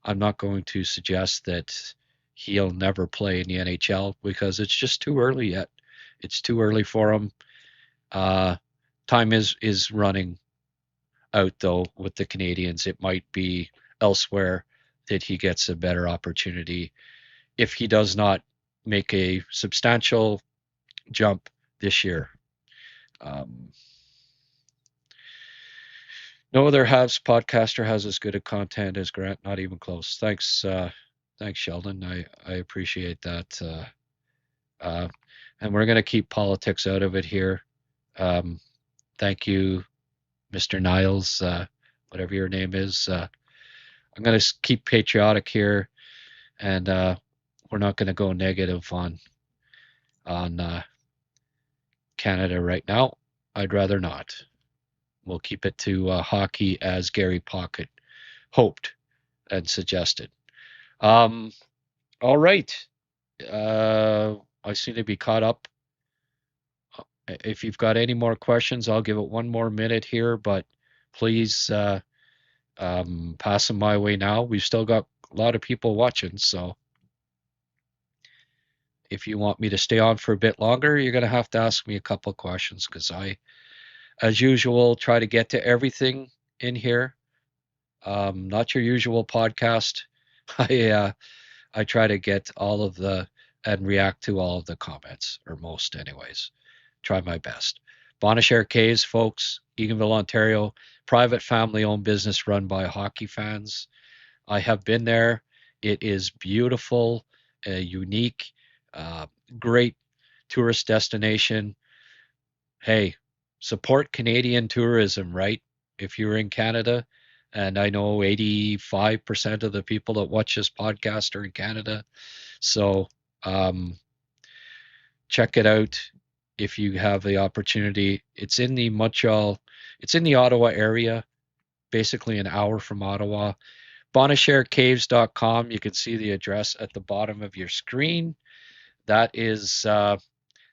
I'm not going to suggest that he'll never play in the NHL because it's just too early yet. It's too early for him. Time is running out though with the Canadiens. It might be elsewhere that he gets a better opportunity if he does not make a substantial jump this year. No other Habs podcaster has as good a content as Grant. Not even close. Thanks, thanks, Sheldon. I appreciate that. And we're going to keep politics out of it here. Thank you, Mr. Niles, whatever your name is. I'm going to keep patriotic here, and we're not going to go negative on Canada right now. I'd rather not. We'll keep it to hockey as Gary Pocket hoped and suggested. All right. I seem to be caught up. If you've got any more questions, I'll give it one more minute here, but please pass them my way now. We've still got a lot of people watching, so if you want me to stay on for a bit longer, you're going to have to ask me a couple of questions because I, as usual, try to get to everything in here. Not your usual podcast. I try to get all of the and react to all of the comments, or most anyways. Try my best. Bonashare Caves, folks, Eganville, Ontario, private family-owned business run by hockey fans. I have been there. It is beautiful, unique, great tourist destination. Hey, support Canadian tourism, right? If you're in Canada, and I know 85% of the people that watch this podcast are in Canada, so check it out if you have the opportunity. It's in the Montreal, it's in the Ottawa area, basically an hour from Ottawa. Bonasharecaves.com. You can see the address at the bottom of your screen. That is their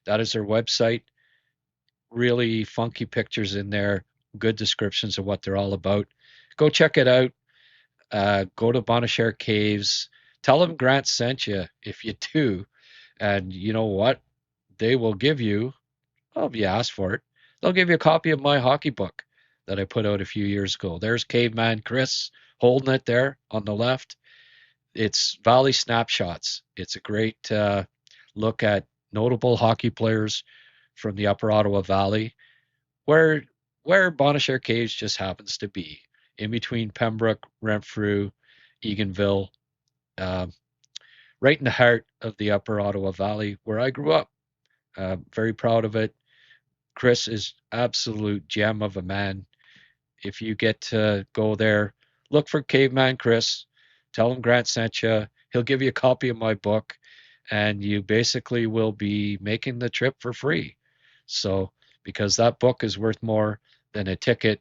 website. Really funky pictures in there, good descriptions of what they're all about. Go check it out. Go to Bonashare Caves. Tell them Grant sent you if you do. And you know what? They will give you, well, if you ask for it, they'll give you a copy of my hockey book that I put out a few years ago. There's Caveman Chris holding it there on the left. It's Valley Snapshots. It's a great look at notable hockey players from the Upper Ottawa Valley, where Bonashare Caves just happens to be, in between Pembroke, Renfrew, Eganville, right in the heart of the Upper Ottawa Valley, where I grew up. Very proud of it. Chris is absolute gem of a man. If you get to go there, look for Caveman Chris. Tell him Grant sent you. He'll give you a copy of my book, and you basically will be making the trip for free. So, because that book is worth more than a ticket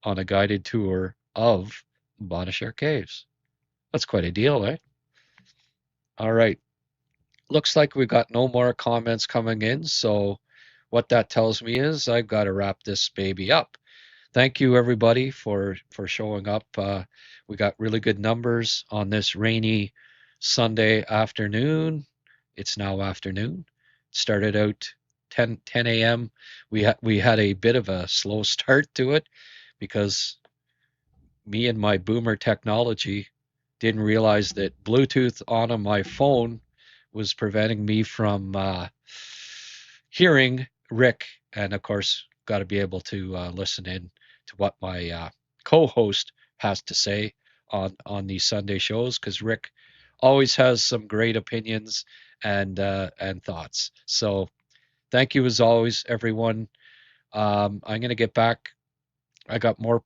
on a guided tour of Bonashare Caves. That's quite a deal, eh? All right. Looks like we got no more comments coming in, so what that tells me is I've got to wrap this baby up. Thank you everybody for showing up. We got really good numbers on this rainy Sunday afternoon. It's now afternoon. Started out 10 a.m. We had a bit of a slow start to it because me and my boomer technology didn't realize that Bluetooth on my phone was preventing me from hearing Rick, and of course, got to be able to listen in to what my co-host has to say on these Sunday shows, because Rick always has some great opinions and thoughts. So thank you as always, everyone. I'm going to get back. I got more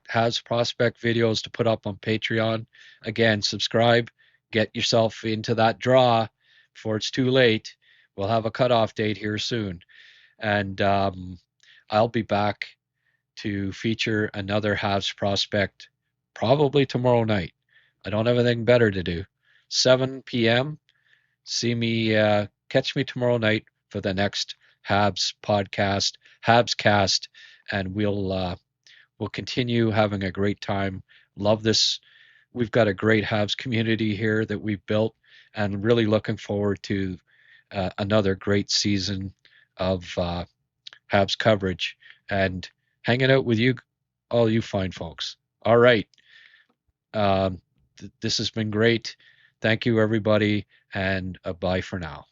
has prospect videos to put up on Patreon. Again, subscribe, get yourself into that draw before it's too late. We'll have a cutoff date here soon. And I'll be back to feature another Habs prospect probably tomorrow night. I don't have anything better to do. 7 p.m. Catch me tomorrow night for the next Habs podcast, Habs cast, and we'll continue having a great time. Love this. We've got a great Habs community here that we've built, and really looking forward to another great season of Habs coverage and hanging out with you, all you fine folks. All right. This has been great. Thank you, everybody, and bye for now.